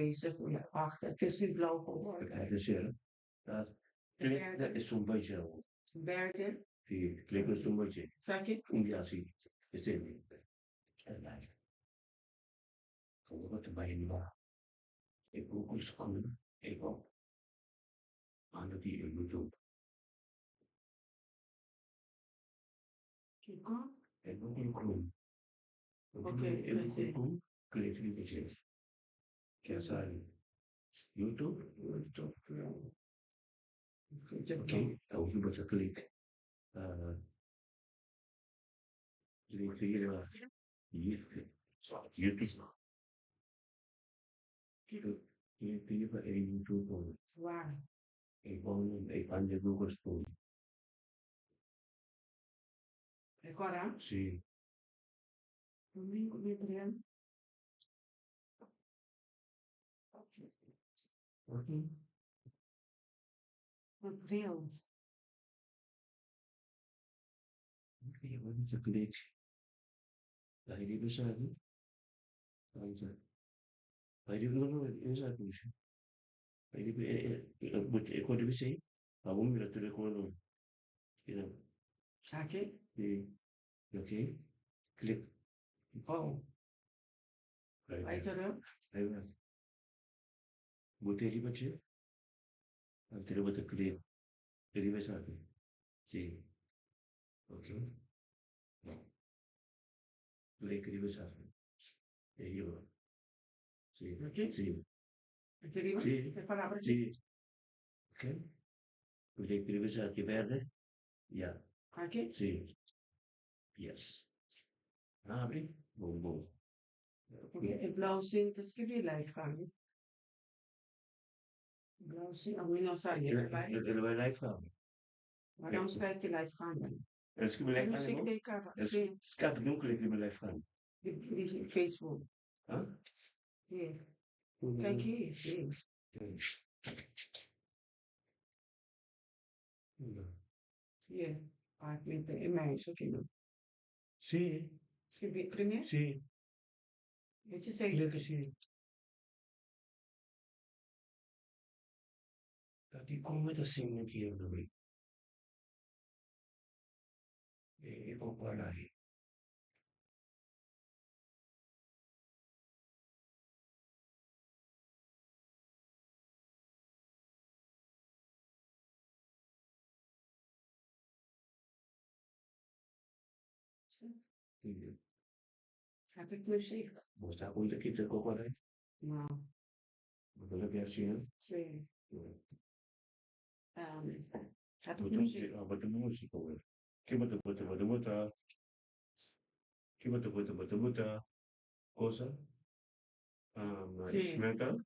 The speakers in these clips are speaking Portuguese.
gelezen. Wacht, het is nu blauw geworden. Het is er. Dat is zo'n beetje. Verde. Die klikken zo'n beetje. Second. Ja, zie. Is er niet. En dan. Gewoon wat erbij niet waar. Ik ook eens komen. Ik ook. Aan die in YouTube. Keep going. En ook een groen. Oké, En ook een groen. Klik niet eens. Kijk, YouTube. Oké, dan hoef je maar te klikken. Hier. YouTube. Hier kun je bij YouTube. Waar? Ik kan je Google Story. Agora? Sim. Domingo, Adriano. April. Oké, wat is het glitch? Dat je die beschrijven? Vai di quello esatto, dice. Vai di ik word even zien. Maar hoe moet je dat natuurlijk doen? Aqui? Oké. Klik. Oh. Vai terug. Even. Moet je die wat je? Dan terug wat te klik. Die beschrijven. Zie. Oké. Klik die beschrijven. Hier. Zie. Aqui? Zie. Aqui? Zie. Tem palavra aqui? Zie. Oké. Klik die beschrijven verder. Ja. Aqui? Zie. Yes. Abre. Boom, boom. Porque blauwzinho, tá escrever live, cara. Blauwzinho, a mãe não sabia. Ele vai lá e fala. Maar dan schrijft je live gaan dan. Eles que me levam Muziek lá. DK, Eles sim. escapam de clique que me levam. Die Facebook. Hã? Hier. Kijk hier. Hier. Hier. Ah, ik weet het. In mij is ook in. Sim. Escrever primeiro? Sim. Weet je zeker? Clique sim. Dat die komt met een zin een keer door mij. Ik ook wel naar. Gaat het muziek? Moest daar onder kiezen kopen? Nou, Wat wil ik even zien? twee. Gaat het Wat muziek? wat de muziek hoor. Wat cosa? Sì. Smeta?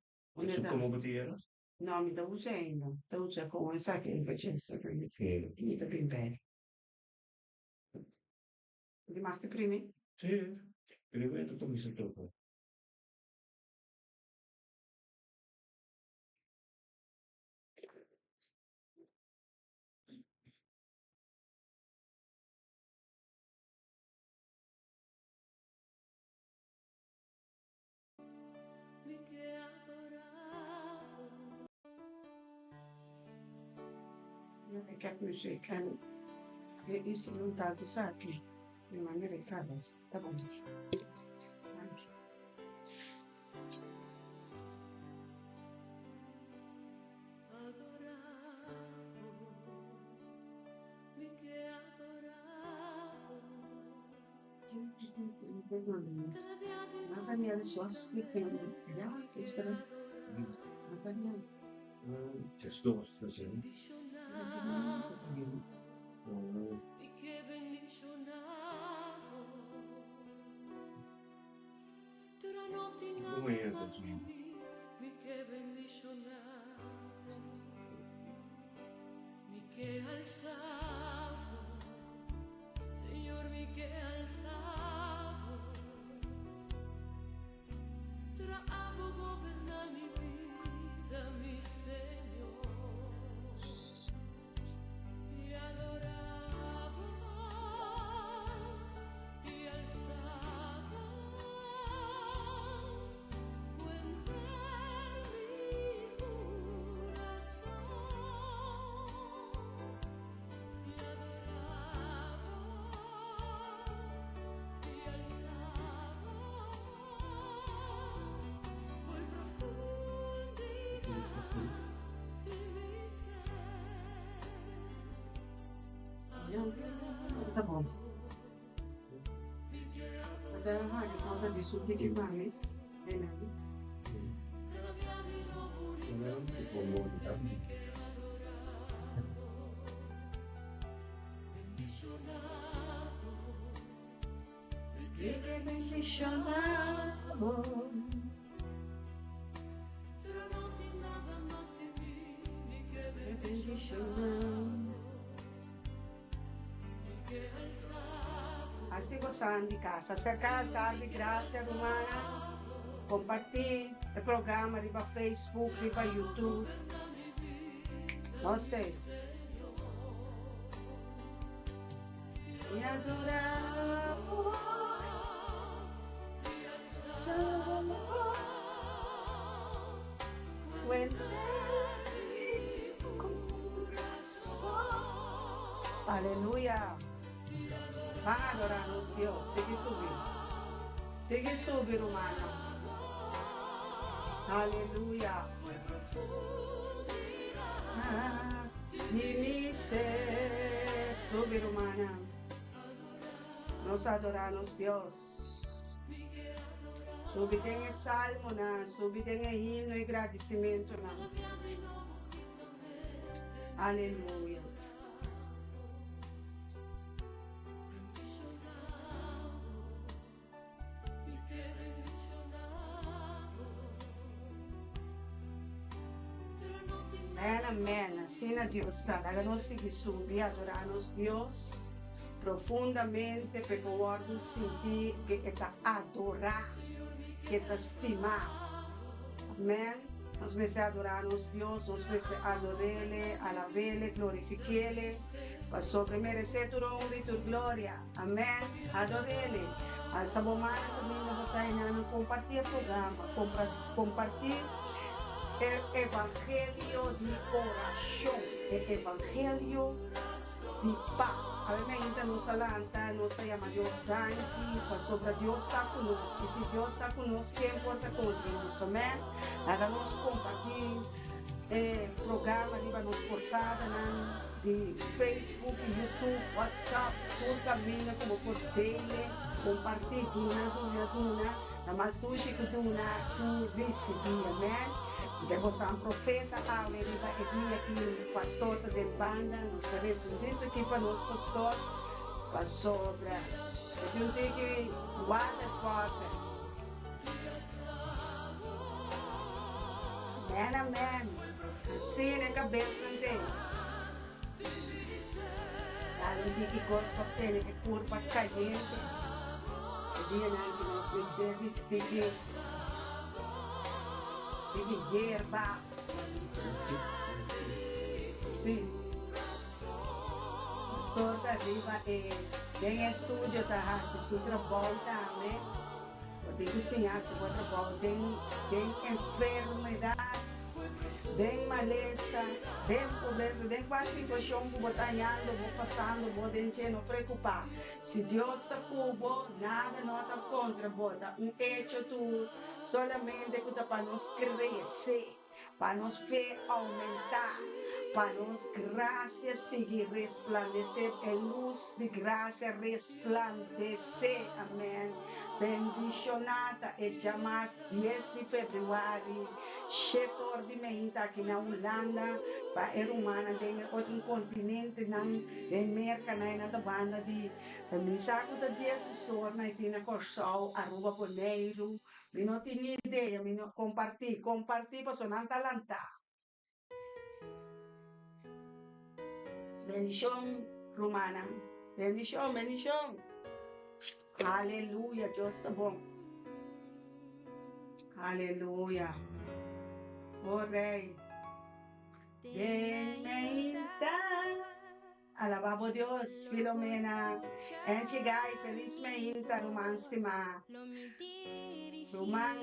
Isso como botiera? No, mi devo usando. Devo usare come sa che facesse perché finita più bene. Rimasti primi? Sì. Ripeto come si tocca. Ik heb muziek en is inundato, sa che rimanere in casa. Tá bom. Dank je. Nathaniel was speaking. Ja, gisteren. Nathaniel. C'è sto stasera. Come è così? Señor, mi que alzamos, trago gobernar mi vida, mi Señor, y adoramos y alzamos, cuenta Tá bom. Até a falta disso, o que vai? É, né? E que bendicionamos. Assim gostando de casa, acercar a tarde, graça romana, compartilhe o programa riba Facebook, riba YouTube. Gostei. E adoramos. Aleluia. Vai adorar no Senhor. Sigue subir. Sigue subir, humana. Aleluia. Me ser subir, humana. Nos adoramos, Deus. Subi tem salmo, subi tem himno e agradecimento. Aleluia. Amém. Assim a Deus está. Nós seguir subir, adorar-nos Deus profundamente, para poder sentir que está adorar, que está estimar. Amém. Nós vamos adorar-nos Deus, nós vamos adorar-Ele, alabar-Ele, glorificar-Ele, para sobre merecer toda honra e toda glória. Amém. Adorar-Ele. Essa semana também nós vamos compartilhar o programa, compartilhar o evangelho de oração, o evangelho de paz. A mim ainda nos alanta, nos chama Deus grande, para sobre Deus está conosco. E se Deus está conosco, quem importa contra nós? Amém? Hagamos compartilhar o programa, para nos portar de Facebook, YouTube, WhatsApp, por caminho, como por dele, compartilhar, mas tu que tu recebi, amém? Depois um profeta, a America, e pastor da banda, nos parece aqui para nós, pastor, para sobre. Eu tenho que guardar porta. Amém. Assim na cabeça não tem. Além que gosta de ter que curva caliente. Dia que nós precisamos de hierba. Sim. Pastor da arriba tem estúdio tá se su trabalho também. Tem cozinhar se o trabalho tem enfermidade, tem maleza, tem pobreza, tem quase situação que batalhando, vou passando, vou não preocupar. Se Deus está cubo, nada não está contra, bota hecho tu solamente que está para nos crescer, para nos fé aumentar, para nos graça seguir resplandecer, a luz de graça resplandecer, amém. Bendicionada e jamais 10 de fevereiro, setor de meinta aqui na Holanda, para a humana tem outro continente, não tem América, na banda de mensagem da 10 de sol, na Tina Corsol, Aruba Poneiro, eu não tinha ideia, eu não compartilhei, para sonar talanta. Bendição, romana, bendição. Aleluia, Deus está bom. Aleluia. Oh Rei. Bem-vinda. Alabado Deus, Filomena. Antigai, felizmente, Roman Stima. Roman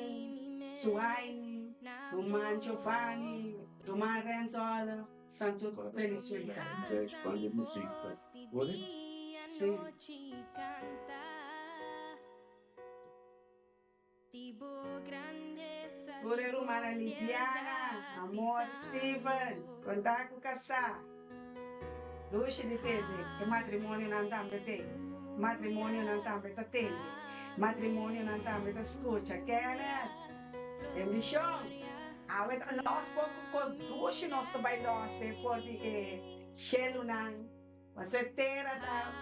Suaini. Roman Giovanni. Roman Rentolo. Santo felizmente. Responde música. Sim. Pure Romana Lidiana, amor Steven, contar com Cassá. Duas de tende, e matrimônio não tambe tem. Matrimônio não tambe tá tende. Matrimônio não tambe tá escuta. Kenneth, e missão. Awet a los pouco cos duas nós também nós tem por de chelo não. Mas é terra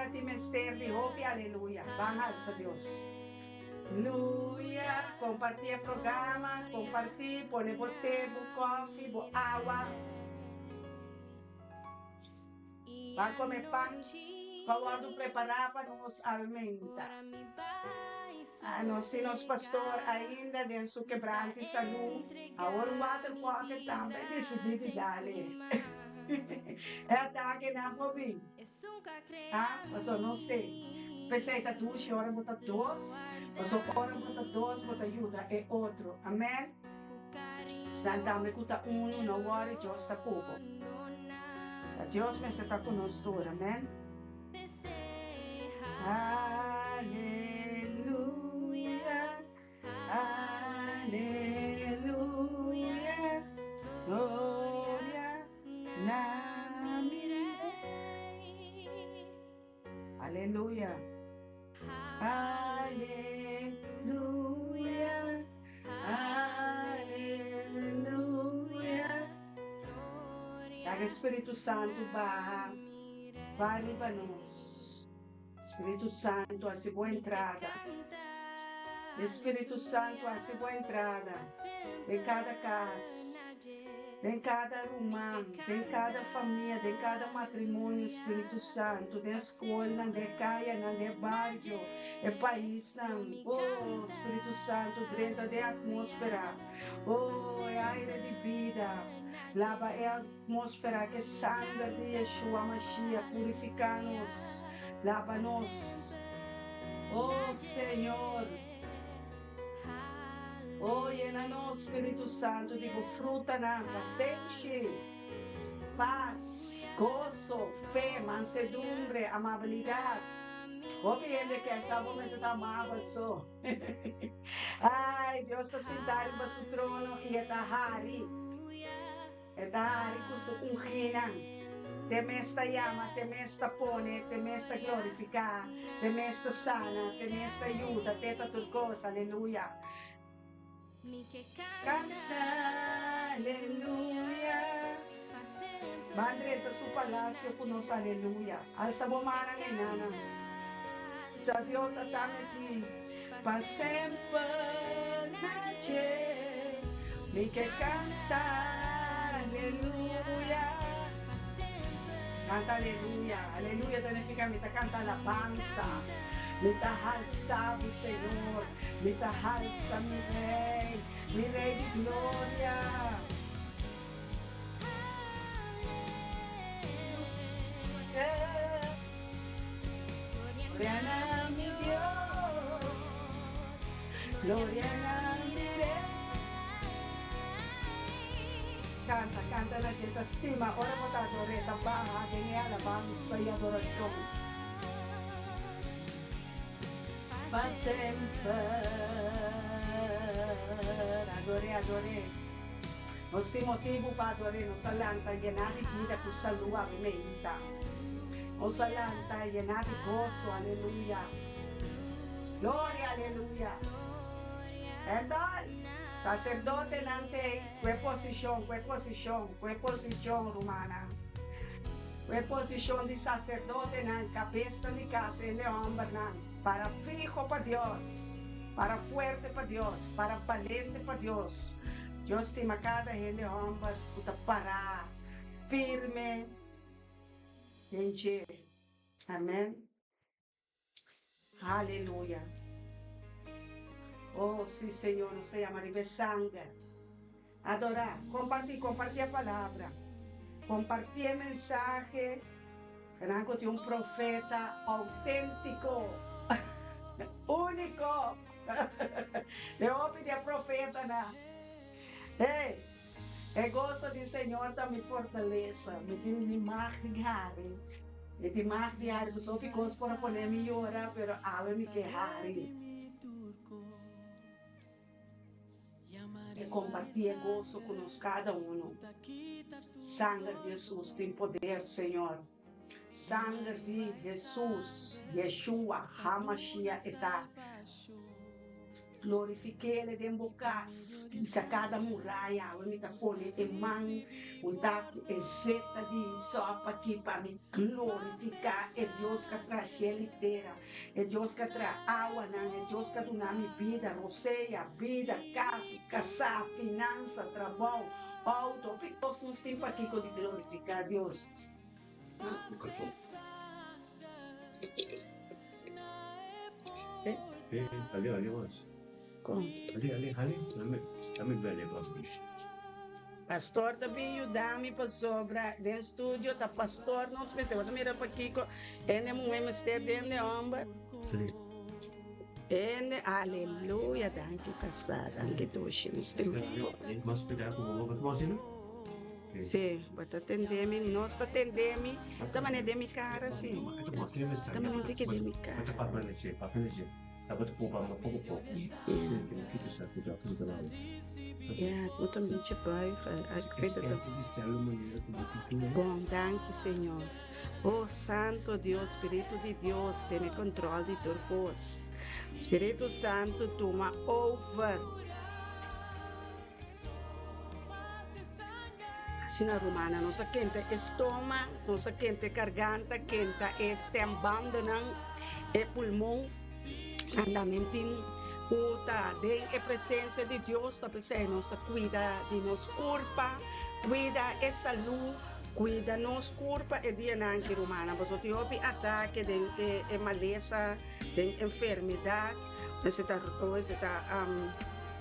de mister de hope, aleluia. Bangal sa Deus. Aleluia. Compartilha programa, compartilha, põe bote, bo coffee, bo água. Vai comer pão, quando preparar para nos alimentar. Nós temos pastor ainda dentro do quebrante saúde. Agora o water pocket também decidi dar-lhe. É ataque na mobi. Mas nós temos. Pensei que duas horas botar dois. Mas hora botar dois, botar ajuda é outro. Amém? Senão também custa não hora e Deus está pouco. Deus me está conosco, amém? Aleluia, aleluia, glória na minha. Aleluia, aleluia, aleluia. Daga Espírito Santo barra, vale para nós. Espírito Santo, a boa entrada. Espírito Santo, a boa entrada. Em cada casa, em cada irmão, em cada família, em cada matrimônio, Espírito Santo, na escola, na caia, na bairro, no país, oh, Espírito Santo, dentro da atmosfera, oh, é aire de vida. Lava a atmosfera que sangue de Yeshua Mashiach purifica-nos. Lava-nos, oh Senhor, oh llena-nos, Espírito Santo, digo fruta na paciência, paz, gozo, fé, mansedumbre, amabilidade. O que que essa bomba está amável só. Ai, Deus está sentado em seu trono e está hari com sua unhina. Temesta llama, temesta pone, temesta glorifica, temesta sana, temesta ayuda, teta turcosa, aleluya. Canta, aleluya. Madre de su palacio con nos, aleluya. Alza bomana nenana. Sa Dios atame aquí. Pa sempre noche, mi que canta, aleluya. Canta aleluia, aleluia significa me canta alabanza, me alça o Senhor, me alça mi Rei de glória. Glória a mi Deus, glória a mi Rei. Canta na gente estima, ora botar a doreta barra, ganhar a alabança e adoração. Para sempre, adore. Nós temos motivo para adorar, nos alanta e llenar de vida com saúde alimenta. Nos alanta e llenar de gozo, aleluia. Glória, aleluia. Então, sacerdote nante, que posição romana. Que posição de sacerdote na cabeça de casa e de homem, para fijo para Deus, para fuerte para Deus, para valente para Deus. Deus te cada gente homem para parar firme. Gente, amém. Aleluia. Oh, sim, Senhor, nos chama de sangue. Adorar, compartilhar a palavra, compartilhar a mensagem. Será que tem profeta autêntico, único. Eu pedi a profeta, né? Ei, é gosto do Senhor da me fortaleça, me tem de martigar, me tem martigar, eu só fico para poder melhorar, pero ave me quejar. compartir gozo com nós cada um. Sangue de Jesus tem poder, Senhor. Sangue de Jesus, Yeshua, Hamashiach, está. Glorifique ele de bocas, pisa cada muralha, onde está pondo em mão, onde está exeta de sopa aqui para me glorificar. É Deus que traz ele inteira, é Deus que traz água, é Deus que dá minha vida, roceia, vida, casa, casar, finança, trabalho, auto, todos nós temos aqui que glorificar Deus. Ali, mas. Ali, dame belle bicho. Pastor também ajuda-me para sobra dentro do estúdio, tá pastor, nós precisamos mirar para aqui, ele é um ministério dentro de homem. Sim. Ele, aleluia, danke casada, danke doce, Mas pegar com o outro mocinho? sim, bota atender-me, nós atender-me, também é de minha cara, sim. Também não tem que de minha cara. Papel. Dapat poupa pouco. Kita satu jauh ke dalam. Yeah, eu também te pai, bom, danke, Senhor. Oh, Santo Deus, Espírito de Deus, tem controle de tua voz. Espírito Santo, toma over. Assim na romana, nossa quente estômago, nossa quente garganta, quente este abandonam e pulmão. Andamento uta de a presença de Deus está presente, nós cuida de nos corpo, cuida a saúde, cuida nos corpo e dia não que romana, mas o teu ataque de maleza, de enfermidade, você está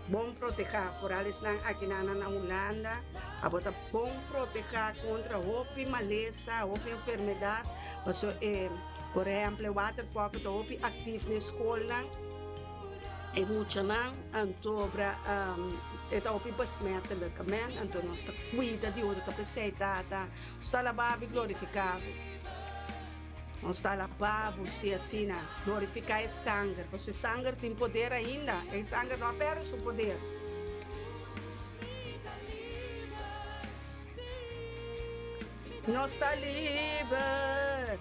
bom proteger por eles não aqui na Holanda, abota bom proteger contra a maleza, a enfermidade, você por exemplo, o water pocket é ativo na escola, e muito não, então é o besmettelijk, então nós cuida de outra capacidade, está lá para glorificar, nós está lá para se assim, glorificar o sangue, porque o sangue tem poder ainda, o sangue não perde o seu poder. Nós está livre.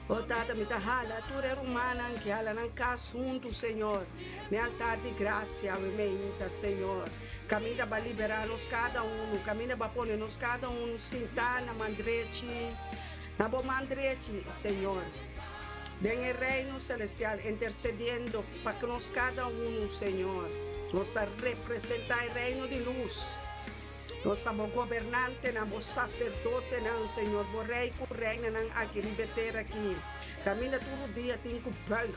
O Tata me hala, tu é humana, que ela não assunto, Senhor. Lealtade de graça, me Senhor. Caminha para liberar-nos cada caminha para pôr-nos cada sentar na mandrete, na boa mandrete, Senhor. Vem o reino celestial intercedendo para que nós cada Senhor. Nós está representar o reino de luz. Nós estamos governante, nós sacerdote, não, Senhor, o rei que reina aqui, libertar aqui. Caminha todo dia, tem que banho.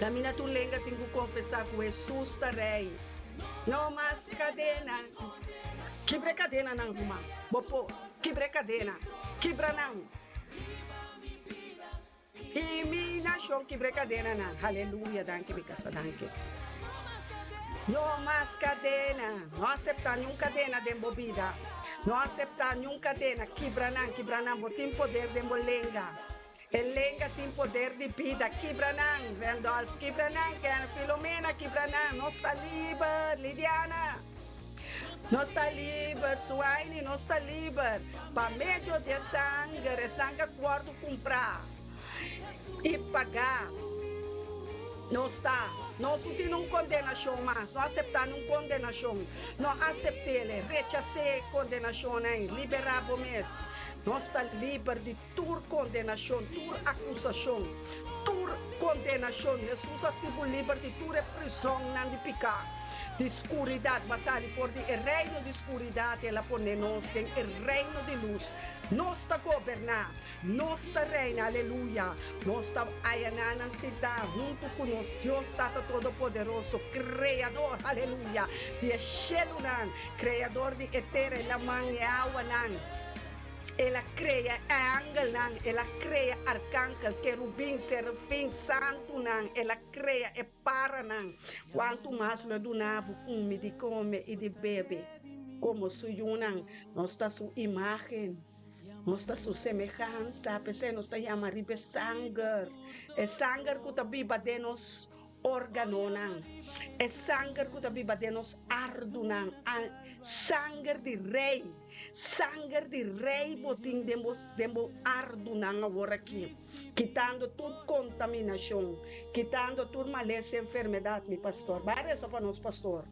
Caminha todo lenga, tem que confessar que Jesus está rei. Não mais cadena. Quebra cadena não, irmão. Bopo, quebra cadena. Quebra não. E minha nação quebra cadena não. Aleluia, danke, me casa, danke. Não mais cadena, não aceitar nenhuma cadena de embobida, não aceitar nenhuma cadena, quebra não, tem poder de lenga. El lenga tem poder de vida, quebra não, Randolph, quebra não, Filomena, quebra não, nós está livre, Lidiana. Nós está livre, Suaine, nós está livre, para meio de sangue quarto comprar e pagar. Nós não temos condenação, mas não aceitamos condenação. Não aceitamos, rechazamos condenação, liberamos mesmo. Nós estamos livres de toda condenação, toda acusação, toda condenação. Jesus ha sido livre de toda prisão, não de pecado. De escuridade, mas ali por o reino de escuridade, ela põe nós tem o reino de luz. Nós está governar, nós está reina, aleluia. Nós está aí na cidade, junto com nós, Deus está todo-poderoso, Criador, aleluia. De céu, Criador de eterna, la mão e água, ela cria ángel, ela cria arcángel, querubim, serafim, santo, ela cria e para, quanto mais lhe donava de comer e de beber, como suyo, nós está sua imagem, nós está sua semelhança, nós está chamando de sangue, é sangue que está viva de nós, organonan. É sangue que está viva de nos ardunan. Sangue de rei. Sangue de rei botin dembo ardunan agora aqui. Quitando toda contaminação. Quitando toda maleza e enfermidade, meu pastor. Vai só para nós, pastor.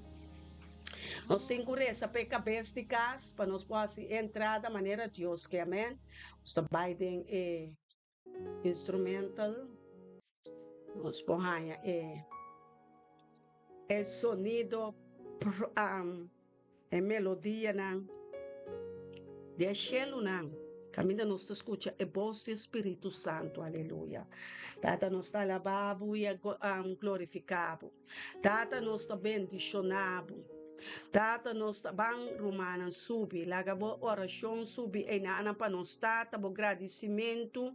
Nós temos que essa para cabeça de casa, para nós poder entrar da maneira de Deus, que amém. Nós Biden é instrumental. Nós podemos é sonido, é melodia, não. Deixa-lo, não. Caminha nos escuta, é voz do Espírito Santo, aleluia. Tata nos está alabado e glorificado. Tata nos está bendicionado. Tata nos está bem romana subi, lagabo oração subi, e na ana para nos tata, bo agradecimento,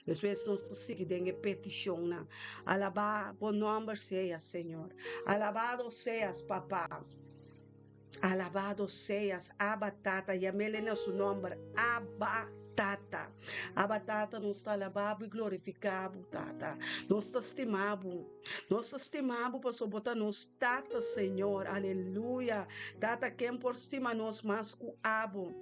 depois nos está seguindo petição. Alabado, bom nome seja, Senhor. Alabado seas, papá. Alabado seas, Abba Tata, e a melena su nome, Abba Tata. Abba Tata, nos está alabado e glorificado, Tata. Nos está estimado, para botar nos Tata, Senhor, aleluia. Tata, quem por estima nos mais que abo.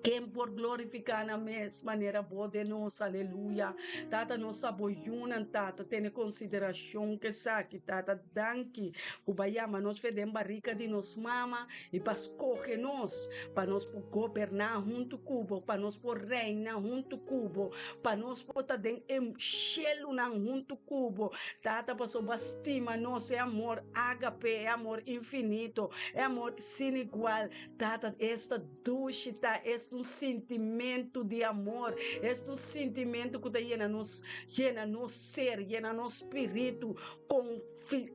Quem por glorificar na mesma maneira boa de nós, aleluia. Tata, nós aboiunan, Tata, tem consideração que saque, Tata, danke. Kubayama, nós fedemos barriga de nos mama e para escolher nós, para nós governar junto cubo, para nós por reinar junto cubo, para nós botar den enchê-lo junto cubo. Tata, para sua estima, nós é amor ágape, é amor infinito, é amor sem igual. Tata, esta ducha, este sentimento de amor, este sentimento que llena nos ser, llena nos espírito,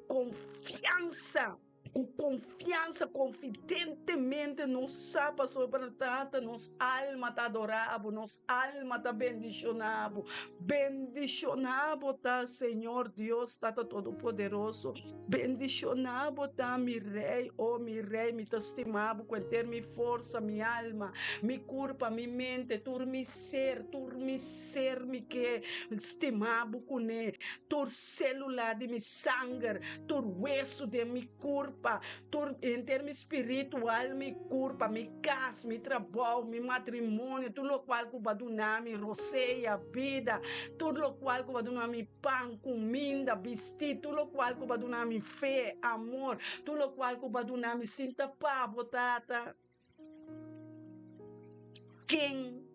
confiança. Com confiança, confidentemente, nos sabe sobre Tata, nos alma está adorado, nos alma está bendicionado, tá, Senhor Deus, Tata Todo-Poderoso, bendicionado tá, mi rei, me tá estimado, com ter minha força, minha alma, minha corpo, minha mente, tur mi ser, me que estimado com ele, tur célula de mi sangue, tur hueso de mi corpo, em termos espiritual, mi culpa, mi casa, mi trabalho, mi matrimônio, tudo o qual que vai dar mi roceia, vida, tudo o qual que vai dar mi pão, comida, vestir, tudo o qual que vai dar mi fé, amor, tudo o qual que vai dar mi sinta pavo, Tata. Quem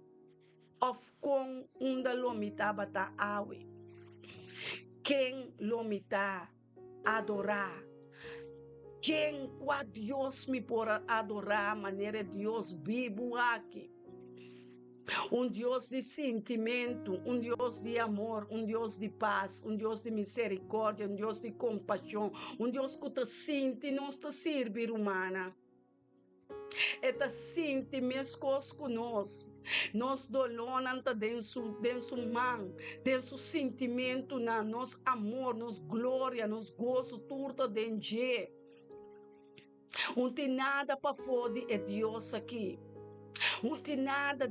of com lomita bata awe, quem lomita adorar, quem qua Deus me por adorar, maneira Deus vivo aqui. Deus de sentimento, Deus de amor, Deus de paz, Deus de misericórdia, Deus de compaixão, Deus que te sente e não te serve humana. E te sente mesmo conosco, nós dolonam dentro mão, dentro sentimento, nos amor, nos glória, nos gozo, tudo dentro. Não tem nada para fora de Deus aqui. Não tem nada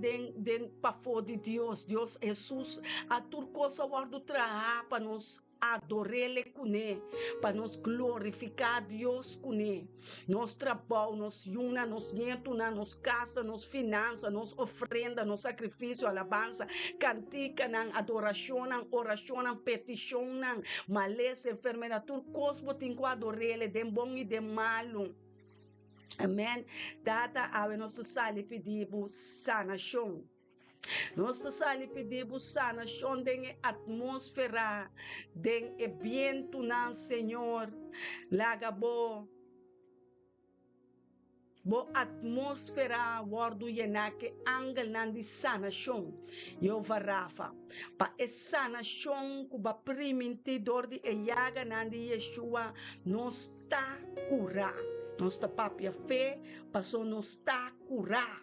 para fora de Deus. Deus Jesus, a tua coisa guarda trabalhar para nos adorar Ele com Ele, para nos glorificar Deus com Ele. Nos trabalho, nos una, nos nieto, nos casa, nos finança, nos ofrenda, nos sacrifício, alabança, cantica, adoração, oração, petição, maleza, enfermidade, tudo coisa tem que adorar Ele, de bom e de malo. Amém. Data a nossa sala pedimos sanação. Nossa sala pedimos sanação de atmosfera, de evento não Senhor. Laga bo atmosfera wardu yenake angel nan di sanação. Eu varafa. Pa e sanação kuba priminti dor di eyaga nan di Yeshua nos ta curar. Nossa própria fé passou nos está curar,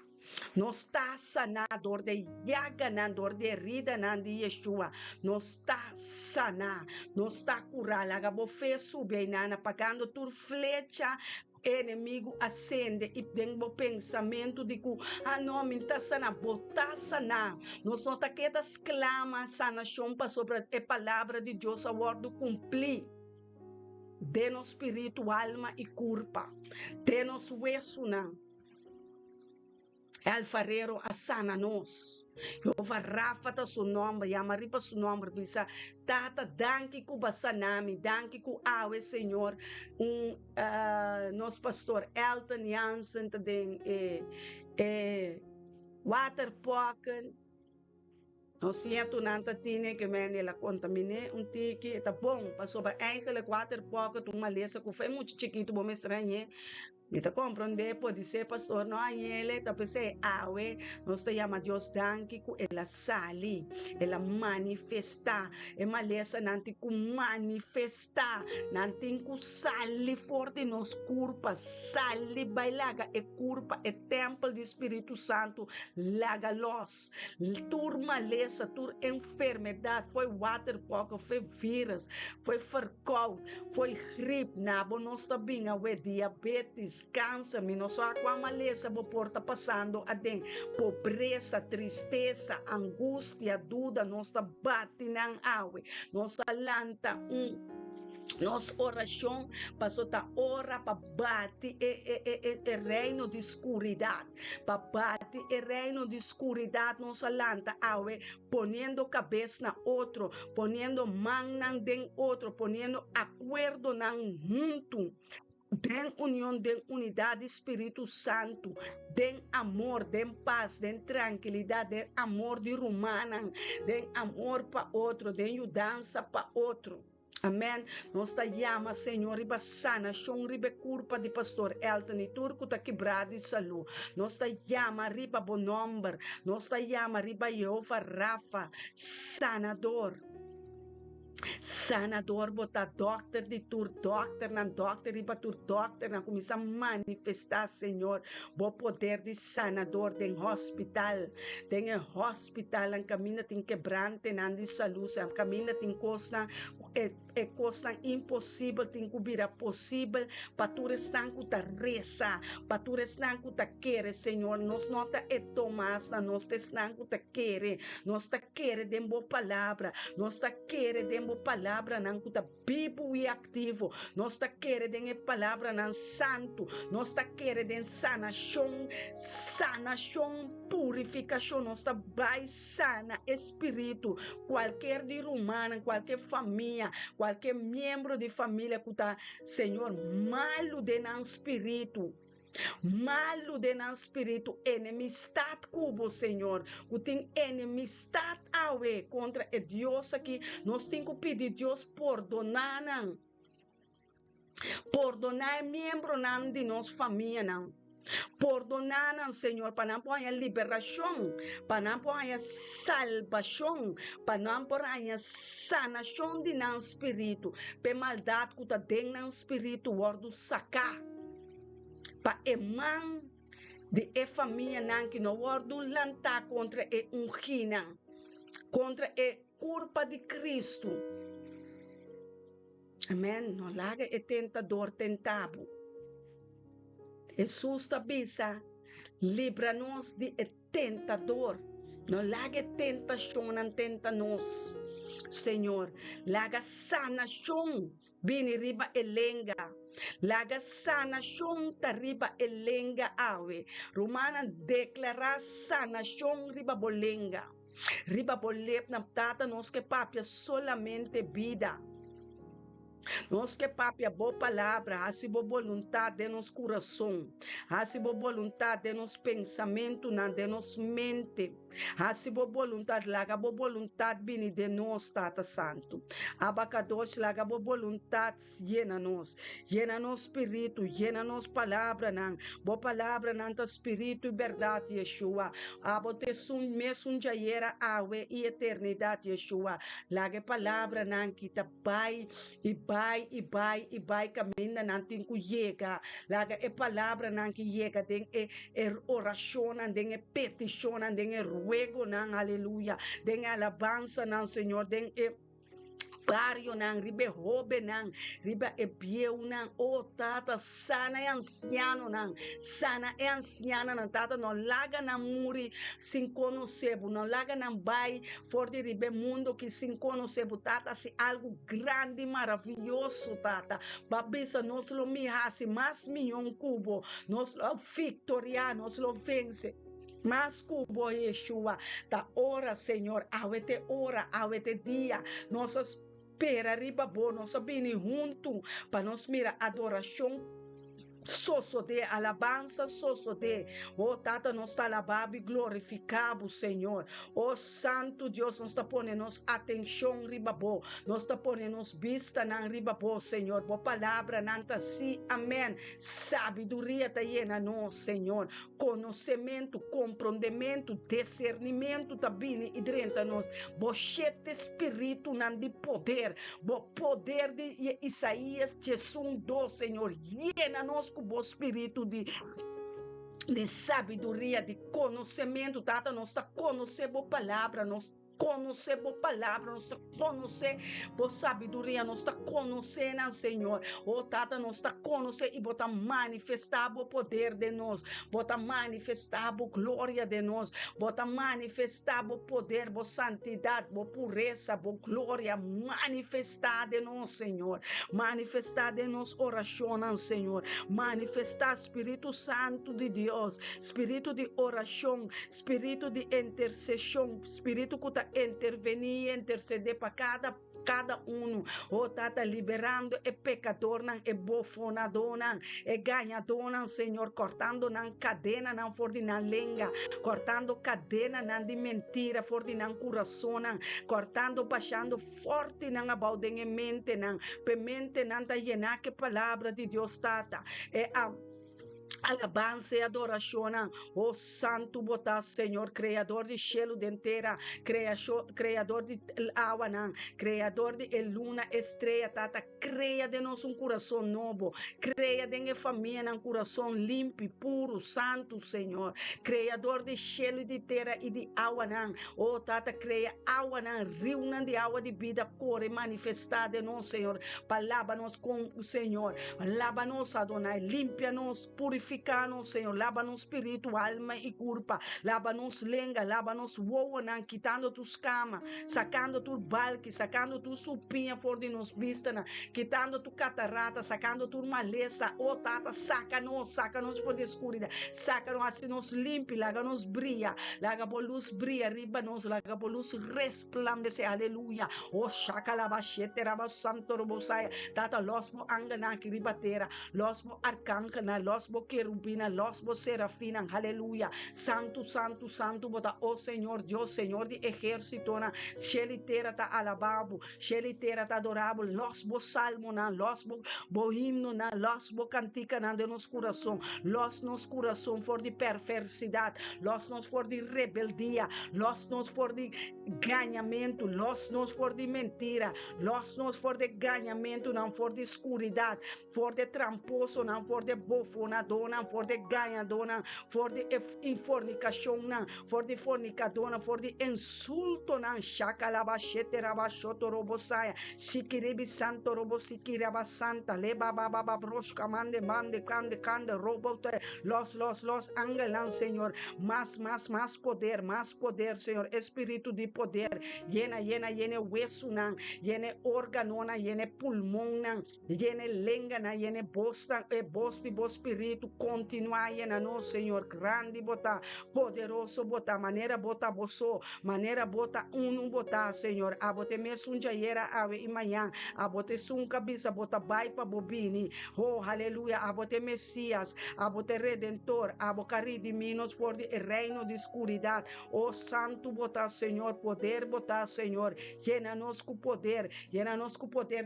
nos está sanador de yaganador de herida de Yeshua, nos está sanar, nos está curar. Acabou fé subir na pagando tur flecha. Inimigo acende e tem o pensamento de que não me está sanando, botar sanar. Nós não está exclama sanação para sobre a palavra de Deus a word cumprir. Dê-nos espírito, alma e corpo. Dê-nos hueso, não. Alfarero asana nos. Jehová Rafa ta su nome, yamaripa su nome, bisa tata danki ku basanami, danki ku awe Senhor, nos pastor Elton Jansen ta den waterpoken. No siento nanta tine que me la contaminé un tiki, está bom, passou para eigenlijk waterpoken, tu malesa ku foi muito chiquito, bom estranhe. Me te comprende, pode ser pastor, no añele, te pese awe, nos te llama Dios danki ku ela sali, ela manifesta, e malesa nanti ku manifesta, nanti ku sali forte nos curpa, sali bailaga e curpa, e templo do Espírito Santo, laga los, tur malesa, tur enfermidade, foi waterpoken, foi vírus, foi verkoud, foi gripe, nabo nos ta binga, we diabetes, câncer, mi não só com a maleza bo porta passando a den pobreza, tristeza, angústia, dúvida, nós tá bate nang awe, nós lanta nossa oração passou a ora para bate e reino de escuridade, para bate e reino de escuridade, nossa lanta awe, ponendo cabeça na outro, ponendo mão na den outro, ponendo acordo na junto. Den união, den unidade, Espírito Santo, den amor, den paz, den tranquilidade, den amor de romana, den amor para outro, den mudança para outro. Amém. Nós está chama, Senhor, riba sana, chão riba curpa de pastor Elton e turco está quebrado de saúde. Nós está chama, riba bom nome. Nós está chama, riba Jeová Rafa, sanador. Sanador, botar doctor de tur, doctor, nan doctor, riba tur, doctor, nan começa a manifestar, Senhor, o poder de sanador, tem hospital, tem hospital, an caminho tem quebrante, nan de saúde, an caminho tem costa, é costa impossível, tem que virar possível, para tu restar com ta reza, para tu restar com ta querer, Senhor, nós não ta é Tomás, nós te restar com ta querer, nós ta querer de boa palavra, nós ta querer de palavra não que vivo e ativo, nós está querendo palavra não santo, nós está querendo sanação, purificação, nós está vai sana espírito, qualquer de humana, qualquer família, qualquer membro de família que está, Senhor, malo de não espírito. Malo de não espírito, enemistade cubo, Senhor, que tem enemistade awe contra o Deus aqui, nós temos que pedir Deus perdonar, perdonar membro não de nossa família, não. Perdonar, Senhor, para não pôr a liberação, para não pôr a salvação, para não pôr a sanação de não espírito, para maldade que está dentro do espírito, o sacar. Pa eman de família nan que no ordo lanta contra ungina, contra culpa de Cristo. Amém. No laga tentador tentabo. Jesus tabisa, livra-nos de tentador. No laga tentação nan tenta-nos. Senhor, laga sanação, bini riba elenga. Laga sanação riba elenga awe. Romana declara sanação riba bolenga. Riba bolep na tata nos que papia solamente vida. Nós que papia boa palavra, assim boa vontade de nosso coração, assim boa vontade de nosso pensamento, de nossa mente, assim boa vontade, laga boa vontade bini de nós, Tata Santo. Abacadosh, laga boa vontade, llena nos espírito, llena nos palavra, boa palavra, nanta espírito e verdade, Yeshua. Abote sun mesun jaiera awe e eternidade, Yeshua. Laga palavra, kita pai e vai caminha nantin ku yega laga palavra nan que yega den oração den petição den ruego nan aleluia den alabança nan Senhor den barrio nang ribe hobe nang riba ebieu nang o tata sana e anciano nang sana e anciana nang tata no laga na muri sin conocebo no laga nang bai for de ribe mundo que sin conocebo tata se algo grande e maravilhoso tata babisa nos lo mihasi mas milhão cubo nos lo victoria nos lo vence mas cubo Yeshua da ora Senhor awete ora awete dia nossas pera riba bo nossa bini junto para nós mira adoração soso de alabança, soso de, oh Tata, nós está alabado e glorificado, Senhor, oh Santo Deus, nós está ponendo atenção, ribabo, nós está ponendo vista na ribabo, Senhor, boa palavra, nanta sim, amém, sabedoria tá llena nós, Senhor, conhecimento, compreendimento, discernimento tá vindo e dentro nós, bochete espírito nan de poder, bo poder de Isaías, Jesus, do Senhor, llena nós com o espírito de sabedoria, de conhecimento, tata, nós está conhecendo a palavra, nós conhecer a palavra, nós está conhecer a sabedoria, nós está conhecendo, Senhor, oh tata, nós está conhecendo e bota manifestar o poder de nós, bota manifestar a glória de nós, bota manifestar o poder, a santidade, a pureza, a glória, manifestar de nós, Senhor, manifestar de nós oração, Senhor, manifestar Espírito Santo de Deus, Espírito de oração, Espírito de intercessão, Espírito que está intervenir, interceder para cada um, oh tata, liberando e pecador, não e bofonador, não e ganhador, não, Senhor, cortando não cadena, não for de não lenga, cortando cadena, não de mentira, for de não coração, não, cortando, baixando forte, não abalden mente, não, pemente, não tá llenar que palavra de Deus, tata, e a alabança e adoração, oh santo botar, Senhor, criador de cielo de inteira, criador de água, criador de luna, estrela, tata, cria de nós coração novo, cria de minha família um coração limpo, puro, santo, Senhor, criador de cielo e de terra e de água, oh tata, cria água, rio de água de vida, corre manifestar de nós, Senhor, palavra-nos com o Senhor, lava-nos, Adonai, limpia-nos, purifica-nos, Senhor, lava-nos espírito, alma e corpo, lava-nos lenga, lava-nos voa, quitando tus camas, sacando tu balque, sacando tu supinha fora de nos vista, quitando tu catarata, sacando tu maleza, oh tata, saca-nos fora de escuridão, saca-nos assim, nos limpe, laga-nos brilha, laga por luz brilha, riba-nos, laga por luz resplandece, aleluia, oh chaca labachete, rabasanto, robosaia, tata, losmo angana, que ribatera, losmo arcancana, losmo querubina, losmo serafina, aleluia, santo, santo, santo, bota, oh Senhor, Deus, Senhor de ejército, xelitera ta alababo, xelitera ta adorabo, losmo salmo, losmo bo himno, losmo cantica de nos coração, nos coração for de perversidade, nos for de rebeldia, nos for de ganhamento, nos for de mentira, nos for de ganhamento, não for de escuridade, for de tramposo, não for de bofonador, não for de ganhador, não for de fornicação, não for de fornicador, for de insulto, não chacalabachete, rabachoto, robosaia, sikiribi santo, robosikiraba santa, leba baba brosca, mande, cande, robote, los, angelan, Senhor, mais poder, Senhor, espírito de poder, llena, hueso, não, llena órgano, não, llena pulmão, não, llena lenga, não, llena bosta, voz espírito, continua, llena, no, Senhor, grande, bota, poderoso, bota, maneira, bota, boso, maneira, bota, bota, Senhor, abote mesunja, yera, ave, imanhã, abote sunca, bisa, bota, baipa, bobini, oh, aleluia, abote Messias, abote Redentor, abocari de minos, for de reino de escuridade, oh, santo, bota, Senhor, poder, bota, Senhor, llena-nos com poder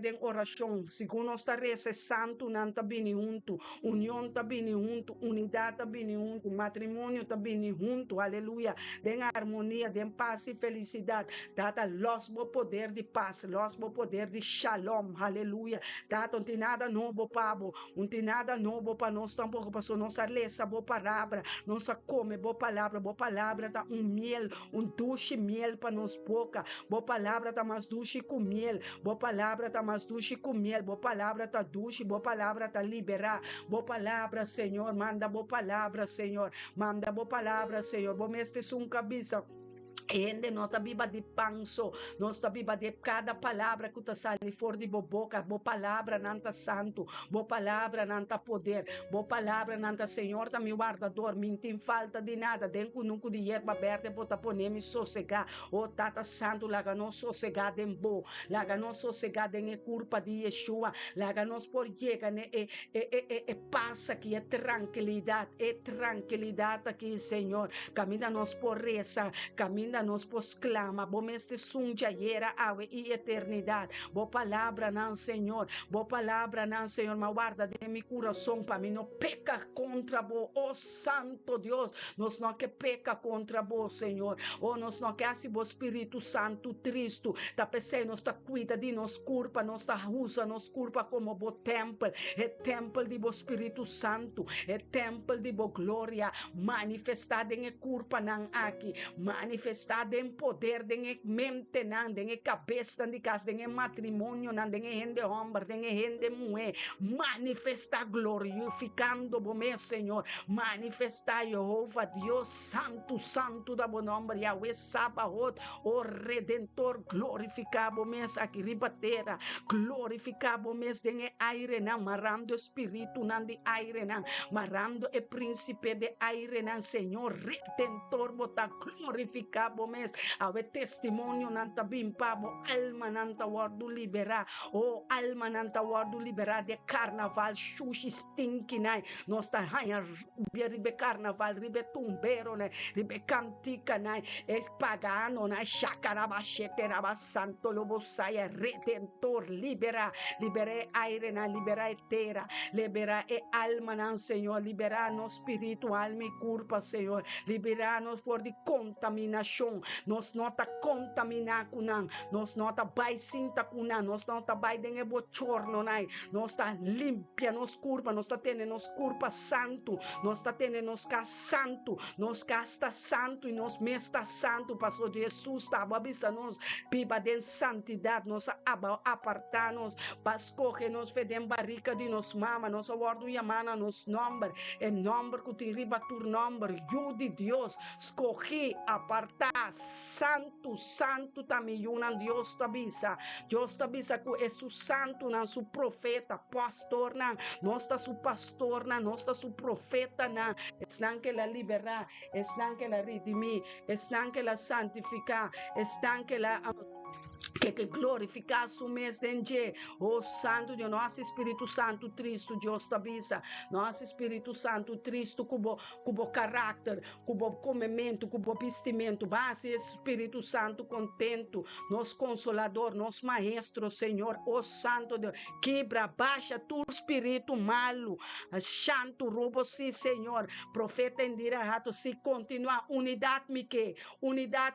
de oração, segundo nós está rece, santo, nanta bini junto, união tá bini junto, junto, unidade tá bem junto, matrimônio tá bem junto, aleluia. Tem harmonia, tem paz e felicidade. Tata, los bo poder de paz, los bo poder de shalom, aleluia. Tata, não tem nada novo, pabo, não tem nada novo para nós tampouco, pastor. Nossa lesa, boa palavra, nossa come, boa palavra, tá miel, duche miel para nos boca, boa palavra tá mais duche com miel, boa palavra tá mais duche com miel, boa palavra tá duche, boa palavra tá liberar, boa palavra, Senhor, manda boa palavra, Senhor, manda boa palavra, Senhor, bom mestre sum cabeça. Ende nota biba de panso, nossa biba de cada palavra que está saindo fora de boca, boa palavra nanta santo, boa palavra nanta poder, boa palavra nanta Senhor, tá me guardador, me tem falta de nada, dentro nunca de erva verde, bota poner-me sossegar, o tata santo, laga nós sossegado em bo, laga nós sossegado em culpa de Yeshua, laga nós por chega, né, passa que é tranquilidade aqui, Senhor, caminha nós por reza, caminha nos pos clama, bom este sunja era ave e eternidade, boa palavra não, Senhor, boa palavra não, Senhor, mas guarda de meu coração para mim, não peca contra vos, oh Santo Deus, nós não que peca contra vos, Senhor, oh nós não que assim o Espírito Santo Cristo, tá pensando, nós tá cuida de nos culpa, nós tá usa nos culpa como o templo, é templo de o Espírito Santo, é templo de o glória, manifestada em culpa não aqui, manifestada em poder, em mente, em cabeça, em casa, em matrimônio, em gente homem, em gente mulher, manifestar glorificando o meu Senhor, manifestar Jeová, Deus Santo, Santo da bom nome, Yahweh Sabaoth, o Redentor, glorificar o meu aqui ribatera, glorificar o meu em aire, marando espírito, não de aire, marando o príncipe de aire, Senhor, Redentor, botar glorificar mes ave testimonio nanta bimpa bo alma nanta wardu libera o alma nanta wardu libera de carnaval shushi stinky nai nosta haya ribe carnaval ribe tumbero ne ribe cantica nai e pagano nai shakara bashete raba santo lobo saya redentor libera aire na libera etera libera e alma nan Senhor libera no espírito alma e corpo Senhor libera nos for de contaminação nós nota contaminar kunang nós nota bai sinta kunang nós nota bai denge bochorno nai nós tá limpia nos curva nós tá tendo nos curva santo nós tá tendo nos cá santo nós cá está santo e nós mesta santo pastor Jesus tá babisa nós piba de santidade nós apartar nós pascoge nós fedem barrica de nos mama nós awardo yamana nos nombre e nombre que te riba tur nombre you de Deus escogi apartar santo também yunan Deus tabisa que é su santo nan su profeta pastor nan nós tá su pastor nan nós tá su profeta nan están que la liberar están que la redimir están que la santificar están que la que glorificar su mês de oh santo Deus nosso Espírito Santo Cristo Deus tabisa nosso Espírito Santo Cristo cubo caráter cubo comimento cubo vestimento base Espírito Santo contento nos consolador nos maestro Senhor oh santo Deus quebra baixa tu espírito malo santo roubo sim Senhor profeta indira rato se continua unidade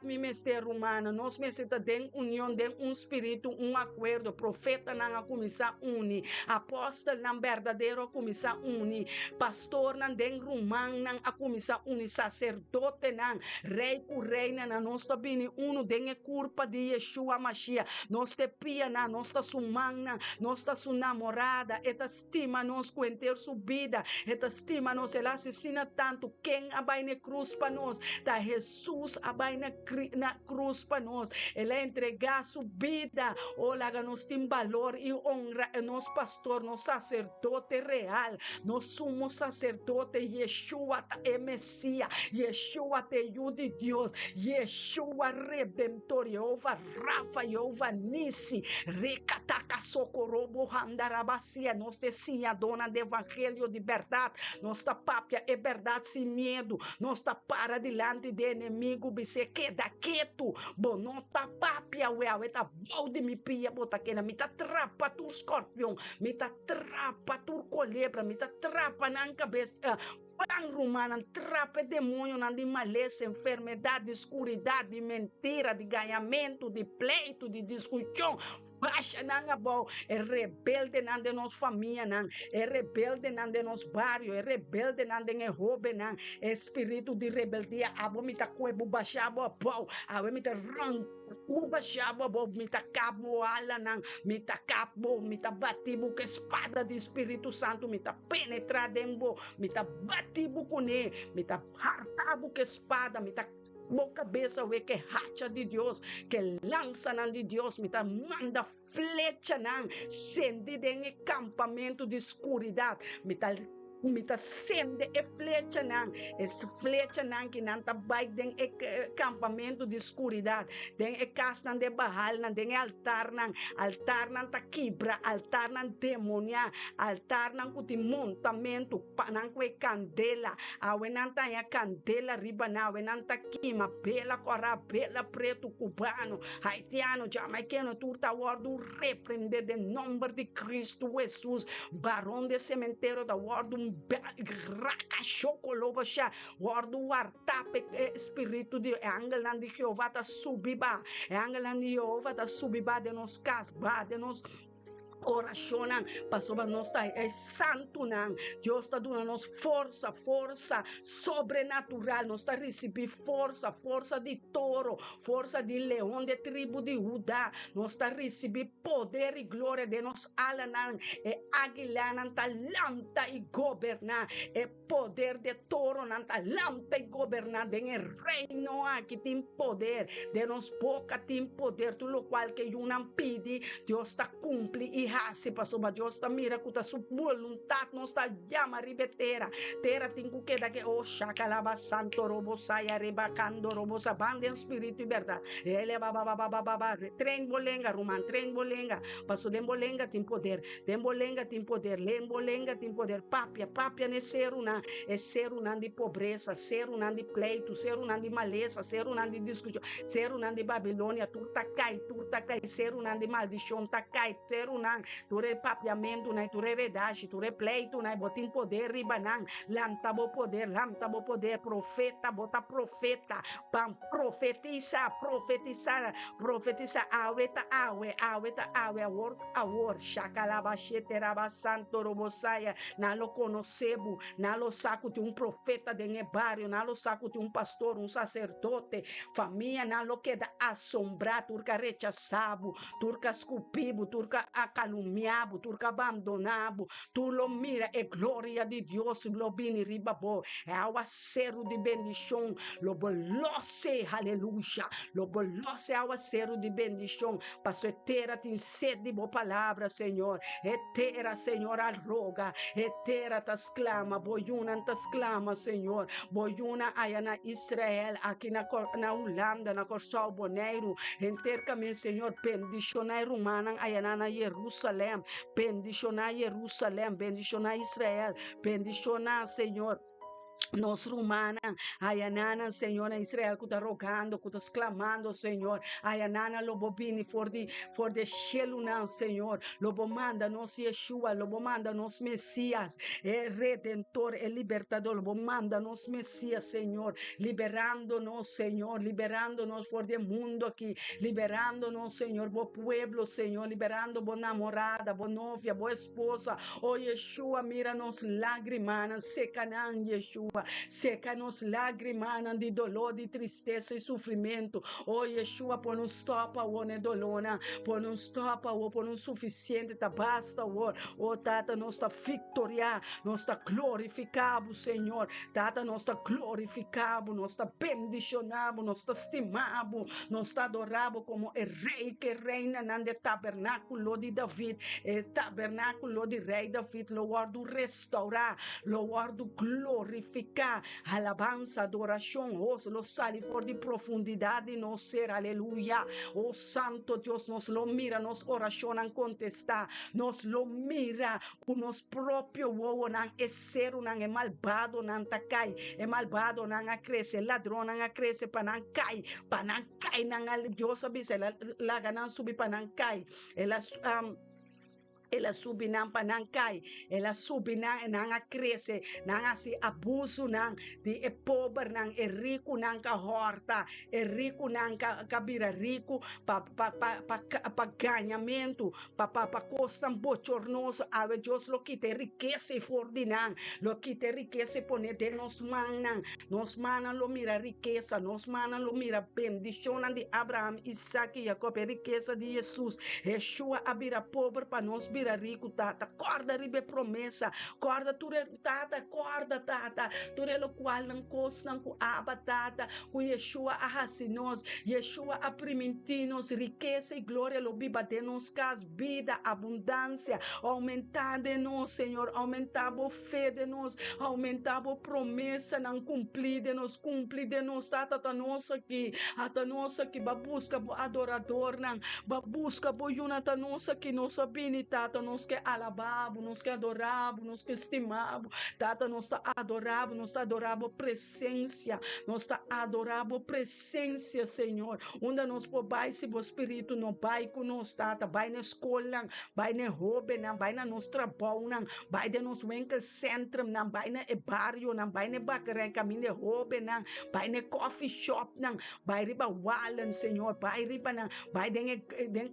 me mestre humana nós me senta den união de espírito acordo profeta não começar uni apóstolo não verdadeiro começar uni pastor não den rumang não começar uni sacerdote não rei ku reina não nós tá bem den culpa de Yeshua Mashiach nós te pia não nós tá sumang não nós tá su namorada eta estima nós cuenter su vida eta estima nós ela assassina tanto quem abai na cruz para nós tá Jesus abai na cruz para nós ela entregar su vida olaga nos tem valor e honra nos pastor nos sacerdote real nos sumo sacerdote Yeshua é Messias Yeshua te ajude Deus Yeshua Redentor Jeová Rafa Jeová Nisi recata Saca socorobo handarabacia. Nós te sim a dona do evangelho de verdade. Nós tá papia é verdade sem medo. Nós tá para diante do inimigo. Você queda quieto. Bom, não tá papia. Ué, tá volta me pia. Bota aquela. Me tá trapa tu escorpião. Me tá trapa tu colebra. Me tá trapa na cabeça. Plan rumana, trapa demônio, de maleza, enfermidade, escuridade, mentira, de ganhamento, de pleito, de discussão. Baixa nanga bom, é rebelde nan de nos família nan, é rebelde nan de nos barrio, é rebelde nan de roubo nan, espírito de rebeldia, abo mita cuebo baixabo a pau, abo mita ram, baixabo a pau, mita cabo ala nan, mita cabo, mita batibo que espada de Espírito Santo, mita penetrar dentro, mita batibo com ele, mita hartabo que espada, mita boca cabeça we que racha de Deus, que lança nan de Deus, me tá manda flecha nan, sende em acampamento de escuridade, me tá sende e flecha nan, esse flecha nan que não tá bai den acampamento de escuridade, den casa nan de bahal nan, den altar nan tá quebra, altar nan demonia, altar nan kuti montamento, nan que candela, awe nan tá a candela riba na, awe nan tá quima, bela cora, bela preto cubano, haitiano, jamaicano, turta wordo repreender de nome de Cristo Jesus, barão de cemitério da wordo raca chocoloba chá, wordo artape espírito de angel nan de Jeová tá subiba, angel nan de Jeová tá subiba de nos casba, de nos oração, passou para nós é santo, Deus está dando nos força sobrenatural, nós está recebendo força de touro, força de leão, de tribo de Judá, nós está recebendo poder e glória de nós alanan, é águila, tá lanta e governar, é poder de touro, tá lanta e governar, de reino aqui tem poder, de nós boca tem poder, tudo qual que eu não pedi, Deus está cumpre e se passou para Deus está mira com a sua vontade não está chama ribetera terra tem que da que o chacalaba santo robo saia rebacando robo sabande espírito e verdade ele baba trem bolenga ruman trem bolenga passou dem bolenga tem poder lembolenga tem poder papia ne ser una é ser una de pobreza ser una de pleito ser una de maleza ser una de discussão ser una de Babilônia turta cai ser una de maldição ta cai ser una tu re papiamento, tu re verdade, tu re pleito, botin poder ribanan, lanta bo poder, profeta, bota profeta, pam profetiza, aweta awor, shakalaba sheteraba santo robosaya, na lo conocebo, na lo saco de profeta de barrio, na lo saco de pastor, sacerdote, família, na lo queda assombrar, turca rechazado, turca escupido, turca acalumiado, turca abandonado, tu lo mira, é glória de Deus, lo bini ribabo, é aguaceiro de bendição, lo bolose, aleluia, lo bolose aguaceiro de bendição, passo etera tem sede boa palavra, Senhor, etera, Senhor, arroga, etera tas clama, boiuna tas clama, Senhor, boiuna aí na Israel, aqui na Holanda, na Corsal Boneiro, enterca-me, Senhor, bendicionai rumana, aí na Jerusalém, bendicionar Jerusalém, bendicionar Israel, bendicionar, Senhor, nos romana, ayanana, Senhor, em Israel, que está rogando, que está exclamando, Senhor, ayanana, lobo bini, for de Shelunan, Senhor, lobo manda nos Yeshua, lobo manda nos Messias, é Redentor, é Libertador, lobo manda nos Messias, Senhor, liberando-nos, Senhor, liberando-nos for de mundo aqui, liberando-nos, Senhor, bo pueblo, Senhor, liberando bo namorada, bo novia, bo esposa, oh Yeshua, mira-nos lágrimas, secanan, Yeshua, seca-nos lágrimas de dolor, de tristeza e sofrimento. Oh Yeshua, põe um stop ao ne dolona, põe um stop ao, põe um suficiente, tá basta oh tata, nós está victoria, nós está glorificado, Senhor, tata, nós está glorificado, nós está bendicionado, nós está estimado, nós está adorado como o rei que reina no tabernáculo de David, o tabernáculo de rei David, lo guardo restaurar, lo guardo glorificar, glorificar, alabanza, adoración, oh, los sale por de profundidad de no ser, aleluya. Oh Santo Dios, nos lo mira, nos oracionan contestar, nos lo mira, unos propios wowo nan é ser nan é malvado nan takai, é malvado nan a crescer, ladrão nan a crescer para nan cai nan al Dios abise la ganan subir para nan cai, ela subi nan panangkai, ela subi nan a cresce, nan a si abuso nan, de é pobre nan, é rico nan ka horta, é rico nan ka bira rico, pa ganhamento, pa costan bochornoso, ave Deus lo quite riqueza for di nan, lo quite riqueza pone de nos manan lo mira riqueza, nos manan lo mira bendición de Abraham, Isaac e Jacob, riqueza de Jesus, Yeshua abira pobre pa nos vira rico, tata, corda ribe promessa, corda ture tata, corda tata, ture lo qual não costam com aba tata, com Yeshua ahasinos, Yeshua aprimentinos, riqueza e glória lo biba de nos cas, vida, abundância, aumentar de nós, Senhor, aumentar a fé de nós, aumentar a promessa, não cumprir de nós, tata, ta nossa aqui, ba busca bo adorador, não, ba busca bo yuna ta nossa aqui, nossa bini, tata, nós que alababo, nós que adorabo, nós que estimabo, tata, nós está adorabo, nós está adorabo presença, nós está adorabo presença, Senhor, onde nós pobai se o Espírito não vai conosco, tata, vai na escola, vai na roupa, não vai na nosso trabalho, não vai de nosso winkel centro, não vai na bairro, não vai na bacaran, caminho de roupa, não vai na coffee shop, não vai riba wallen, Senhor, vai riba, não vai de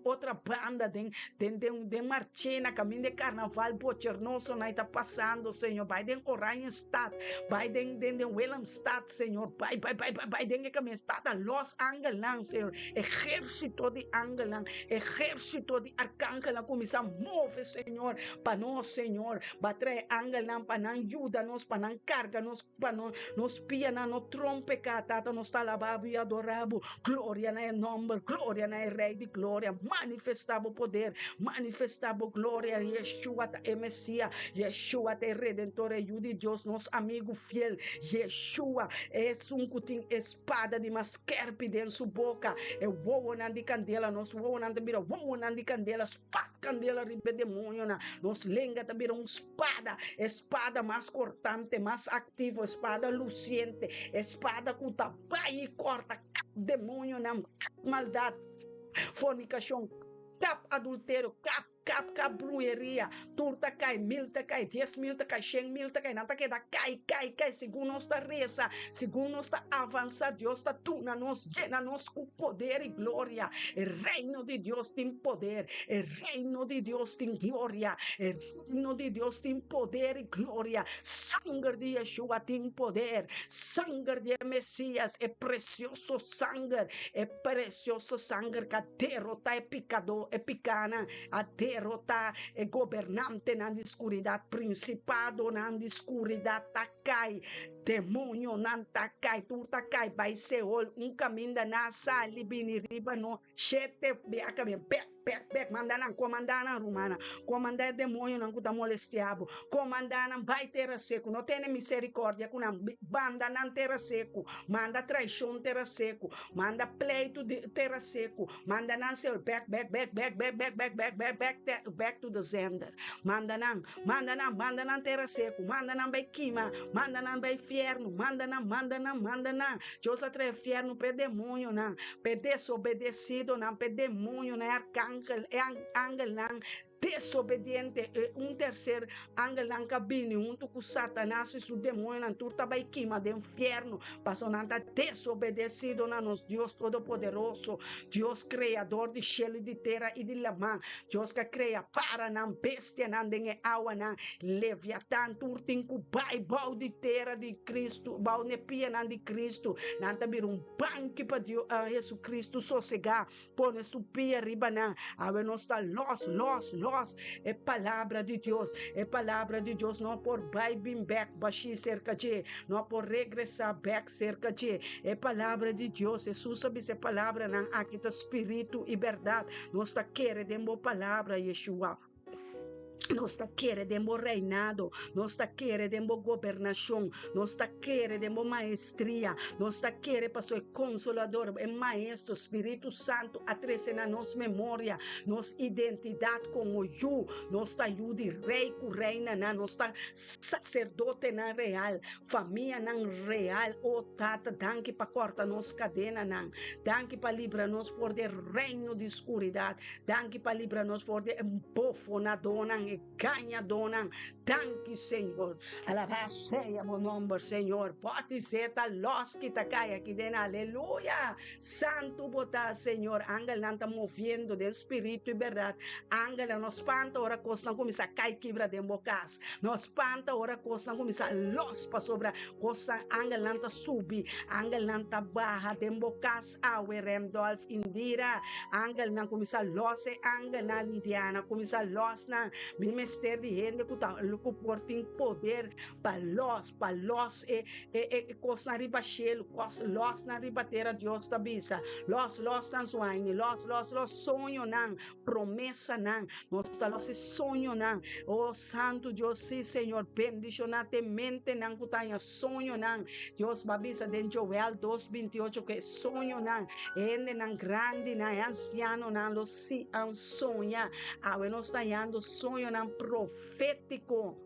outra banda, de marchena, caminho de carnaval, bochernoso, não está passando, Senhor, vai de Oranjestad, vai de Willemstad, Senhor, vai de caminho estado Los Angeles, não, Senhor, exército de ángel, não, exército de arcángel, começa a mover, Senhor, para nós, Senhor, batre ángel, não, para não ajuda nos, para não carga nos, para nos pia, não trompe, tata, nos está lavado e adorado, glória na nome, glória na rei de glória, manifestava o poder, manifestava a glória, Yeshua é Messias, Yeshua é Redentor, é de Deus, nosso amigo fiel, Yeshua é um cutim espada de masquerpe dentro sua boca, é o nan de candela, nós o nan de bira, o nan de candela, espada candela ribe demônio, nos lenga de bira espada mais cortante, mais ativo, espada luciente, espada que tabai e corta, demônio, maldade, fornicação, cap adultério, cap brujeria, turta cai, milta cai, 10.000 cai, 100.000 cai, nada que dá cai, segundo nossa reza, segundo nossa avança, Deus está tuna nos, llena nos com poder e glória, o reino de Deus tem poder, o reino de Deus tem glória, o reino de Deus tem poder e glória, sangue de Yeshua tem poder, sangue de Messias, é precioso sangue que derrota é picador, é picana, a derrota é governante na escuridão, principado na escuridão, tacai, demônio na tacai, tu tacai, vai ser caminho da nasa, libini riba no, chete, beaca, back, mandanan, comandanan rumana, comandar demônio não cuta molestiabo, comandanan vai terra seco, não tem misericórdia com a banda não terra seco, manda traição terra seco, manda pleito de terra seco, manda não ser back to the sender, manda não terra seco, manda não vai queima, manda não vai inferno, manda não, Deus atre inferno per demônio não, per desobedecido não, per demônio não, arcángel, não, desobediente, terceiro ángel não cabine, com Satanás e seu demônio, não turta vai queima de inferno, passou não tá desobedecido na nos Deus Todo-Poderoso, Deus Criador de céu e de terra e de lama, Deus que cria para não bestia, não dengue água, não leviatã, turtin com bau de terra de Cristo, bau nepia não de Cristo, não tá vir banque para Deus, Jesus Cristo sossegar, põe su pia riba não, ave nós tá los, é palavra de Deus, não por vai back, baixi cerca de, não por regressar back cerca de, é palavra de Deus, Jesus sabe se palavra não, aqui tá espírito e verdade, nós tá querendo palavra, Yeshua. Nós está querendo reinado, nós está querendo governação, nós está querendo maestria, nós está querendo pastor consolador, maestro, Espírito Santo, a trazer na nossa memória, nossa identidade como eu, nós está eu de rei que reina, nós está sacerdote na real, família na real, oh tata, danke para cortar nos cadena, danke para livrar nos for de reino de escuridade, danke para livrar nos for de bofo na dona, ganha dona, danke Senhor, alabado seja o nome Senhor, pode ser tá los que tá caia aqui dentro, aleluia, santo botar Senhor, ángel não tá movendo do espírito e verdade, ángel nos panta, ora costa começar a cair quebra de bocas, nos panta, ora costa começar los para sobra, costa ángel não tá subir, ángel não tá barra de bocas, awe Remdolf Indira, ángel não começar los, ángel na Lidiana, começar los na ministério de gente que portem poder para los cos na riba chelo, los na ribateira Deus da bisa, los na suaine, los sonho não, promessa não, nós los sonho não, oh santo Deus, sim Senhor, bendición na te mente não que tenha sonho não, Deus babisa de Joel 2:28 que sonho não, ende não grande não, anciano não, los si an sonha, awe nós está dando sonho não profético,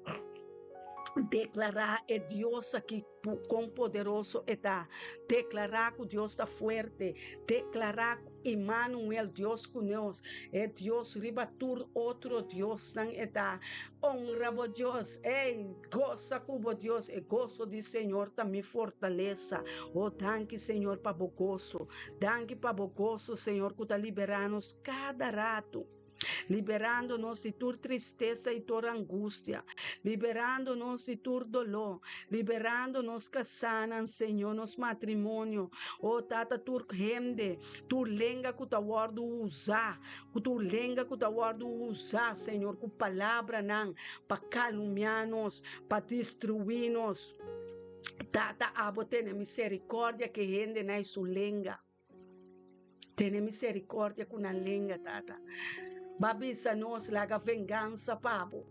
declarar é Deus aqui com poderoso está, declarar que Deus está forte, declarar que Emmanuel Deus conosco, é Deus ribatur outro Deus não está, honra o Deus, goza com o Deus, é gozo de Senhor também fortaleza, oh danke Senhor para o gozo, danke para o gozo Senhor que está liberando-nos cada rato, liberando-nos de tua tristeza e tua angústia, liberando-nos de tua dolor, liberando-nos que sanam, Senhor, nos matrimônio, oh tata, tu rende, tu lenga que tu guardo usar, que tu lenga que tu guardo usar, Senhor, com palavra não, para caluniar-nos, para destruir-nos, tata, abo, tenha misericórdia que rende na sua lenga, tenha misericórdia com a lenga, tata. Babisa nos laga vingança, pabo.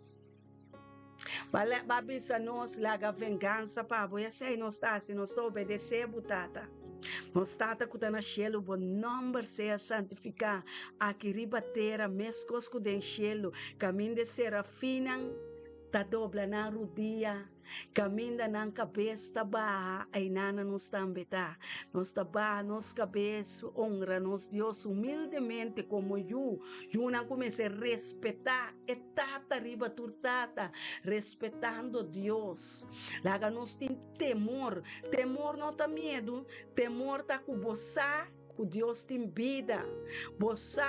Babisa nos laga vingança, pabo. E assim nós está, se nós obedecer, tata. Nós tata que na cielo, bom nome seja santificado. Aqui ribatera, mescos que den cielo, caminho de serafina, ta dobla na rodia. Caminda na cabeça barra, aí nana nos também tá. Nos barra, nos cabeça, honra nos Deus humildemente como eu não comecei a respeitar, e tata riba turtata, respeitando Deus. Laga nos tem temor não tá medo, temor tá com você, que Deus tem vida, você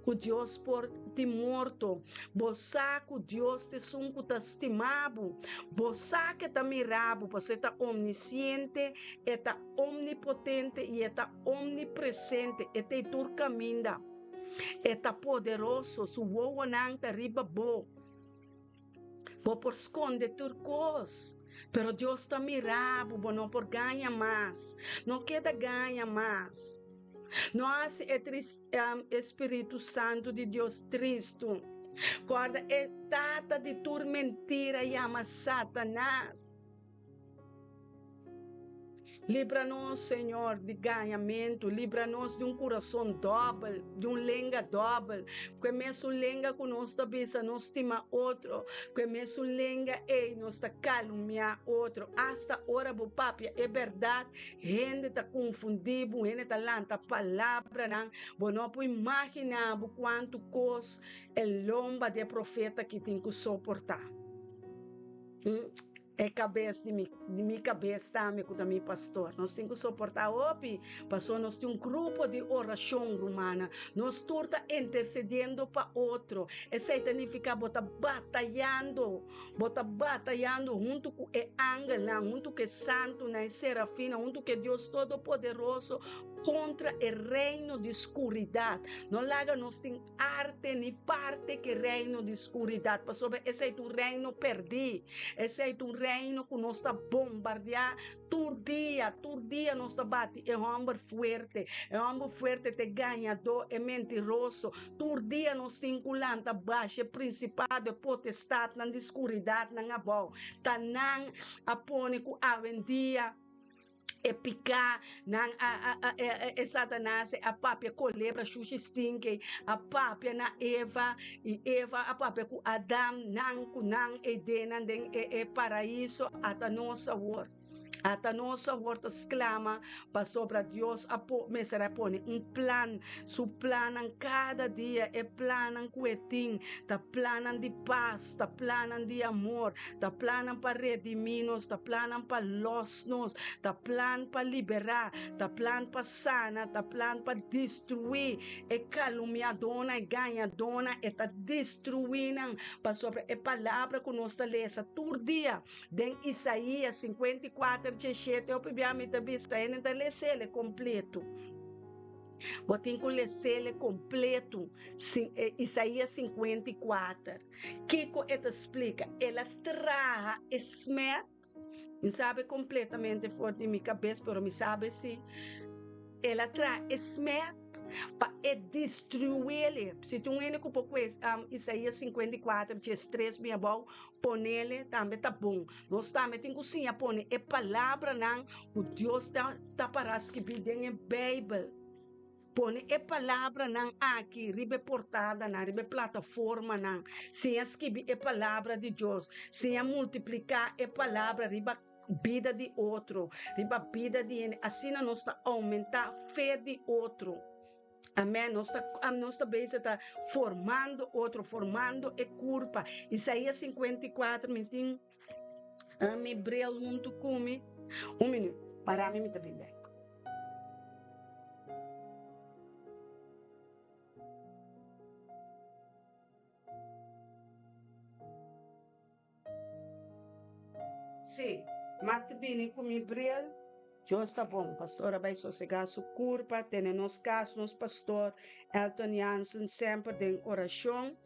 que Deus por ti morto, você que Deus te sunco tá estimado, você que tá mirado, você tá omnisciente, e tá omnipotente e tá omnipresente, e te tur caminda, e tá poderoso, su woa nang ta riba bo por esconder tur cos. Pero Deus tá mirado, não por ganha mais, não queda ganha mais. Nós Espírito Santo de Deus triste, guarda é tata de tua mentira e ama Satanás. Livra-nos, Senhor, de ganhamento, livra-nos de coração doble, de lenga doble, que mesmo lenga que nós também nos estima outro, que mesmo lenga nos está caluniar outro, hasta hora bo papia, é verdade, gente está confundido, gente está lanta palavra, não, não pode imaginar quanto coisa é lomba de profeta que tem que suportar. É cabeça de minha cabeça também com meu pastor. Nós temos que suportar opi, pastor, nós temos grupo de oração romana. Nós estamos intercedendo para outro. Essa significa botar batalhando junto com o ángel, junto com o santo, na serafina, junto com Deus Todo-Poderoso contra o reino de escuridade. Não laga nós tem arte nem parte que reino de escuridade. Pastor, esse é o reino perdido. Esse é o reino que nós está bombardear, todo dia nós está bate, é homem forte te ganhador, é mentiroso, todo dia nós tem culanta baixa, é principado, é potestade, na escuridade, na abó, tá não apone com a vendia, é picar, não é Satanás, a papia colebra, xuxa stinke, a papia na Eva, e Eva, a papia com Adão, não, Eden, é paraíso, até nossa war. Até nossa horta exclama para sobre Deus, me será pone plan, su planan cada dia, é planan cuetim, ta planan de paz, ta planan de amor, ta planan para redimir-nos, ta planan para los-nos, ta plan para liberar, ta plan para sana, ta plan para destruir, é caluniadona, é ganhadona, é ta destruindo, para sobre a palavra que nós está lendo todo dia, em Isaías 54, 17, eu peguei a vista, ainda ler completo. Vou ter que ler completo, Isaías 54. Kiko ela explica, ela traz esmet, não sabe completamente fora de minha cabeça, mas me sabe se ela traz esmet para destruir ele. Se tu ainda com pouco Isaías 54, 3, minha bom, põe ele também tá bom. Nós também tem que pôr a palavra não, o Deus tá para escrever em Bíblia. Põe a palavra não aqui, ribe portada não, ribe plataforma não. Se escrever a palavra de Deus, se multiplicar a palavra, ribe vida de outro, ribe vida de ele. Assim nós está aumentar a fé de outro. Amém. Nossa base está formando outro, formando a culpa. Isaías 54, me tem a me brilho muito comigo. Um minuto, para mim, me está bem. Sim, mate bem comigo brilho. Deus está bom, pastora vai sossegar sua culpa, tem nos casos, nos pastor Elton Jansen sempre tem oração.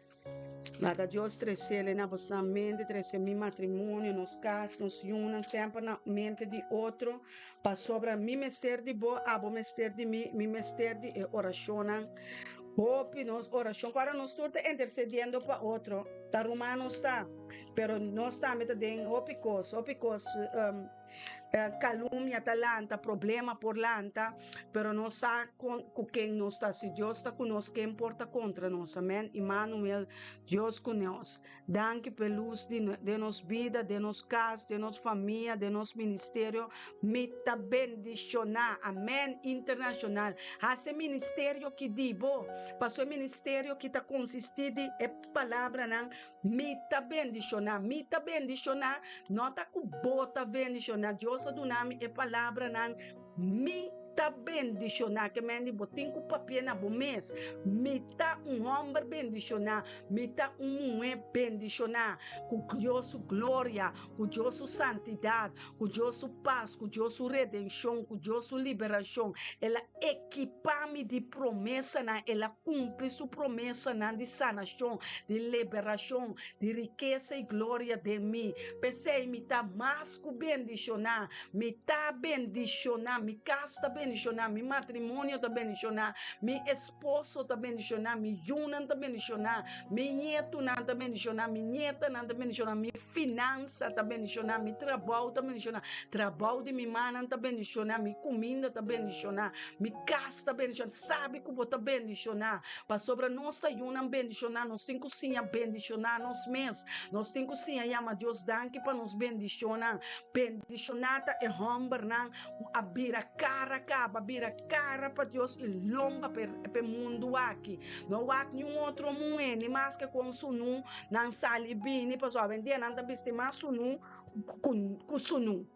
Nada Deus trecele na vossa mente, trece mi matrimônio, nos casos, nos unan sempre na mente de outro, para sobre mi mistério de boa, abo mistério de mi mistério de oração. Hope nos oração para nós todos intercedendo para outro. Tá romano está, pero nós estamos dentro opicos, calúnia talanta, problema por lanta, pero não sabe com quem nós está. Se Deus está conosco, quem importa contra nós. Amém. Emmanuel, Deus conosco. Danke pela luz de nossa vida, de nosso caso, de nossa família, de nosso ministério. Me tá bendicionar. Amém. Internacional. Esse ministério que digo, passou ministério que está consistido em palavra, não. Me tá bendicionar. Me tá bendicionar. Não tá com bota bendicionar. Deus do nome e palavra nan mi tá bendicionar que me botin com papel na mês mi tá homem bendicionar mi tá mulher bendicionar com Deus glória com Deus santidade com Deus paz com Deus redenção com Deus liberação ela equipa-me de promessa na ela cumpre sua promessa na de sanação de liberação de riqueza e glória de mim pensei me tá mais que bendicionar me tá bendicionar me casa tá bendicionar mi matrimônio tá bendicionar mi esposo tá bendicionar mi yunan tá bendicionar mi nieto não tá bendicionar mi nieta não tá bendicionar mi finança tá bendicionar mi trabalho tá bendicionar trabalho de mi mana tá bendicionar mi comida tá bendicionar mi casa tá bendicionar sabe como tá bendicionar para sobre nós tá yunan bendicionar nós tem que sim bendicionar nós mesmos nós tem que sim ama Deus danke para nos bendicionar bendicionata é homem não abrir cara para Deus e longa per mundo aqui não há nenhum outro mundo mas que com sunu não sali bini para só vender não tá viste mais sunu com sunu.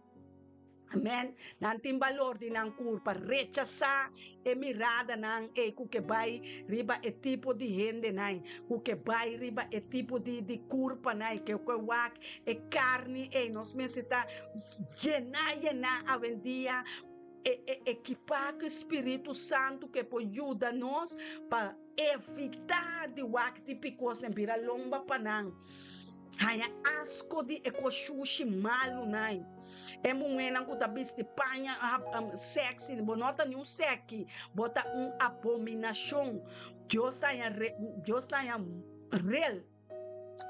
Amém? Não tem valor de não culpa, rechazar e mirada não é o que vai riba é tipo de gente não, o que vai riba é tipo de culpa não, que o que é carne e nós necessita llenar a vendia equipar o Espírito Santo que pode ajudar nós para evitar de o que picos nem vira lomba para não. Haya asco de ekoshushi malu nai. É moena que tá vestindo panha sexy, bonota nenhum sexy, bota abominação. Deus está em Deus está em real.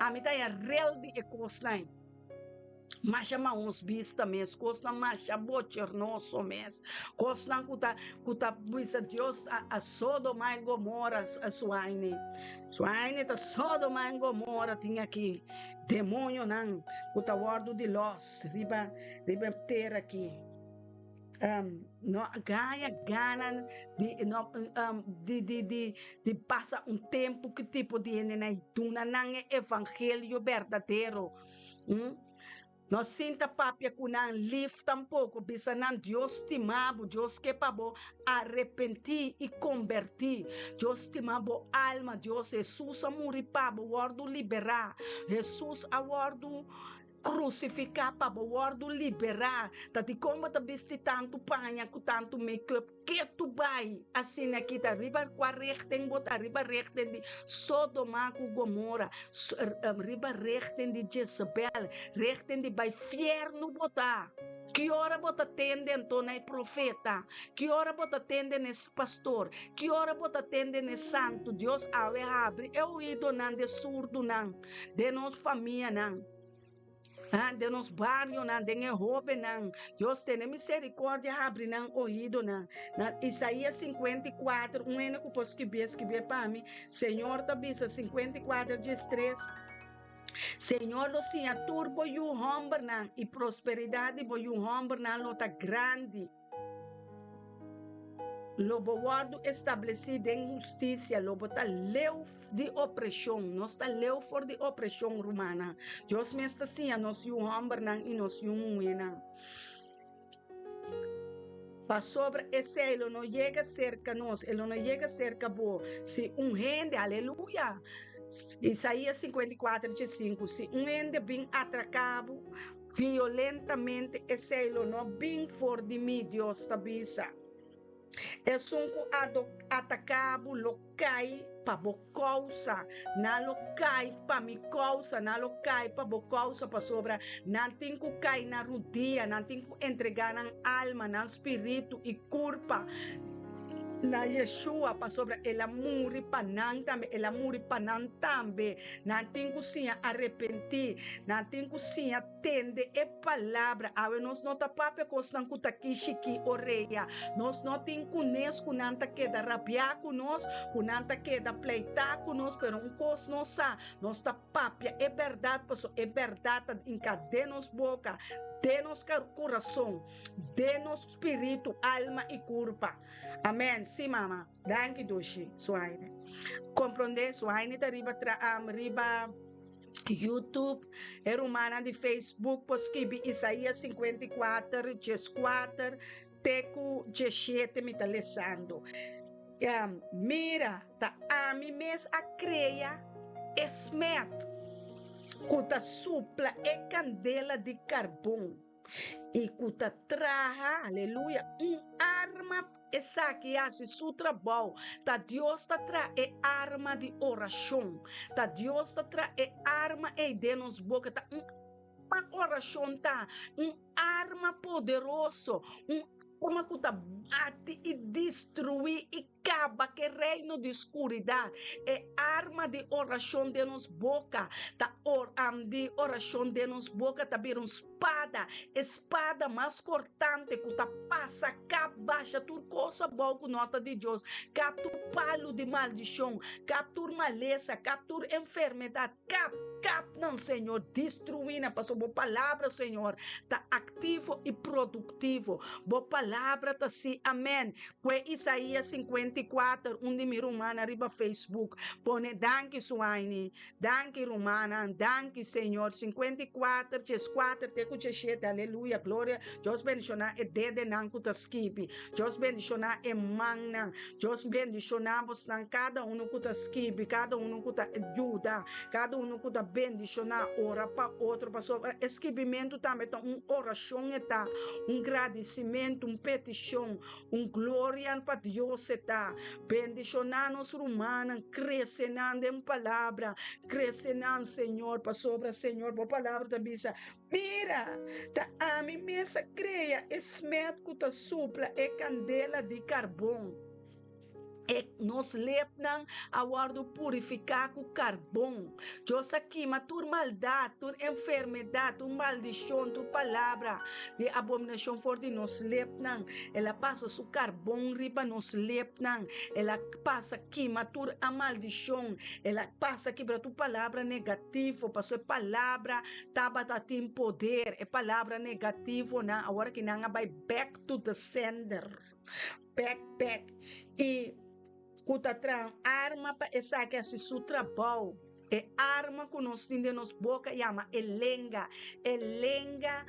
A mim tá em real de ecosline. Mas chama uns bista mes, cosna mas chama chernoso mes, cosna kuta bisa Deus a Sodoma e Gomorra a Suaine tá Sodoma e Gomorra tinha aqui demônio não, kuta guardo de los, riba ter aqui. No ganha gana de passar tempo que tipo de tuna não é evangelho verdadeiro. Nós sinta papia kunan live tampouco, bisa nan Deus timabo, Deus que pabo arrepentir e convertir. Deus timabo alma, Deus Jesus amuri pabo, wordo liberar. Jesus a wordo crucificar para o wordo liberar. Tati como ta vesti tanto panha, com tanto make-up, que tu vai? Assim aqui tá riba quarrechten, bota riba rechten de Sodoma com Gomorra, riba rechten de Jezebel, rechten de vai fierno botar. Que hora bota tende então é profeta? Que hora bota tende nesse pastor? Que hora bota tende nesse santo? Deus abre, eu ido não de surdo não, de nossa família não. De nos barrios, de roupa, Deus tem misericórdia, abre ouído, Isaías 54, ano que posso escrever para mim, Senhor, tabisa 54, diz 3. Senhor, lo sia turbo e o homem, e prosperidade, bo o homem, lota grande. Lobo guardo estabelecido em justiça, lobo está leu de opressão, não está leu for de opressão romana. Deus me está assim, nós e o homem e nós e o mulher. Para sobre esse, ele não chega cerca nós, ele não chega cerca bo. Se gente, aleluia. Isaías 54, 5. Se gente bem atracado violentamente, esse ele não bem for de mim, Deus está bisa. É sunco atacabo locai para bocausa, na locai para mi causa, na locai para bocausa para sobra, não tem que cair na rodia, não tem que entregar na alma, na espírito e culpa. Na Yeshua para sobre ela muri panan tambe, ela muri panan tambe, não tem que se arrepentir, não tem que se atender é palavra, ave nós não tá pape costan que takishi ki oreia, nós não tem que nesco não tá queda rabiar com nós, não tá queda pleitar com nós, pero cos nós tá pape, é verdade, pessoal, é verdade, encadenos boca, denos coração, denos espírito, alma e culpa. Amém. Sim, mama. Danke, Doshi. Suaine. Compreende? Suaine tá riba YouTube, é romana de Facebook, posquibi Isaías 54, 4, teco 17, me tá lesando. Mira, tá a mim mes a creia, esmet, cuta supla e candela de carvão. E cuta traja, aleluia, arma essa que hace su trabalho, tá Deus tá tra é arma de oração, tá Deus tá tra é arma e de nos boca, tá uma oração tá, arma poderoso, arma que tá bate e destruir e acaba que reino de escuridão, é arma de oração de nos boca, tá de oração de nos boca, tá vir espada mais cortante que tá passa cap baixa tur coisa boa com nota de Deus, captur palo de maldição, captur maleza, captur enfermidade, cap não, Senhor, destruindo, passou boa palavra, Senhor, tá ativo e produtivo, boa palavra tá sim, amém. Foi Isaías 54, de mi romana arriba Facebook, pone danke suaini, danke romana, danke Senhor, 54, 4, te cuchechete, aleluia, glória, Deus bendicionar e dede nanku ta skipi, Deus bendicionar e mangna, Deus bendicionar vos nan cada que ta skipi, cada que ta ajuda, cada que ta bendicionar, ora para outro, para sobre esquibimento também, oração está, agradecimento, petição, glória para Deus está. Bendicionanos romanos, crescenando em palavra, crescenando, Senhor, para sobre, Senhor, por palavra da bisa. Mira, ta a mim mesa creia, esmet que ta supla e candela de carvão. E nos lepnan a guardo purificar com carvão. Deus aqui, mas tua maldade, tua enfermidade, tua maldição, tua palavra de abominação forte nos lepnan. Ela passa su carvão riba nos lepnan. Ela passa aqui, mas tua a maldição. Ela passa aqui para tua palavra negativa, para sua palavra tabata tem poder. É palavra negativa, na agora que não vai back to the sender. Back. E Kutatran, arma para essa que é su trabalho. É arma que nós temos de nos boca, chama elenga. Elenga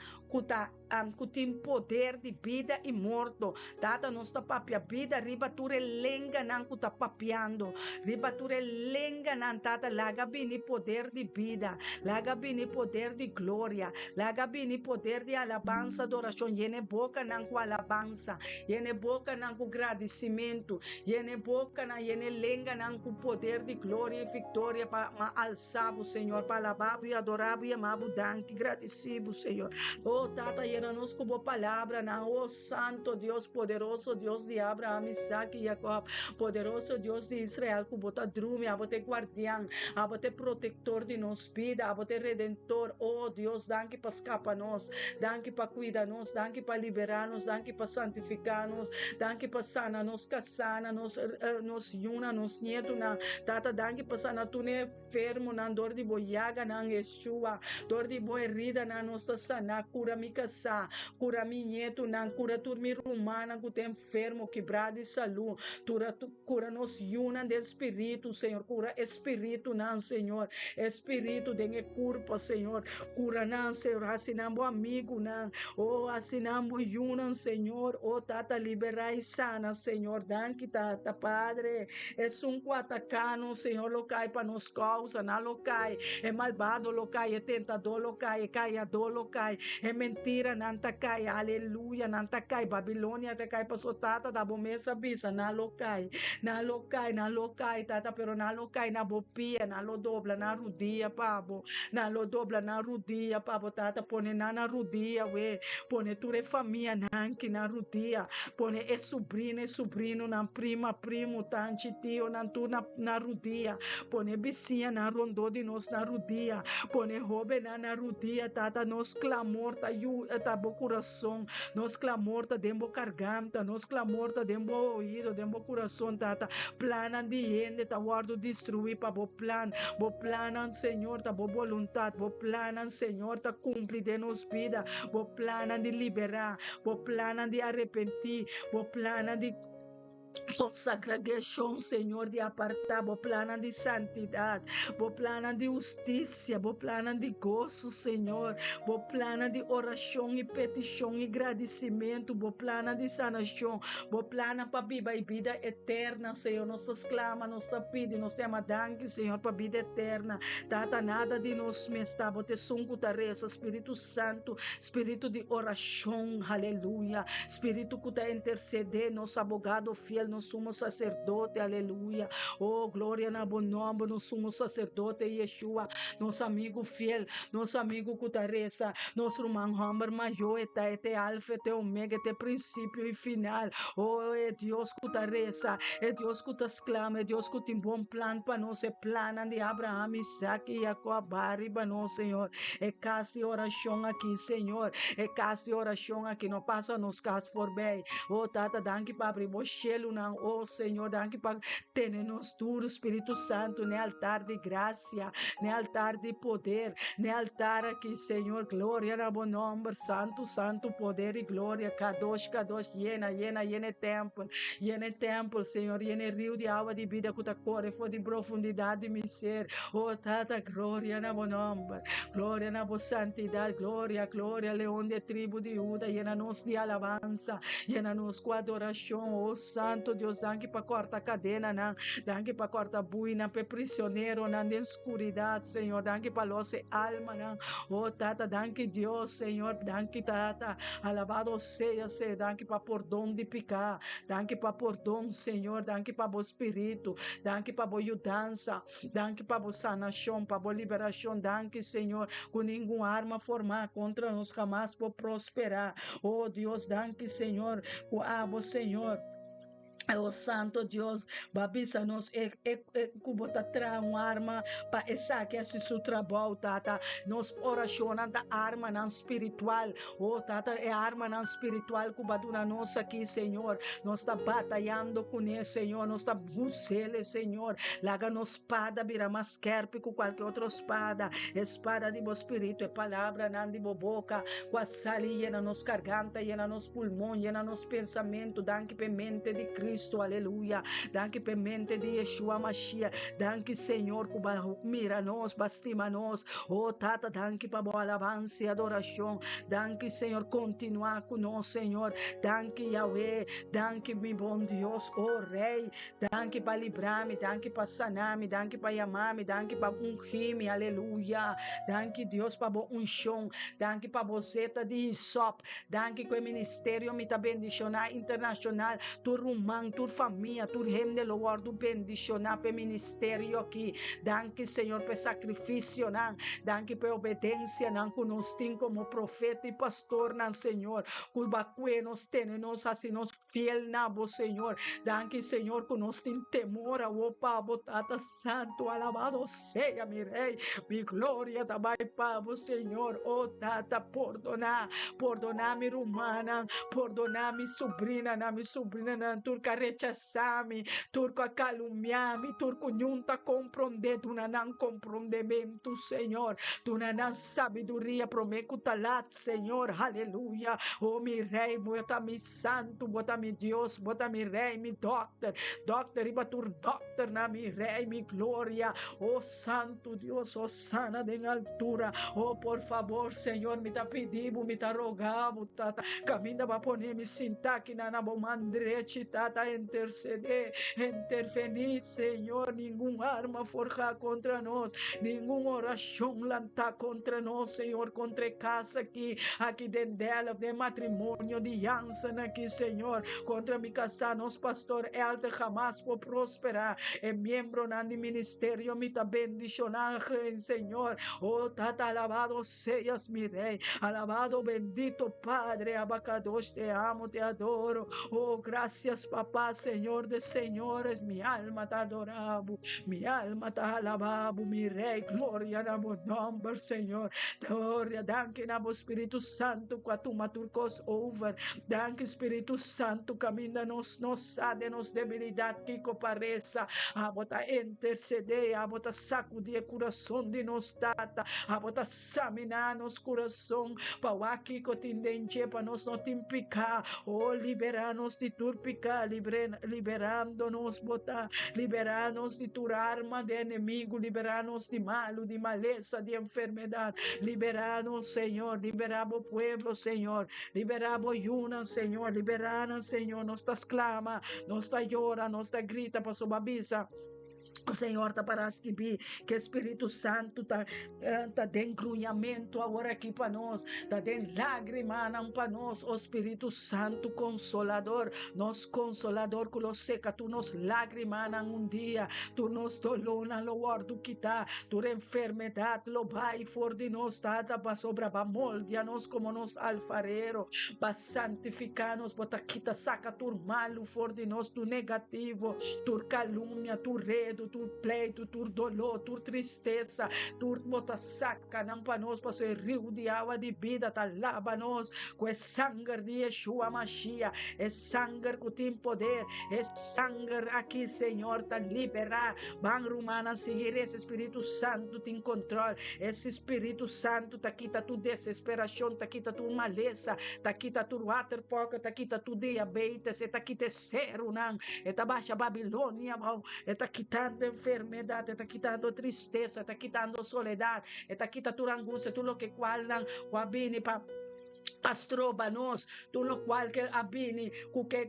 que tem poder de vida e morto. Tata nós está papia vida, riba ture lenga não que está papiando. Riba ture lenga não tata laga bini poder de vida. Laga bini poder de glória. Laga bini poder de alabança, adoração. Yene boca não com alabança. Yene boca não com agradecimento. Yene boca não, yene lenga não com poder de glória e vitória para alçar o Senhor, para alabar e adorar e amar o danque, agradecido, Senhor. Oh, Tata, llena-nos com boa palavra, na oh Santo Deus, poderoso Deus de Abraão, Isaac e Jacob, poderoso Deus de Israel, com bota drume, a bote guardião, a bote protetor de nos vida, a bote redentor. Oh Deus, danke para escapar-nos, danke para cuidar-nos, danke para liberar-nos, danke para santificar-nos, danke para sanar-nos, casar nos yuna, nos nieto, na Tata, danke para sanar tu enfermo, na dor de boiaga, na Yeshua, dor de boa herida, na nossa sana, cura mi casa, cura mi nieto, na cura tu mi rumana, que tem enfermo, quebrado de saúde, cura nos yuna de espírito, Senhor, cura espírito, não, Senhor, espírito de corpo, Senhor, cura não, Senhor, assinamos amigo, não, oh, assinamos yuna, Senhor, oh, Tata, liberai sana, Senhor, danke, Tata, Padre, é atacano, Senhor, locai para nos causa, na locai, é malvado, locai, é tentador, locai, é caiador, locai, é mentira, não cai, aleluia, não cai, Babilônia, te cai para sotata, da bomesa bisa, na locai, tata, pero na locai, na bopia, na lo dobla, na rudia, pabo, na lo dobla, na rudia, pabo, tata, pone na rudia, we, pone tu família, nanki, na rudia, pone é sobrinho, na primo, tanti, tio, na tu, na rudia, pone vizinha, na rondô de nós, na rudia, pone robe, na rudia, tata, nos clamor, tá bo coração, nos clamor, tá dembo garganta, nos clamor, tá dembo ouído, dembo coração, tata, planan de ende, tá guardo destruir, pa bo planan, Senhor, tá bo vontade, bo planan, Senhor, tá cumprir de nos vida, bo planan de liberar, bo planan de arrepentir, bo planan de consagração, Senhor, de apartar, bo plano de santidade, bo plano de justiça, bo plano de gozo, Senhor, bo plano de oração e petição e agradecimento, bo plano de sanação, bo plano para vida eterna, Senhor, nós te clama, nós te pede, nós te amadanque, Senhor, para vida eterna, tata nada de nós mesta, bo te sunco taresa, Espírito Santo, Espírito de oração, aleluia, Espírito que está interceder, nosso abogado fiel, no sumo sacerdote, aleluia, oh, glória na bom nome, no sumo sacerdote, Yeshua, nosso amigo fiel, nosso amigo Kutaresa, nosso irmão Hamber maior, é alfa, é omega, é princípio e final, oh, é Deus Kutaresa, é Deus que te exclama, é Deus que tem bom plano para nós, é plano de Abraão, Isaac e Jacob, para nós, Senhor, é casa de oração aqui, Senhor, é casa de oração aqui, não passa nos casos por bem, oh, tata, danke para abrir o cielo, oh Senhor, danke para ter-nos duro, Espírito Santo, no altar de graça, no altar de poder, no altar aqui, Senhor, glória na bom nome, santo, poder e glória, Kadosh, llena templo, Senhor, llena rio de água de vida, que corre for de profundidade de ser, oh tata, glória na bom nome, glória na boa santidade, glória, leão de tribo de Judá, llena-nos de alabança, llena-nos com adoração, oh Santo, Santo Deus, danke para corta cadena, não. Danke para corta bui, não, para prisioneiro, não, de escuridade, Senhor. Danke para losse alma, não. Oh, Tata, danke Deus, Senhor. Danke, Tata. Alabado seja, Senhor. Danke para perdão de picar. Danke para perdão, Senhor. Danke para o Espírito. Danke para a mudança. Danke para a sanação, para a liberação. Danke, Senhor. Com nenhuma arma formada contra nós jamais por prosperar. Oh, Deus, danke, Senhor. O Senhor. Oh Santo Deus, babisa nos kubota tra uma arma para essa que é seu trabalho, tata. Nos oração da arma não espiritual. Oh tata, é arma não espiritual que baduna nós aqui, Senhor. Nós está batalhando com ele, Senhor. Nós está buscando, Senhor. Laga nos espada, vira mais querpe com qualquer outra espada. Espada de bo espírito, é palavra não de bo boca. Com a sali, llena nos garganta, llena nos pulmão, llena nos pensamento, danke pe mente de Cristo. Aleluia. Danke per mente de Yeshua Mashiach. Danke, Senhor, que mira nós, bastima nós. Oh, Tata, danke para boa alabança e adoração. Danke, Senhor, continuar com nós, Senhor. Danke, Yahweh. Danke, meu bom Deus. Oh, Rei. Danke para livrar-me. Danke para sanar-me. Danke para amar-me. Danke para ungir-me. Aleluia. Danke, Deus, para boa unção. Danke para bozeta de Isop. Danke que o ministério me está bendicionar internacional. Tu rumang, tu família, tu reino de Lord, tu bendicionar para ministério aqui. Danke, Senhor, por sacrifício, não. Danke por obediência, não, que nós temos como profeta e pastor, não, Senhor. Que bacuê nós temos, assim, nós fiel, não, Senhor. Danke, Senhor, que nós temos temor, opa, botata santo, alabado seja, meu rei. Mi glória também para o Senhor. Oh, tata, perdonar minha irmã, perdonar minha sobrinha, não, turca rechaçar-me, turca caluniar-me, turco junta compreender, tu não compreendimento, Senhor, tu não sabedoria, prometo talat, Senhor, aleluia. Oh, meu rei, bota mi santo, bota mi Deus, bota mi rei, mi doctor, e batur doctor, na mi rei, mi glória. Oh, santo Deus, oh, sana de altura. Oh, por favor, Senhor, me tá pedindo, me tá rogando, tata, caminha para poner me sinta aqui na bomandrete, tata, interceder, intervenir, Senhor, nenhuma arma forjar contra nós, nenhuma oração lançar contra nós, Senhor, contra casa aqui dentro dela, de matrimônio, de aliança aqui, Senhor, contra mi casa, nos pastor, é alta jamais por prosperar, é membro na ministério, me tá bendicionar, Senhor. Oh, tata, alabado seas, mi rei, alabado, bendito Padre, abacados, te amo, te adoro. Oh, gracias, papá, Senhor de senhores, mi alma te adorabo, mi alma te alababo, mi rei, glória na mo nombre, Senhor, glória, danke na mo Espírito Santo, com a tu maturcos over, danke Espírito Santo, caminha nos sade, nos debilidade que compareça, a bota interceder, a bota sacudir o coração de nos tata, a bota examinar nos coração, para o aqui que te para nós não te impicar, oh, liberar-nos de turpicar, liberando-nos, botar, liberar-nos de tua arma de inimigo, liberar-nos de malo, de maleza, de enfermidade, liberar-nos, Senhor, liberar o povo, Senhor, liberar o yuna, Senhor, liberar, Senhor, nós te clama, nós te llora, nós te grita para sua babisa. Senhor, tá para escrever que Espírito Santo tá dando grunhamento agora aqui para nós, tá dando lágrima para nós, o Espírito Santo Consolador, nos Consolador que lo seca, tu nos lágrima um dia, tu nos dolona lo guardo que tá, tu enfermidade lo vai for de nós, tá para sobra, para moldear nós como nos alfarero, para santificar-nos, bota quita, saca tu malo for de nós, tu negativo, tu calúnia, tu redo, tu pleito, tu dolor, tu tristeza, tu bota saca, não para nós, para o rio de água de vida, tá lava nós, com o sangue de Yeshua Mashiach, é sangue que tem poder, é sangue aqui, Senhor, tá liberar, van rumana, seguir esse Espírito Santo tem controle, esse Espírito Santo tá quita tu desesperação, tá quita tu maleza, tá quita tu waterpoca, tá quita tu diabetes, tá quita zero, não, tá baixa Babilônia, tá quitando enfermedade, está quitando tristeza, está quitando soledade, está quitando angústia, tudo o que qual não, para Pastroba nos, tu no qual que abini,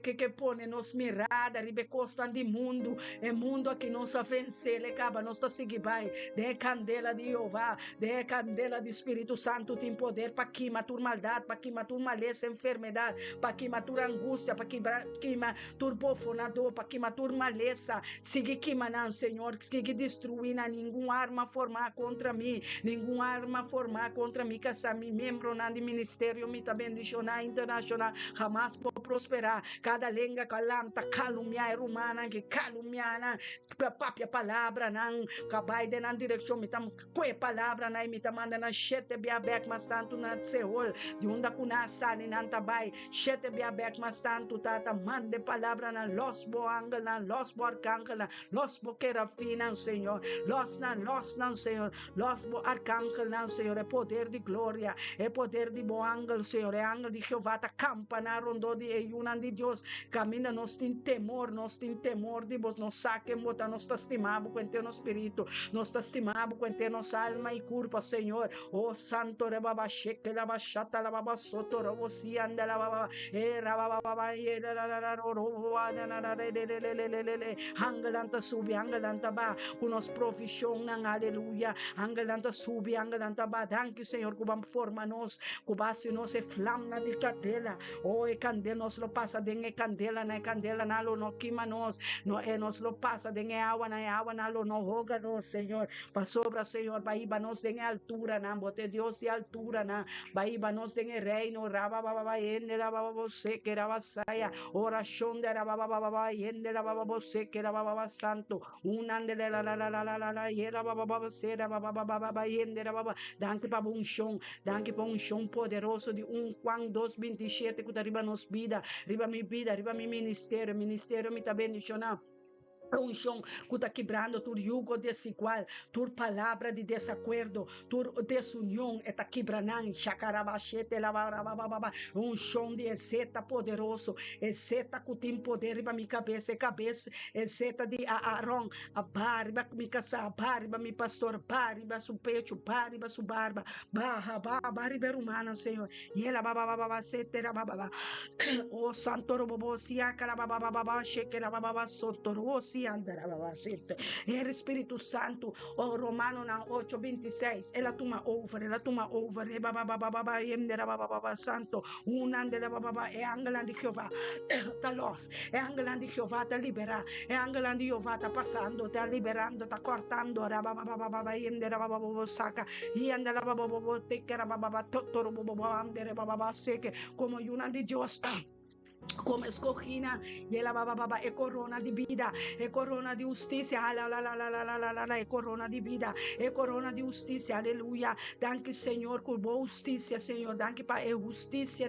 que pone nos mirada, ribe costa di mundo, e mundo a que nos vence, le caba, nos to sigibai, de candela de Jeová, de candela de Espírito Santo, tem poder para que matur maldade, para que matur maleza, enfermidade, para que matur angústia, para que matur bofonador, para que matur maleza, siga que manan, Senhor, siga destruir nenhuma arma formar contra mim, nenhuma arma formar contra mim, que essa mi membro na de ministério me bendicionar internacional, jamás por prosperar. Cada língua calanta, calumniar humana, que calumniana, papia palavra, não, cabai de na direção, me tam, que palavra, não, me manda na chete biabek, mas tanto na seol, de onde kunasa, ni nantabai, chete biabek, mas tanto tata, mande palavra na los bo angel, na los bo arcángel, na los bo querafina, Senhor, los nan, Senhor, los bo arcángel, nan, Senhor, é poder de glória, é poder de bo angel, Senhor, é angel de Jeová, tá campa na rondo de eunan de Deus, camina, nós tem temor de vos, nos saque, mota, nós tá estimado com teu espírito, nós tá estimado com teu nossa alma e corpo, Senhor, oh santo, rebaba, cheque, lava, chata, lava, soto, robo, si, anda, lava, rababa, angelanta subi, angelanta ba, com nos provisão, aleluia, angelanta subi, angelanta ba, danke, Senhor, que vamos formar nós, que base nós é flama de candela, oh, e candela, nós lo passa de candela, na lo no queima nós, nós lo passa de água, na lo no roga nós, Senhor, para sobra, Senhor, baiba nós de altura, na bote Deus de altura, na baiba nós de reino, rababa, ende, rababa, você que era saia, oração de rababa, ende, rababa, você que era santo, unande la, e rababa, você, rababa, ende, rababa, danke para um chão poderoso de 1 Juan 2:27 que arriba nos vida, arriba mi ministério me está bendicionando. Um chão que está quebrando tu jugo desigual, tu palavra de desacordo, tu desunião está quebrando, chacarabachete, lavarababa, um chão de exeta poderoso, exeta que tem poder para minha cabeça, exeta de Aaron, a barba, minha casa, a barba, meu pastor, barba, seu peito, barba, sua barba, barba humana, Senhor, e ela, bababa, setera, bababa, o santo robo, siacara, bababa, chequera, bababa, sotoro, el Espírito Santo, oh Romano 8:26, ela toma over, santo, é angela de Jeová, tá los, é angela de Jeová, tá liberar, é angela de Jeová, tá passando, tá liberando, tá cortando, saca, e andela como una de Deus, como escogida, y ela é corona de vida, é corona de justiça, é corona de vida, é corona de justiça, aleluia. Danke, Senhor, por boa justiça, Senhor, danke para justiça,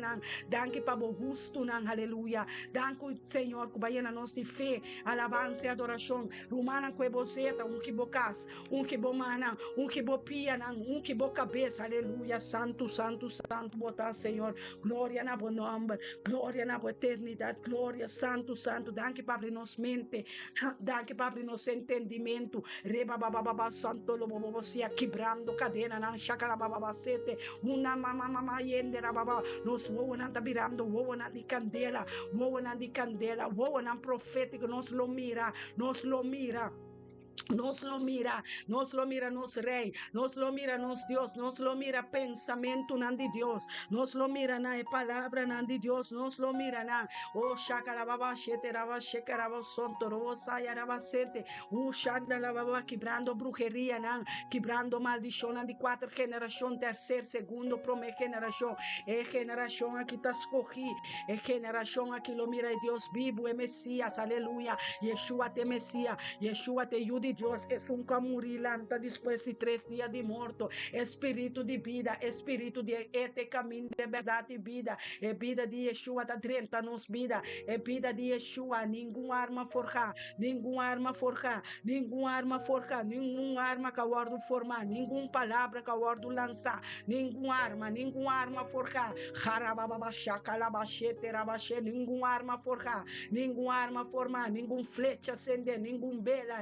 danke para o justo, aleluia. Danke, Senhor, que vai na nós de fé, alabança e adoração. Romana que você, que bocas, que bomana, que bopia, que bo cabeça, aleluia. Santo, botar, Senhor, glória na bom nome, glória na boa eternidade, glória, santo, danke para abrir nos mente, danke para abrir nos entendimento, reba bababa, santo, lobo, sia quebrando cadena, na chácara bababa, sete, uma mama, yende, rababa, nos voam na tabirando, voam na de candela, voam na profético, nos lo mira, nos lo mira, nos rey, nos lo mira, nos Dios, nos lo mira pensamento nan de Dios, nos lo mira na palabra nan de Dios, nos lo mira na, oh shakarababa, sheteraba, shekaraba, sontorobo, sayaraba, sete, shandalababa, quebrando brujeria nan, quebrando maldição de 4 gerações, terceira, segundo, primeira geração, geração aqui está escolhi, geração aqui lo mira Deus vivo, Messias, aleluia, Yeshua te Messias, Yeshua te Yudi Dios, es un camurilanta después de 3 días de muerto, espíritu de vida, espíritu de este camino de verdade e vida, é vida de Yeshua da 30 nos vida, é vida de Yeshua, nenhuma arma forja, nenhuma arma que eu guardo formar, nenhuma palavra que eu guardo lançar, nenhuma arma forja, nenhuma arma forja, nenhuma arma formar, nenhum flecha acender, nenhum bela,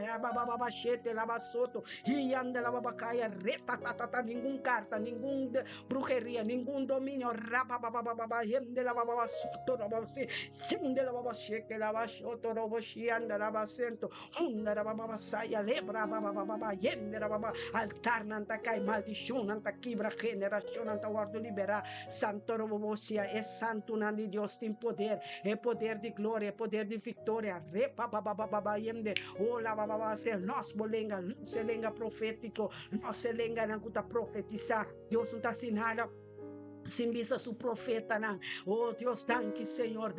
babachete labasoto, hianda la babacaia, reta tata, ningún carta, ningún brujería, ningún dominio, rapa bababa, yende la babasoto, babasi, yende la babachete labasoto, roboshi, anda la basento, hunda la babasaya, lebra bababa, yende la baba, altar nanta kai, maldición, anta quibra, generación, anta guardo libera, santo robosia, es santo nandi Dios, tem poder, é poder de glória, é poder de vitória, repa bababa, yende, ola bababa, se nós bolenga, se lenga profético, nós se lenga na kuta profetizar, Deus não está sinala. Simbisa su profeta nan. Oh Deus, danke Senhor,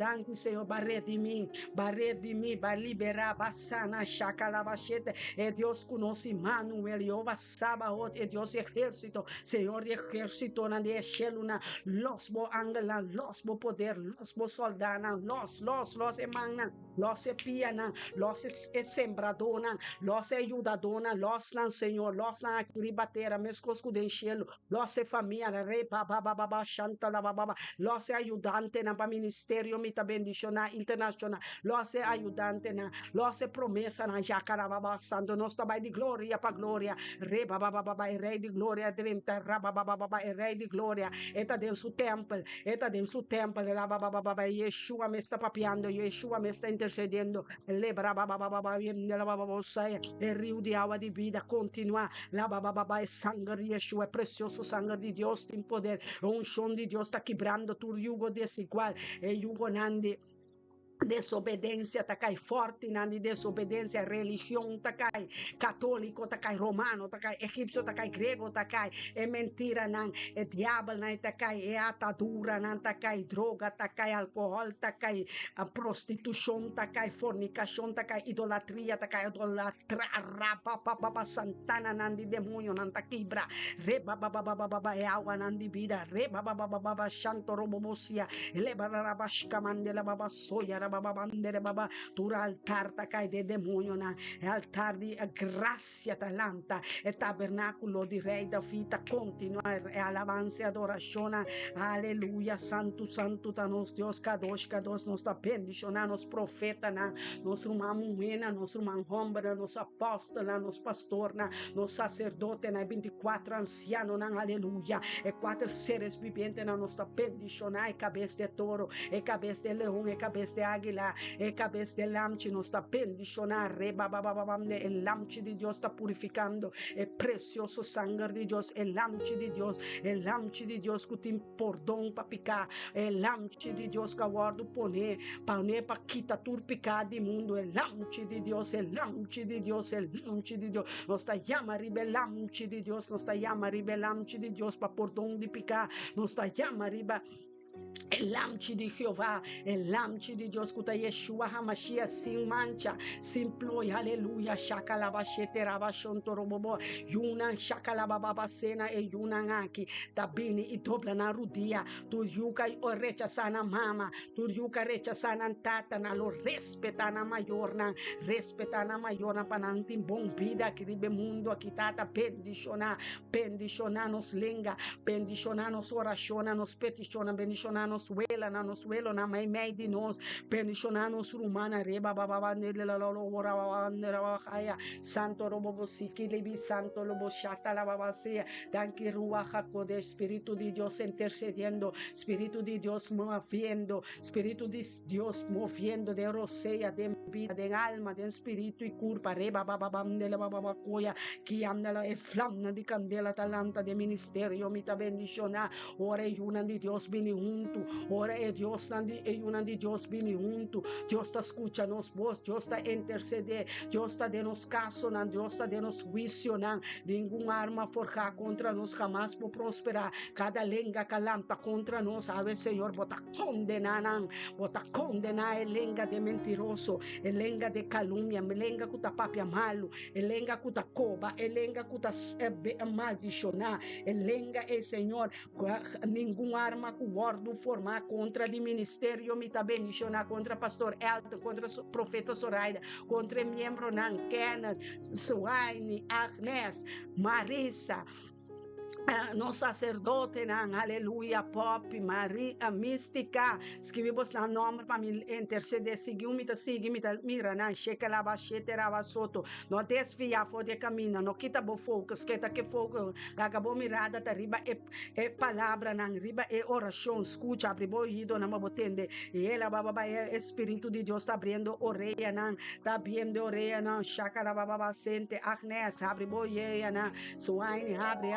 barre de mim, vai liberar, basana, chacalabachete, é Deus conosco, Emmanuel, Jeová Sabaoth, é Deus exército, Senhor exército, na de Sheluna, los bo angela, los bo poder, los bo soldana, los emanan, los pianan, los sembradona, los ayudadona, los lan Senhor, los lan agribatera, mescosco de enchelo, los família, rei, bababa, Shanta la baba, los ayudante na pa ministério mita bendicionar internacional, los ayudante na, los promessa na jacarababa santo, nós trabalho de glória para glória, re baba, rei de glória, drenta rababa, rei de glória, eta dentro do templo, la baba, Yeshua me está papiando, Yeshua me está intercedendo, lebra baba, la baba saia, rio de água de vida, continua, la baba, é sangue de Yeshua, é precioso sangue de Deus, tem poder, unção de Deus está quebrando tu jugo desigual, é jugo nande desobediência takai forte nandi desobediência religião takai católico takai romano takai egípcio takai grego takai é mentira nan é diabo nan takai é atadura nan takai droga takai álcool takai a prostituição takai fornicação takai idolatria takai idolatra rapa santana nandi demônio nan takibra reba baba é água nandi vida reba baba shanto robobosia leba rabashka mandela baba soya baba, tura altar takai de demônio na é altar de graça talanta é tabernáculo de rei da fita continua é alabança e adoração aleluia santo ta nos Deus kadosh nos tá bendicionar nos profeta na nos irmã muena nos irmã hombra nos apóstola nos pastor na nos sacerdote na 24 anciano na aleluia é 4 seres viventes na nos tá bendicionar é cabeça de touro é cabeça de leão é cabeça de águila, é cabeça de lamche, nos está bendicionando, el lamche de Deus está purificando, é precioso sangue de Deus, el lamche de Deus que tem perdão para picar, el lamche de Deus que guarda poner para quitar tudo pecado do mundo, el lamche de Deus, nos está chamando ribe lamche de Deus, para perdão de picar, nos está chamando ribe el lamche de Jehová, el lamche de Dios, kuta Yeshua HaMashiach, sin mancha, sin ploy, aleluya, shakalabashete rabashonto robobo, yunan shakalababa cena e yunan aquí, tabini e dobla na rudia, tu yuka o rechazana mama, tu yuka rechazana tata, na lo respetana mayor na panantin bom vida, que ribe mundo aqui tata, pendiciona nos lenga, pendiciona nos oraciona, nos peticiona, beniciona nos suelo na mai de nós pensionar nos rumana reba baba nele la ora santo robo siki lebi santo lobo shata la baba sea danke ruach de espírito de Deus intercediendo espírito de Deus moviendo espírito de Deus moviendo de roseia de vida de alma de espírito e curva reba baba nele baba coia que anda e flamma di candela talanta de ministério me tá bendicionar ora e una de Deus bini junto ora é Deus e una de Deus bini junto Deus está escutando nos voz Deus está interceder Deus está de nos caso nan Deus está de nos juicio nan nenhuma arma forjada contra nós jamais por prosperar cada lenga calanta contra nós ave Senhor bota condenar lenga de mentiroso lenga de calúnia lenga que tá papia malo lenga que tá coba lenga que tá maldicionar lenga é Senhor nenhuma arma que guardo formar contra de ministério me tá bendicionar contra pastor Elton contra profeta Soraida contra membro nan Kenneth Suaine Agnes Marissa no sacerdote nan aleluia pop Maria mística escrevemos na nome para me interceder seguir mita mira nan checa lá bachete rava soto não desvia for de caminho não quita bo focus que foco acabou mirada tá riba é palavra nan riba é oração escuta abre bo ido na botende e ela baba é espírito de Deus tá abrindo orelha nan tá abrindo orelha nan chaca lá baba sente Agnes abre bo yeia nan suaine abre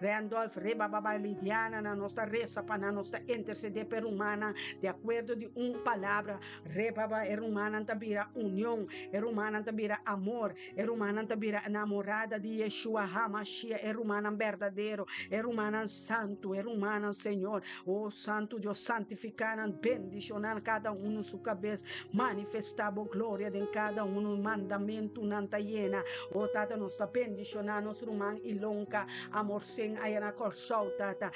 Randolph, Reba Baba Lidiana, na nossa reza para nossa interceder per humana, de acordo de palavra, Reba Baba é humana tabira união, é humana tabira amor, é humana tabira namorada de Yeshua HaMashiach, é humana verdadeiro, é humana santo, é humana Senhor, oh santo Deus, santificando, bendicionando cada um sua cabeça, manifestando glória de cada um, mandamento nanta llena, oh tata nos está bendicionando, nos rumang ilonca, amor sem ayana corsol tata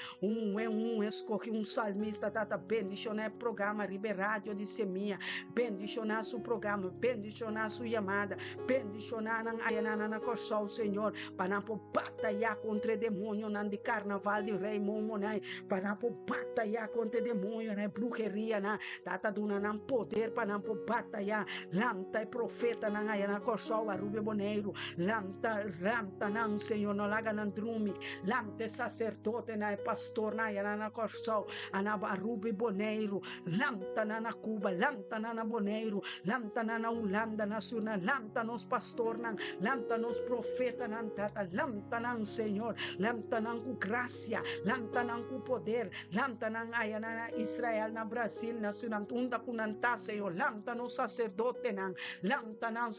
escolhe salmista tata bendicionar programa Ribe Rádio de Semia bendicionar su programa bendicionar su chamada bendicionar nan ayana na corsol Senhor para não batalhar contra demônio nan de carnaval de rei momonai para não batalhar contra demônio na bruxeria na tata duna nan poder para não batalhar lanta e profeta nan ayana corsol a Rubio Boneiro lanta nan Senhor no laga nan drume lante sacerdote na pastor na yana corsol ana Rubi Boneiro lanta na Cuba lanta na Boneiro lanta na Holanda nacional lanta nos pastor nan lanta nos profeta nan tata lanta nan Senhor lanta nan com graça lanta nan com poder lanta nan ayana Israel na Brasil nacional unda kunanta Senhor lanta nos sacerdote nan lanta nan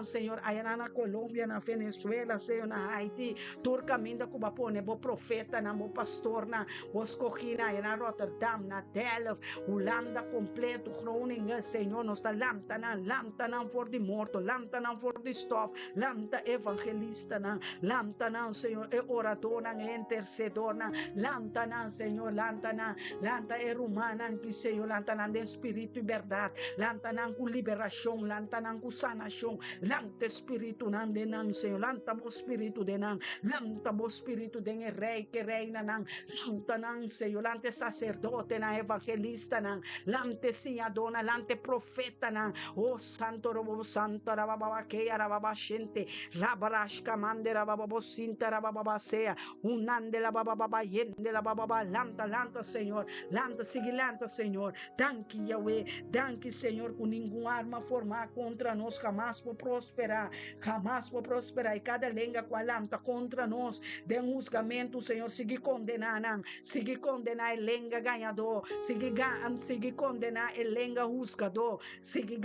Senhor ayana na Colômbia na Venezuela Senhor na Haiti turca minda kuba pone bo profeta na bo pastor na Boscochina na Rotterdam na Delft Holanda completo Groningen Senhor nos ta lanta na for de morto lanta na for de stof lanta evangelista na lanta na Senhor e orador na intercedor na lanta na Senhor lanta é humana que Senhor lanta na de espírito e verdade lanta na com liberação lanta na com sanação lanta espírito na de nan Senhor lanta bo espírito de nan lanta bo espírito de rei que reina nan lanta nan Senhor lanta sacerdote na evangelista nan lanta senhadona lanta profeta nan oh santo robo santo rababa que rababa gente rabrashka mande rababa sinta rababa sea unande la baba yende la baba lanta Senhor lanta sigilanta Senhor danke Yahweh danke Senhor com nenhuma arma formar contra nós jamais vou prosperar e cada língua qualanta contra nós de julgamento Senhor seguir condenar a língua ganhador seguir condenar a língua juzgador seguir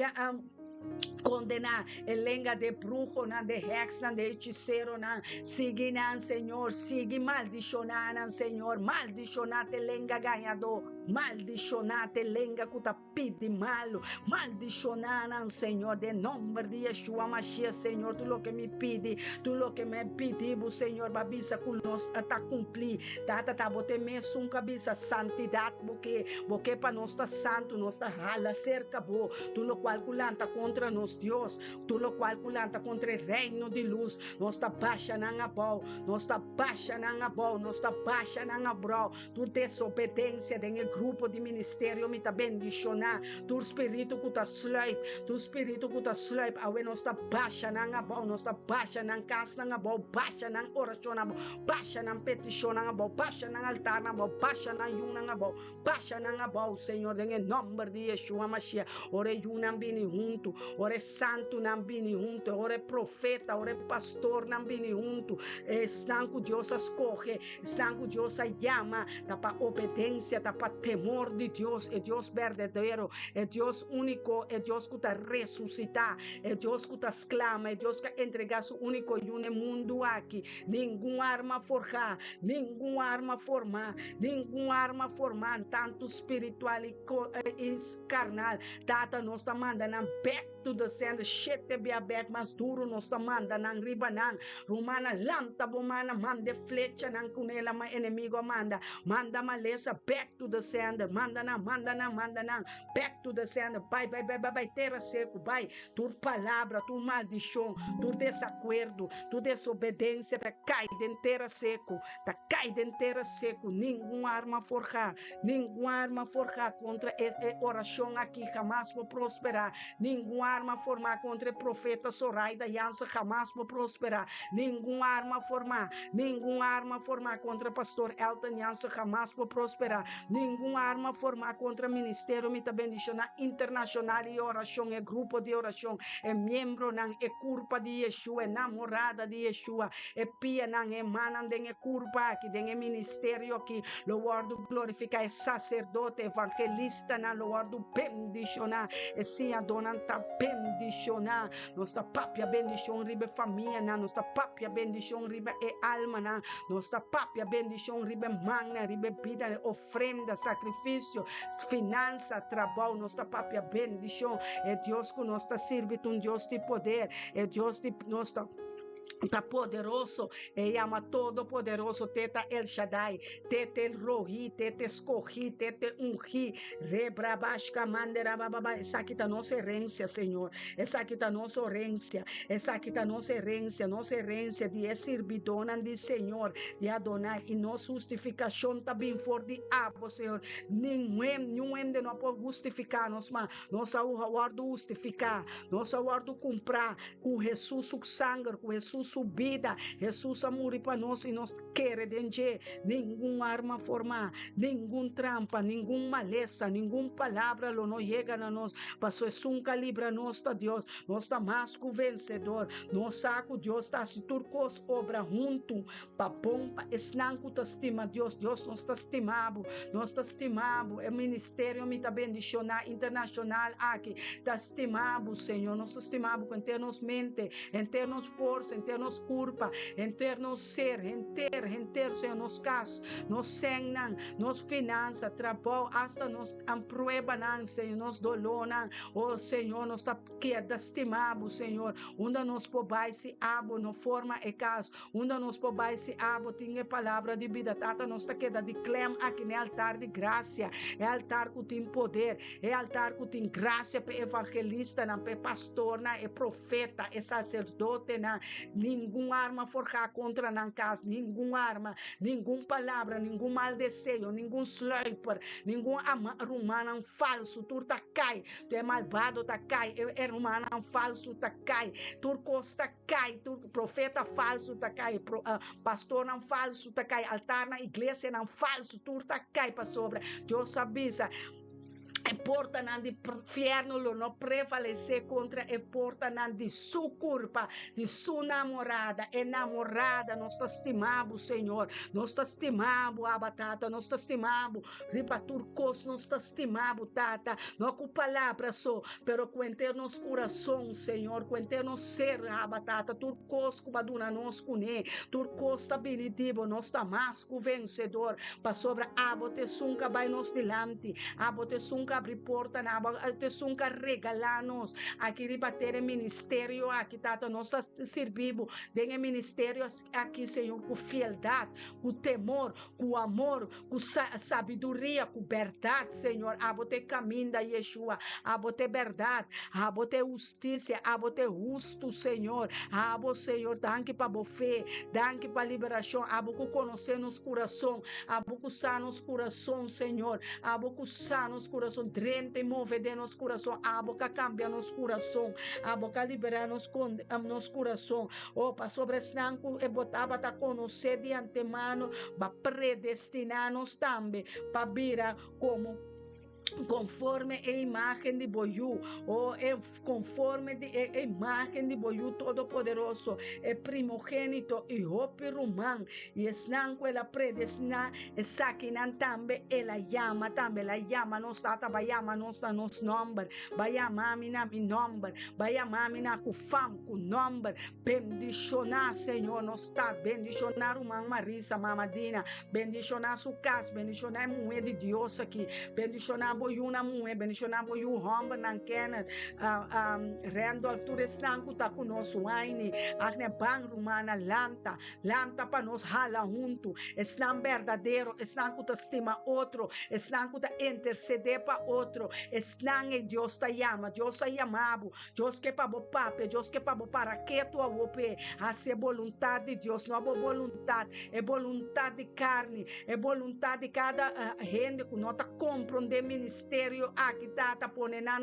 condenar a língua de bruxo, de hex, de hechiceiro, sigue Senhor, sigue maldicionar, Senhor, maldicionar a língua ganhador, maldicionar a língua que está pedindo malo, maldicionar, Senhor, de nome de Yeshua Mashiach, Senhor, tu lo que me pede, tu lo que me pedimos, Senhor, babisa que nós está cumprir, tá bote mesmo cabeça santidade, porque para nós está santo, nós está rala cerca bo, tu lo qual culanta contra nós Deus, tu lo qual culanta contra o reino de luz, nós está baixa na abol, nós está baixa na abol, nós está baixa na abol, tu desobediência dentro do grupo de ministério me tá bendicionar, tu espírito que tá sleep, awe nós está baixa na abol, nós está baixa na casa na abol, baixa na oração na abol, baixa na petição na abol, baixa na altar na abol, baixa na yun na abol, baixa na abol, Senhor, em nome de Yeshua Mashiach, ore yun não bini junto, ore santo não bini junto, ore profeta, ore pastor não bini junto, estão com Deus escolhe, estão com Deus llama, tá para obediência, tá para temor de Deus, é Deus verdadeiro, é Deus único, é Deus que está ressuscitar, é Deus que está exclama, é Deus que entregar seu único e no mundo aqui, nenhuma arma forjar, nenhuma arma formar, tanto espiritual e carnal, tata nós está mandando back to the sender, shete be back mas duro nos manda nang riba nang rumana lanta bomana mande flecha nang kunela ma enemigo manda malesa back to the sender, manda na back to the sender, vai terra seco, vai tur palavra, tur maldição, tur desacuerdo, tur desobediência, tá cai de terra seco, nenhuma arma forjar contra oração aqui jamás vou prosperar, nenhuma arma formar contra o profeta Zoraida Jansen jamás vou prosperar, nenhuma arma formar contra pastor Elton Jansen jamás vou prosperar, nenhuma arma formar contra ministério Mita Bendicional Internacional e oração, é grupo de oração, é membro não é culpa de Yeshua, é namorada de Yeshua, é pia não é mana é culpa aqui, é ministério aqui, louvado glorificar, é sacerdote, evangelista na louvado bendicionar, é sim a dona tá bendicionar, nossa papia bendição ribe família na, nossa papia bendição ribe é alma na, nossa papia bendição ribe magna, ribe vida, ofrenda, sacrifício, finança, trabalho, nossa papia bendição, é Deus que nos está servindo, Deus de poder, é Deus de nossa está poderoso, e ama todo poderoso, teta El Shaddai, teta El Rohi, teta Escorri, teta Ungi, Rebrabashka Mandera Bababa. Essa aqui está nossa herência, Senhor. Essa aqui está nossa herência. Essa aqui está nossa herência de servidona de Senhor, de Adonai, e nossa justificação está bem forte, Senhor. Nenhum de nós pode justificar-nos, mas nós guardo justificar, nós guardo comprar com Jesus o sangue, com Jesus subida, Jesus a morrer para nós e nós quer dengue, nenhuma arma formar, nenhuma trampa, nenhuma maleza, nenhuma palavra não chega a nós, passou é um calibre nós tá Deus, nós tá mais que vencedor, nós saco Deus tá se turcos obra junto, pa pompa, esnanco tá estima Deus nós tá estimado, é ministério me tá bendicionar internacional aqui, tá estimado Senhor, nós tá estimado com ternos mente, em ternos força, em ternos culpa, em ternos ser, Senhor, nos casos, nos sennan, nos finanças, trabalho, hasta nos aprueban, Senhor, nos dolonan, oh Senhor, nos tá queda estimado, Senhor, onde nos pobai se abo, no forma e caso, onde nos pobai se abo, tinha palavra de vida, tata, nos tá queda de clem aqui no altar de graça, é altar que tem poder, é altar que tem graça para evangelista, para pastor, é profeta, é sacerdote, nenhuma arma forjar contra na casa, nenhuma arma, nenhuma palavra, nenhum mal desejo, nenhum slurper, nenhum romano falso, tu tá cai, tu é malvado, tá cai, é romano falso, tá cai, turcos tá cai, tu profeta falso, tá cai, pastor não falso, tá cai, altar na igreja não falso, tu tá cai para sobra, Deus avisa. E porta não de inferno não prevalecer contra e porta não de sua culpa, de sua namorada, nós está estimado, Senhor, nós está estimado, abatata, nós está estimado, riba turcos, nós está estimado, tata, não com palavras só, pero com internos coração, Senhor, com internos ser, abatata, turcos, com baduna, nós com turcos está benitivo, nós está mais com vencedor, para sobra, abote sunca, vai nos delante, abote sunca, abrir porta na te sunca regalar-nos aqui ribater ministério aqui tata nós está servindo tem ministério aqui Senhor com fieldade, com temor, com amor, com sabedoria, com verdade Senhor, abote caminho da Yeshua, abote verdade, abote justiça, abote justo Senhor, abo Senhor, danke para boa fé, danke para liberação, abo que conhecer nos coração, abo que sanar nos coração Senhor, abo que sanar nos coração, drente e move de nos coração, a boca cambia nos coração, a boca libera nos coração, para sobre esse nanco e botava a conhecer de antemano, para predestinar-nos também, para vir como conforme a imagem de Boiú, ou conforme a imagem de Boiú Todo-Poderoso, é primogênito e hope romano, e esnanco ela predestina, e saquinan também, ela llama nos tata, vai llama nos number, vai llama mina mi number, vai llama mina com fam, com number, bendicionar, Senhor, nos tá, bendicionar o Marisa, Mamadina, bendicionar sua casa, bendicionar a mulher de Deus aqui, bendicionar boyuna mue, bendicionar boyu homba nan Kenneth, Randolph, tu resnanku ta conosco aini, akne bang rumana lanta para nos hala junto, esnan verdadeiro, esnan que estima outro, esnan que interceder para outro, esnan e Deus ta llama, Deus ta llamado, Deus que para bo pape, Deus que para bo para que tu avope, a ser vontade de Deus, não é vontade, é vontade de carne, é vontade de cada gente que não está compreendendo ministério aqui tá pone na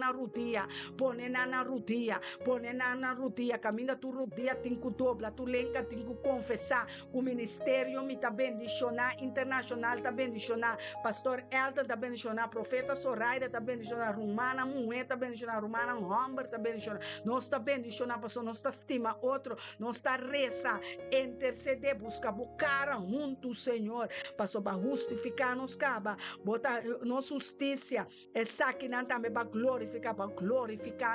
rodia, caminha tu rodia, tem que dobrar, tu lenca, tem que confessar, o ministério me tá bendicionar, internacional tá bendicionar, pastor Elton tá bendicionar, profeta Soraida tá bendicionar, Romana Mué tá bendicionar, Romana Humber tá bendicionar, nós tá bendicionar, pastor, nós tá estima outro, nós tá reza, interceder, busca cara junto, Senhor, pastor, para justificar nos caba, botar nossa justiça, essa que não também para glorificar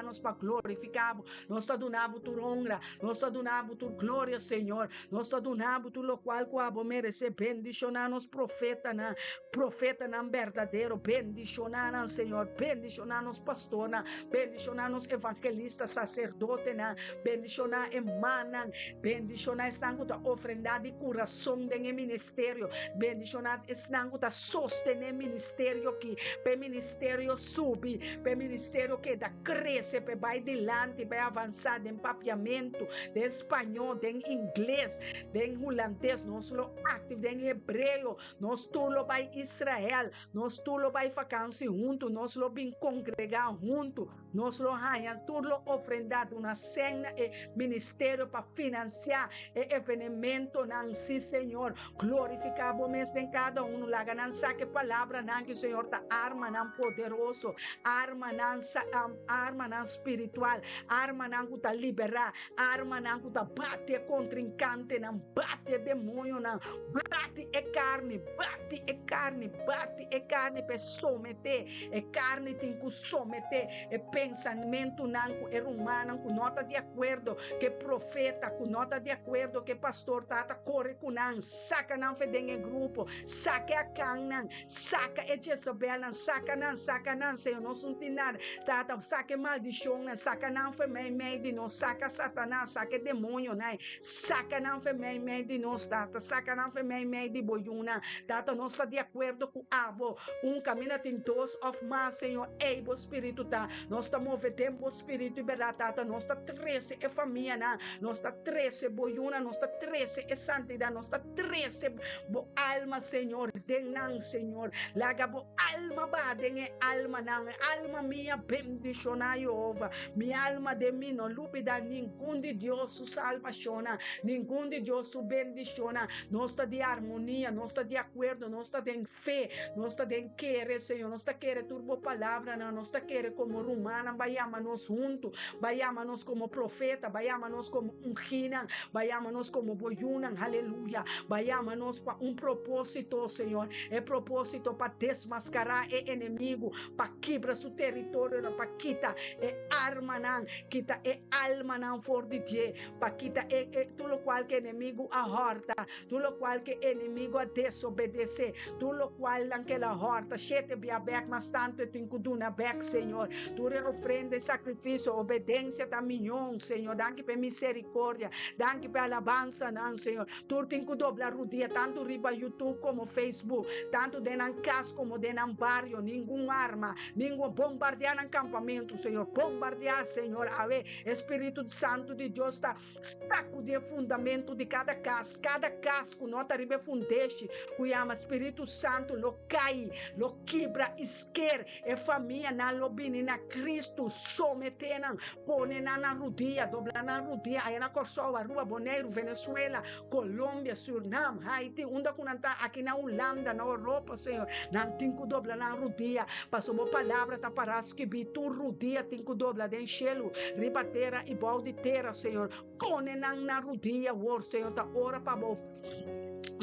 nos, para glorificar, nós tá donando tu honra, nós tá donando tu glória, Senhor, nós tá donando tu lo qual que merece bendicionar nos profeta na verdadeiro, bendicionar nos Senhor, bendicionar nos pastor na, bendicionar nos evangelista, sacerdote na, bendicionar emana, bendicionar estanco da ofrenda de coração de ministério, bendicionar estanco da sostener ministério que pe ministério subi, pe ministério que da cresce, pe vai dilante, pe avançar de papiamento, de espanhol, de inglês, de holandês, nós lo activo, de hebreu, nós tudo vai Israel, nós tudo vai vacância junto, nós lo bem congregar junto, nós lo hanha, tudo ofrendado, uma cena e ministério para financiar e evenimento, não sim, Senhor, glorificado mesmo em cada um, lá não saque palavra, não que o Senhor tá arma, não poderoso, arma não espiritual, arma não que tá liberar, arma não que tá bate contra encante, não bate demônio, não bate é carne, para someter, é carne tem que someter, é pensamento não é humano, com nota de acordo, que profeta, com nota de acordo, que pastor tata corre com não, saca não fedem grupo, saca a cana, saca é Jezabel, saca não, Senhor, não sunt nada, tata, saca maldição, saca não foi meio de nós, saca Satanás, saca demônio, né? Saca não foi meio de nós, tata, saca não foi meio de boiuna, tata, nós está de acordo com abo, caminho tem dois of mas, Senhor, ei, o Espírito tá, nós está movendo o Espírito e verdade, tata, nós está 13 é família, nós está 13 boiuna, nós está 13 é santidade, nós está 13 bo alma, Senhor, denang, Senhor, laga bo alma ba, dengue alma minha bendicionar Jehová, minha alma de mim não lupida, nenhum de Deus su salvaciona, nenhum de Deus su bendiciona, nós está de harmonia, nós está de acordo, nós está de fé, nós está de querer, Senhor, nós está querer turbo palavra, nós está querer como romana, vayamos junto, vayamos como profeta, vayamos como ungina, vayamos como boyuna, aleluia, vayamos para propósito, Senhor, é propósito para desmascarar o inimigo, para quebrar seu território, para quitar arma não, quitar alma não for de Deus, para quitar tudo qual que inimigo a horta, tudo qual que inimigo a desobedecer, tudo qual que la horta, chete biabek, mas tanto tem que dar back, Senhor, tu ofrenda sacrifício, obediência da minhão, Senhor, danke por misericórdia, danke por alabança, não, Senhor, tu tem que dobrar o dia, tanto riba YouTube como Facebook, tanto dentro casa como dentro barrio, nenhum arma, nenhum bombardear no acampamento, Senhor, bombardear, Senhor, ave, Espírito Santo de Deus está saco de fundamento de cada casa que nota riba fundeste, que ama Espírito Santo, lo cai, lo quebra, esquer, e família na lobini na Cristo, sometena, pone na rodia, dobla na rodia, aí na Kosovo, Rua Boneiro, Venezuela, Colômbia, Suriname, Haiti, onde kunanta aqui na Holanda, na Europa, Senhor, não tem que dobrar na rodia, passou uma palavra tá paras que bi tu rodia tem que dobrar de enchelo, ribateira e balde terra, Senhor, cone na rodia, Senhor, tá ora para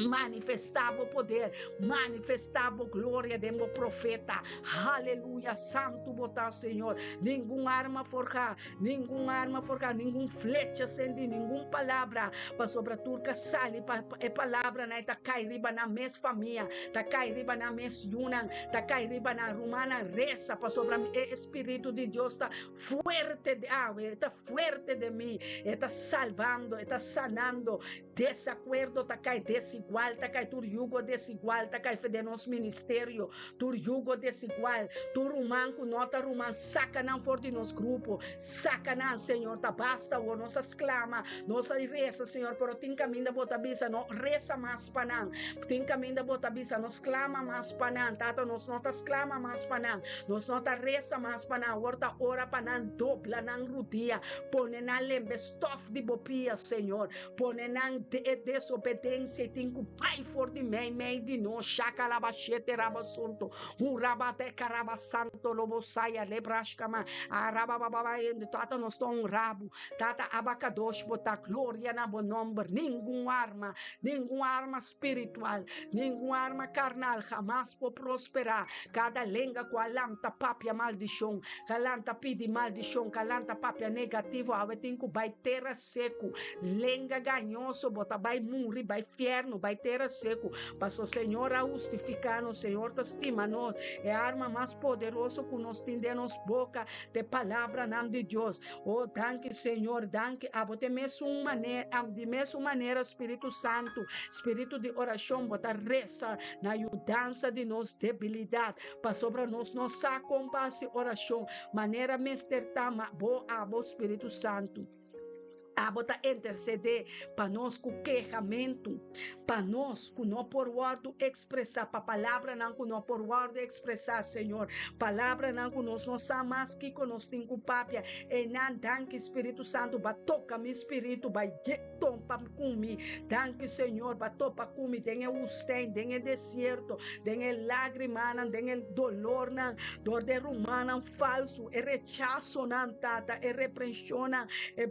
manifestar o poder, manifestar a glória de meu profeta. Aleluia, santo botar, Senhor. Nenhuma arma forjada, nenhuma flecha acende, nenhuma palavra para sobre a turca sale, é palavra na ita cai riba na mes família, ta cai riba na mes yunan, ta cai riba na romana reza para sobre o Espírito de Deus está fuerte de está fuerte de mim, está salvando, está sanando. Desacuerdo ta cai desigual, ta cai tur yugo desigual, ta cai de nosso ministério, tur yugo desigual, tur rumanco nota ruman, saca não for de nosso grupo, saca não, Senhor, tá basta o nossas clama, nossa reza, Senhor, pero tem caminho da bota bisa, não reza mais panang, tem caminho da bota bisa, nos clama mais panang, tata nos notas clama mais panang, nos nota reza mais panang, horta ora panang, dobla nang rudia, pone na lembe stof de bopia, Senhor, pone nang desobediência, tem que pai for de mei de no, chaca labachete rabassunto, rabate carabasanto, lobo saia, lebrascama, arabababa, tata nos tom rabo, tata abacadosh, botar glória na bom nome, nenhuma arma espiritual, nenhuma arma carnal, jamais por prosperar, cada lenga com a lanta papia maldição, calanta pide maldição, calanta papia negativo, ave tem que vai terra seco, lenga ganhoso, bota vai morrer, vai fierno, vai terra seco, passou Senhor a justificar, o Senhor te estima nós, é a arma mais poderosa que nós temos boca de palavra nome de Deus. Oh, danke Senhor, danke, de mesma maneira, Espírito Santo, Espírito de oração, bota reza na ajudança de nós debilidade, para sobre nós, nossa compaixão, oração, maneira mesterta, Espírito Santo. Bota interceder para nós com queixamento, para nós com não por word expressar, para palavra não com não por word expressar, Senhor, palavra não com nós não mais que com nós tem culpável, e não danke Espírito Santo, vai tocar meu espírito, vai tompa comigo, danke Senhor, vai topa comigo, tem o ustém, tem o deserto, tem o lágrima, tem o dolor, dor de rumana falso, e rechaço não tata, e repreensão, e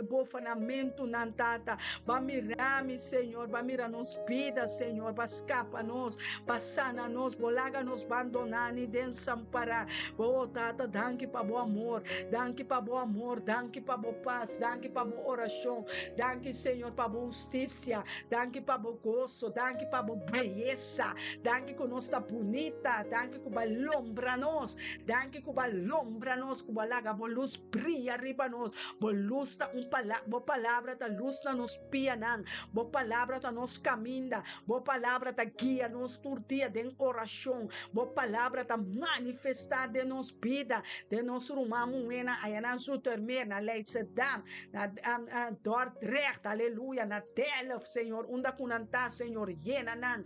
bofanamento não tata, vai mirar-me, Senhor, vai mirar nos vida, Senhor, vai escapa nos, vai sana nos, bolaga nos abandonar e desamparar. Oh, tata, danke para bom amor, danke para bom amor, danke para boa paz, danke para boa oração, danke, Senhor, para boa justiça, danke para boa gozo, danke para boa beleza, danke que nós está bonita, danke que vai lombra nós, danke que vai lombra nós, que vai laga boa luz brilha arriba nós, boa luz tá boa palavra tá luz na nos pia nan, boa palavra tá nos caminha, boa palavra tá guia nos turdia de oração, boa palavra tá manifestar de nos vida, de nos rumar moena, aí na zutermer, na leitsedam, na Dordrecht, aleluia, na tela, Senhor, unda kunanta, Senhor, llena nan,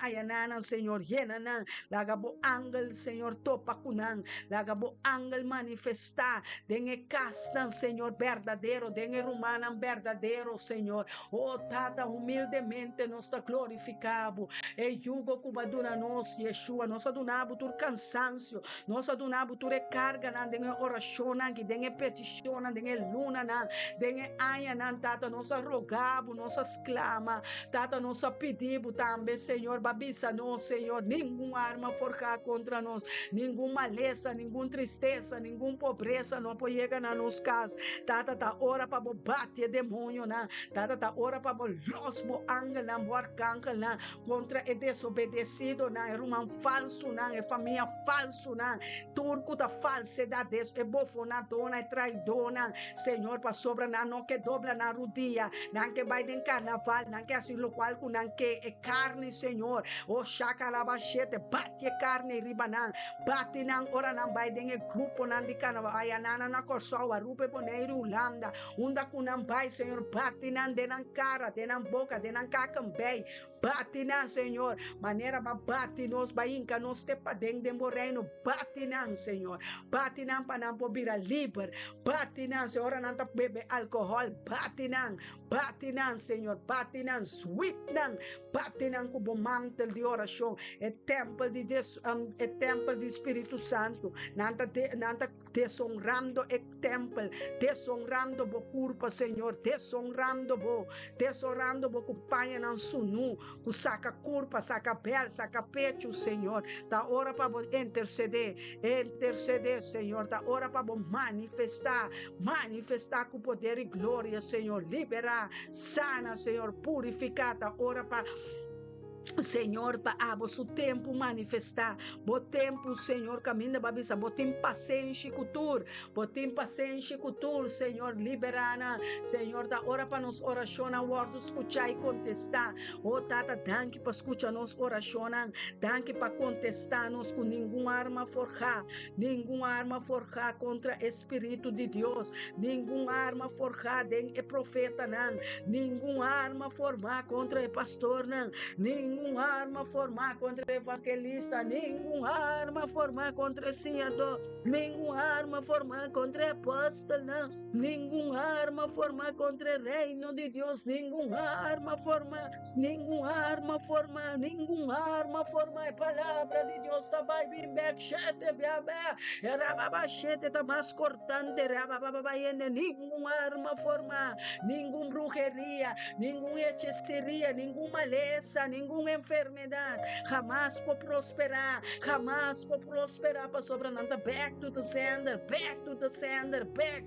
ayanan, Senhor, llena nan, laga bo angel, Senhor, topa kunan, laga bo angel manifestar, dengue castan, Senhor, verdadeiro, dengue rumana verdadeiro, Senhor, oh, tata, humildemente nos está glorificado, e jugo cubaduna nos, Yeshua, nos adunabo tur cansancio, nos adunabo tur recarga, nan, dengue oração, nan, que dengue petição, nan, dengue luna, nan, dengue aya, nan, tata, nos rogabo, nos clama, tata, nos pedibo também, Senhor, babisa nos, Senhor, nenhuma arma forjada contra nós, nenhuma maleza, nenhuma tristeza, nenhuma pobreza, não pode chegar na nos casa, tata, tá ora para bate demônio, na, tata, tá ora para losbo angel, na, arcángel, na, contra o desobedecido, na, é um falso, na, é família falso, na, turco da falsidade, é bofonadona, é traidona, Senhor, para sobra, na, não que dobra na rodia, não que vai em carnaval, não que assim local, não que é carne, Senhor, o chacalabachete, bate carne, ribanan, bate nan, ora nan, vai em grupo, nan, de carnaval, aí na corsoa, rupe boneiro, Holanda, unda kunam vai, Senhor, bate nan, de nan cara, de nan boca, de nan cacambei, bate na, Senhor, maneira ba bate nos, bainca nos te padeng de moreno, bate na, Senhor, bate na panampo bira liber, bate na, Senhor, nanta bebe alcohol, bate na, Senhor, bate na, sweep na, bate na kubo mantel de oração, é templo de Deus, é templo de Espírito Santo, nanta desonrando é templo, desonrando bo curpa, Senhor, desonrando bo companha não sunu, ku saca curpa, saca pele, saca pecho, Senhor, tá hora para interceder, Senhor, tá hora para manifestar com poder e glória, Senhor, liberar, sana, Senhor, purificar, tá hora para Senhor, para o tempo manifestar, o tempo, Senhor, caminha babisa, botem paciência cultura, Senhor, liberana, Senhor, da hora para nos oração, word escuchar e contestar, tata, danke para escuchar nos oração, danke para contestar nos com nenhuma arma forjar contra o Espírito de Deus, nenhuma arma forjar den o profeta, nenhuma arma formar contra o pastor, nenhuma arma formar contra o evangelista, nenhuma arma formar contra o senador, nenhuma arma formar contra o apóstolo, nenhuma arma formar contra o reino de Deus, nenhuma arma formar, a palavra de Deus também bem chete biabé, rababa chete tá mais cortante, rababa nenhuma arma formar, nenhuma brujeria, nenhuma hechiceria, nenhuma maleza, nenhuma enfermidade, jamás por prosperar para sobre nada. Back to the sender, back to the sender, back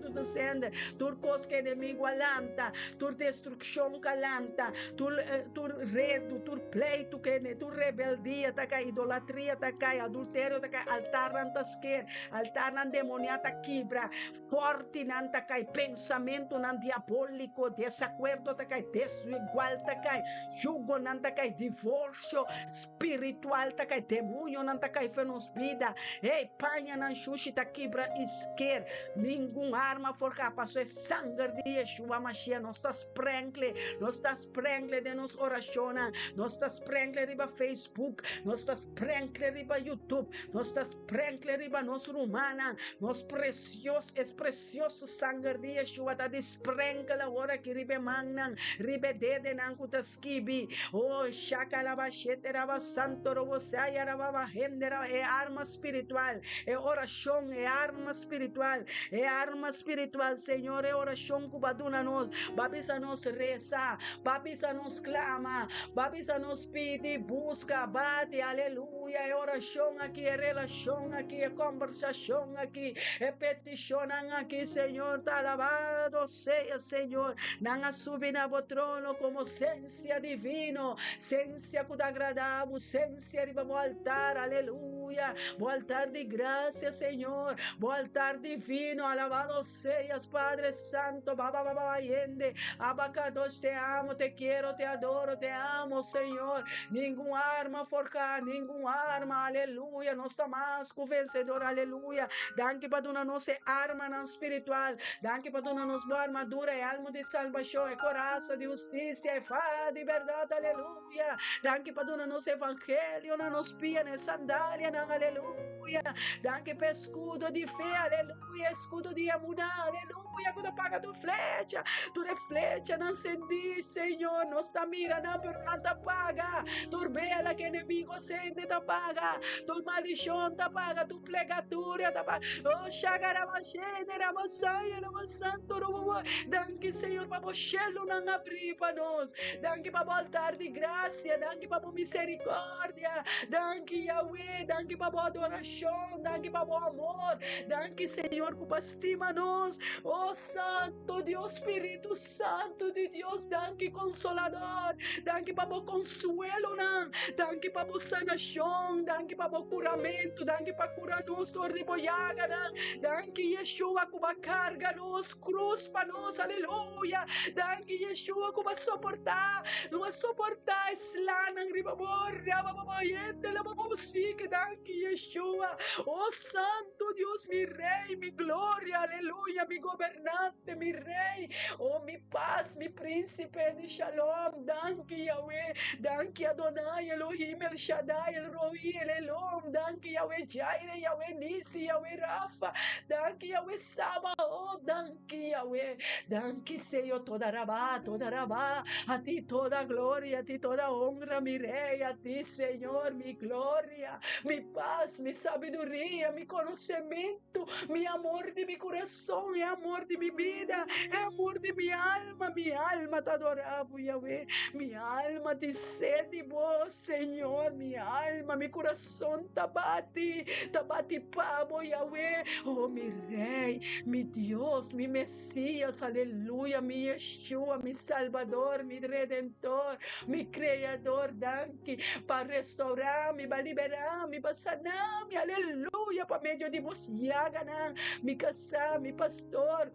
to the sender. Turcos que inimigo alanta, tur destruição calanta, tur redo, tur pleito que tur rebeldia tá cai, idolatria tá cai, adultério tá cai, altar não tá esquer, altar não demonia tá quebra, forte não tá cai, pensamento não diabólico, desacordo tá cai, desigual tá cai, jugo não tá cai, divórcio espiritual tá cai, demônio não tá cai, fenos vida, ei, panha não xuxi tá quebra esquer, nenhuma arma forca, passou sangue de Yeshua Mashiach, nós tá sprenkle de nos oração, nós tá sprenkle riba Facebook, nós tá sprenkle riba YouTube, nós tá sprenkle riba nos rumana, nos precioso sangue de Yeshua tá de sprenkle agora que ribe mannan, ribe dede nan kutaskibi, oh shakalabashete raba santo robo saya raba hendera, é arma espiritual, é oração, é arma espiritual, Senhor, é oração que baduna nós, babisa nos reza, babisa nos clama, babisa nos pede, busca, bate, aleluia, é oração aqui, é relação aqui, é conversação aqui, é petição aqui, Senhor, tá alabado seja, Senhor, não subir na trono como ciência divino, ciência que dá agradável, ciência de altar, aleluia, o altar de graça, Senhor, o altar divino, alabado seas, Padre Santo, yende, abacados, te amo, te quero, te adoro, te amo, Senhor, nenhuma arma forcar, nenhuma arma, aleluia, nós estamos com vencedor, aleluia, danke para dona nossa arma não espiritual, danke para dona nossa boa armadura, é alma de salvação, é coraça de justiça, é fé de verdade, aleluia, danke para dona nosso evangelho, não nos pia, né, sandália, não, aleluia, danke para escudo de fé, aleluia, escudo de amuná, aleluia, quando apaga tu flecha não acendi, Senhor, não está mira, não, pero não te apaga, tu vela que inimigo sente te apaga, tu maldição te apaga, tu plegatura te apaga, oh, chagarabachene, ramassaia, ramassanto, danke, Senhor, para o cielo não abrir para nós, danke para o altar de graça, danke para a misericórdia, danke, Yahweh, danke para a adoração, danke para o amor, danke, Senhor, que estima nós, oh Santo Deus, Espírito Santo de Deus, danke, Consolador, danke para o consuelo, danke para a sanação, danke para o curamento, danke para curar nós, dor de boiaga, danke, Yeshua, que carga nós, cruz para nós, aleluia, danke, Yeshua, que vai suportar slana, danke, Yeshua, oh Santo Deus, mi Rei, mi glória, aleluia, mi governador, gobernante, mi rey, oh mi paz, mi príncipe de shalom. Danke Yahweh, danke Adonai, Elohim, El Shaddai, El Roi, El Elom, danke Yahweh Jireh, Yahweh Nisi, Yahweh Rafa, danke Yahweh Sabaoth, danke Yahweh, danke Senhor, toda rabá, a ti toda glória, a ti toda honra, mi rei, a ti Senhor, mi glória, mi paz, mi sabedoria, mi conhecimento, mi amor de mi coração, é amor de mi vida, é amor de mi alma te adorava, Yahweh, mi alma te sede vos, Senhor, mi alma, mi coração te bate pavo, Yahweh, oh mi rei, mi Dios, mi Messias, aleluia, mi Yeshua, mi Salvador, mi Redentor, mi Criador, danke, para restaurar-me, para liberar-me, para sanar-me, aleluia, para meio de vos, Yagana, me casar, me pastor,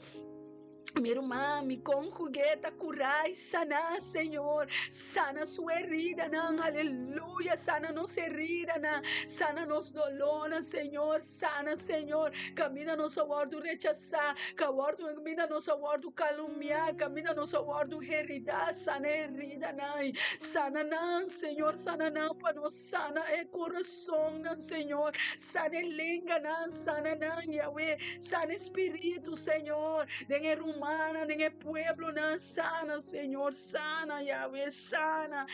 minha irmã, me conjugueta, curar e sanar, Senhor. Sana sua herida, não, aleluia. Sana nossa herida, não. Sana nosso dolor, Senhor. Sana, Senhor. Camina nosso ordo rechazar. Camina nosso ordo caluniar. Camina nosso ordo heridar. Sana herida, não. Sana, não, Senhor. Sana, não, para nós. Sana é coração, não, Senhor. Sana é língua, não. Sana, não, Yahweh. Sana espírito, Senhor. Dengue humana, nem é pueblo, não, sana, Senhor, sana, Yahweh, sana,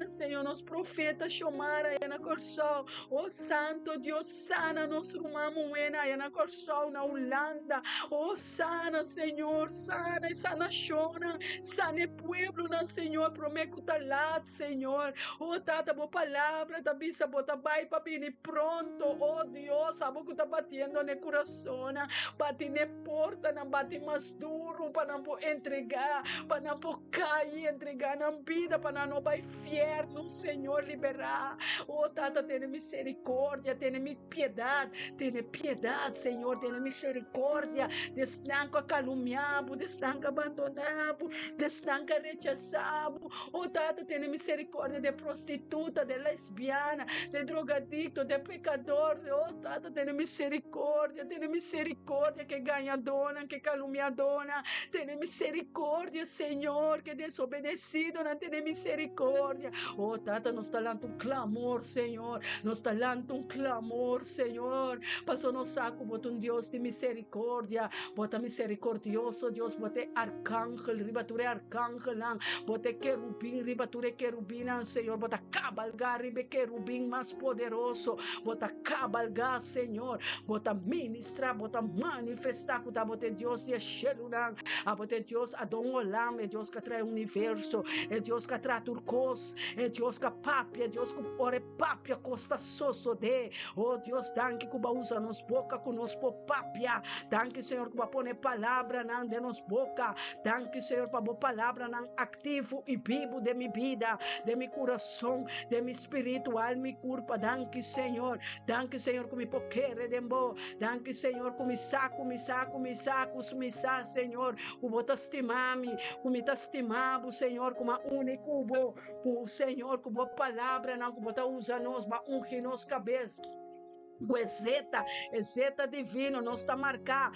Senhor, nos profetas chamaram aí na Corsol, oh Santo Deus, sana, nos rumamos aí na Corsol, na Holanda, oh sana, Senhor, sana, chona, sana, pueblo, não, Senhor, prometo talat, Senhor, oh tata, boa palavra, tá bisa, bota bai, papini, pronto, oh Deus, sabe que tá batendo no coração, bate na porta, não bate mais duro para não entregar, para não cair, entregar na vida, para não vai inferno, Senhor, liberar. Oh, Tata, tenha misericórdia, tenha piedade, Senhor, tenha misericórdia, destanca caluniado, destanca abandonado, destanca rechazado. Oh, Tata, tenha misericórdia de prostituta, de lesbiana, de drogadicto, de pecador. Oh, Tata, tenha misericórdia que ganhadora, que caluniadora, tenha misericórdia, Senhor, que desobedecido, não tenha misericórdia. Oh, Tata, nos talento um clamor, Senhor, nos talento um clamor, Senhor, passou no saco, bota um Deus de misericórdia, bota misericordioso, Deus, bota arcángel, ribature arcángel, bota querubim, ribature querubim, Senhor, bota cabalgar, ribe querubim mais poderoso, bota cabalgar, Senhor, bota ministrar, bota manifestar, bota Deus de Xelunang, bota Deus Adon Olam, é Deus que traz o universo, é Deus que traz turcos, é Deus que papia, é Deus que ore papia, costa soso de, oh Deus, danke que usa nos boca, com nos papia, danke Senhor que põe palavra nan de nos boca, danke Senhor para boa palavra nan ativo e vivo de minha vida, de meu coração, de meu espírito, alma e corpo, danke Senhor que me poquere dembo, danke Senhor que me saco, Senhor, que vou estimar-me, que me estimado, Senhor, como único, o Senhor, que boa palavra, não que vou usar nós, para ungir nos cabeça. O zeta divino, nós está marcar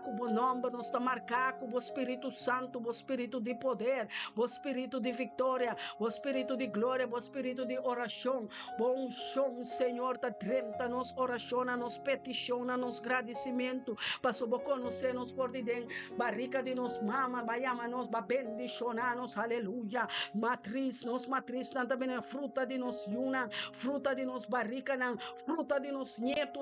com o nome, nós está marcar com o Espírito Santo, o Espírito de poder, o Espírito de vitória, o Espírito de glória, o Espírito de oração, bom chão, Senhor, tá tremta, nos oração, nos petição, nos agradecimento, passou a conhecer nos por de dentro, barrica de nos mama, baiama nos, ba bendicionar nos, aleluia, matriz, também a fruta de nos yuna, fruta de nos barrica, fruta de nos nieto,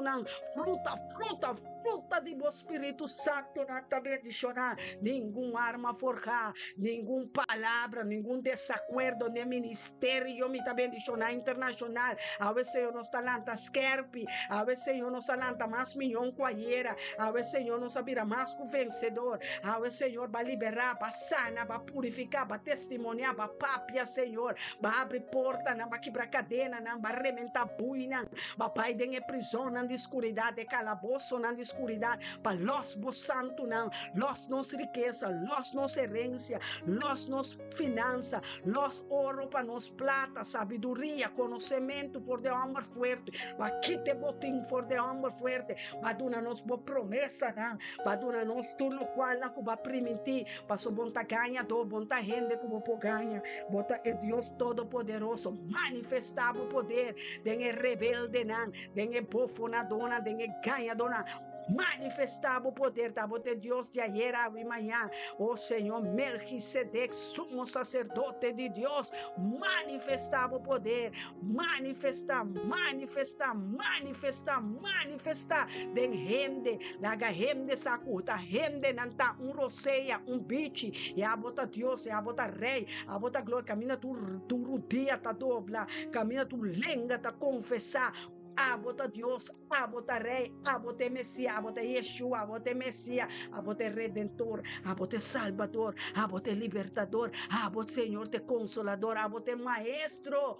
fruta de vos Espírito Santo, não está bendicionar, nenhum arma forjar, nenhum palavra, nenhum desacordo, nem ministério, me está bendicionar internacional, a veces Senhor nos talanta esquerpe, a veces Senhor nos talanta mais milhão coalheira, a veces Senhor nos abrirá mais que vencedor, a veces Senhor vai liberar, vai sanar, vai purificar, vai testemunhar, vai papia, Senhor, vai abrir porta, não vai quebrar cadena, não vai arrebentar buina, vai pai de dengue prisão na escuridade, de calabouço na escuridade, para los vos santo não, los nos riqueza, los nos herência, los nos finança, los ouro para nos plata, sabedoria, conhecimento, for de amor forte, para quite botim for de amor forte, para dona nos boa promessa, não, para dona nos tudo qual na cuba permitir, para so bonta ganha do bonta rende cuba po ganha, bota é Deus todo poderoso, manifestar o poder, dengue rebelde não, dengue bofona dona, dengue ganha dona, manifestar o poder da bote Deus de ayer a amanhã, oh Senhor Melquisedec, sumo sacerdote de Deus, manifestar o poder, manifestar, den rende, laga rende sacuta, rende nanta roceia, biche, e a bota Deus, e a bota rei, a bota glória, camina tu rudia ta dobla, camina tu lenga ta confessar, abota Deus, abota Rei, abota Messias, abota Yeshua, abota Messias, abota Redentor, abota Salvador, abota Libertador, abota Senhor te Consolador, abota Maestro,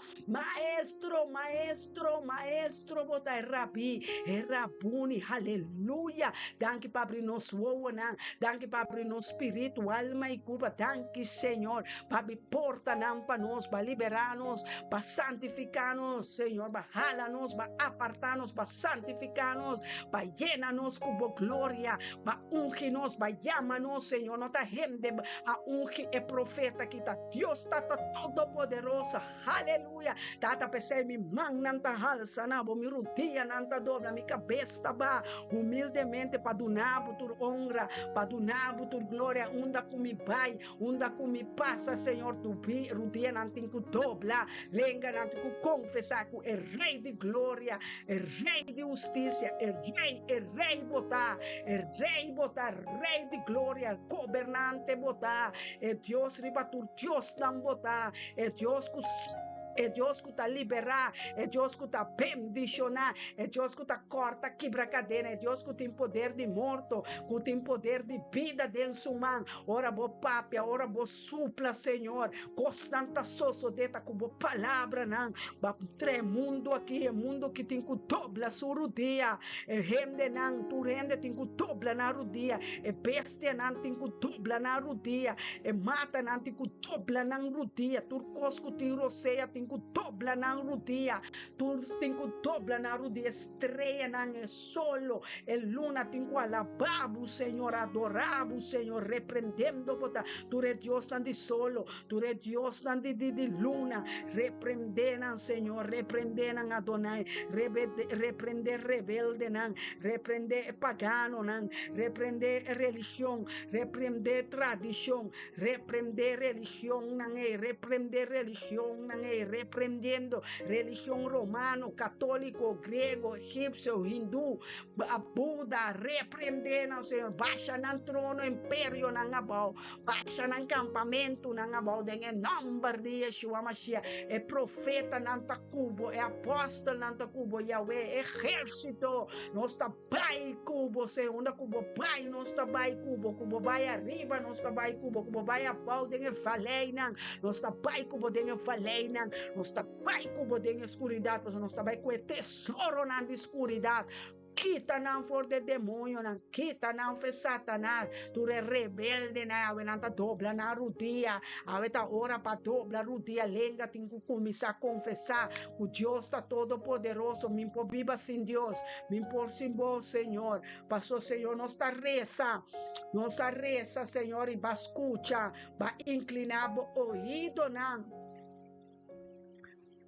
bota Rabi, Rabuni, aleluia, danke para abrir nosso ouana, danke para abrir nosso espírito, alma e culpa, danke Senhor, para abrir porta não para nós, para liberar-nos, para santificar-nos, Senhor, para jalar-nos, para apartar-nos, para santificar-nos, para llenar-nos com glória, para ungir-nos, para chamar-nos, Senhor, não está rende, a ungir é profeta que está, Deus está todo poderoso, aleluia, tata pensei, me nanta halsa, me rudia, nanta dobra, minha cabeça tá humildemente para donar por honra, para donar por glória, unda com mi pai, unda com mi passa, Senhor, tu rudia, nanta com dobla, lenga, nanta com confessar, que é rei de glória, é rei de justiça, é rei botar, rei de glória, governante botar, é Deus ribatur, Deus não botar, é Deus que está liberar, é Deus que está bendicionar, é Deus que está corta, quebra cadeira, é Deus que tem poder de morto, que tem poder de vida dentro do man. Ora bo papia, ora bo supla, Senhor, constante sosso deta com bo palavra não, tremundo aqui, é mundo que tem que dobla sua dia, é rende não, tu rende tem que dobla na rodia, é bestia não tem que dobla na rodia, é mata não tem que dobla na rodia, tu cosco tem roceia tem que dobla na rodia, tu tem que dobla na rodia, estreia não é solo, é luna tem que alabar o Senhor, adorar o Senhor, repreendendo, tu é Deus não de solo, tu é Deus não de luna, repreender não, Senhor, repreender não, Adonai, repreender rebelde não, repreender pagano não, repreender religião, repreender tradição, repreender religião não é, repreender religião não é, repreendendo religião romano, católico, grego, egípcio, hindu, Buda, repreendendo, Senhor, baixa no trono, império não abau, baixa no campamento não abau, em nome de Yeshua Mashiach, é profeta não tá cubo, é apóstolo não tá cubo, Yahweh, exército, nós tá pai cubo, Senhor, não cubo, pai, nós tá pai cubo vai arriba, nós tá pai cubo vai a pau, dengue falei não, nós tá pai cubo, dengue falei não, nós está pai cubo de escuridade, mas nós está pai com tesouro na escuridade. Quita não for de demônio, não quita não for Satanás, tu é rebelde, não, não tá dobla na rodia, a tá hora para dobla rodia, lenga, tem que começar a confessar, o Deus está todo poderoso, me impor viva sem Deus, me impor sem bom Senhor, passou Senhor, nós está reza, Senhor, e vai escutar, vai inclinar o ouvido, não,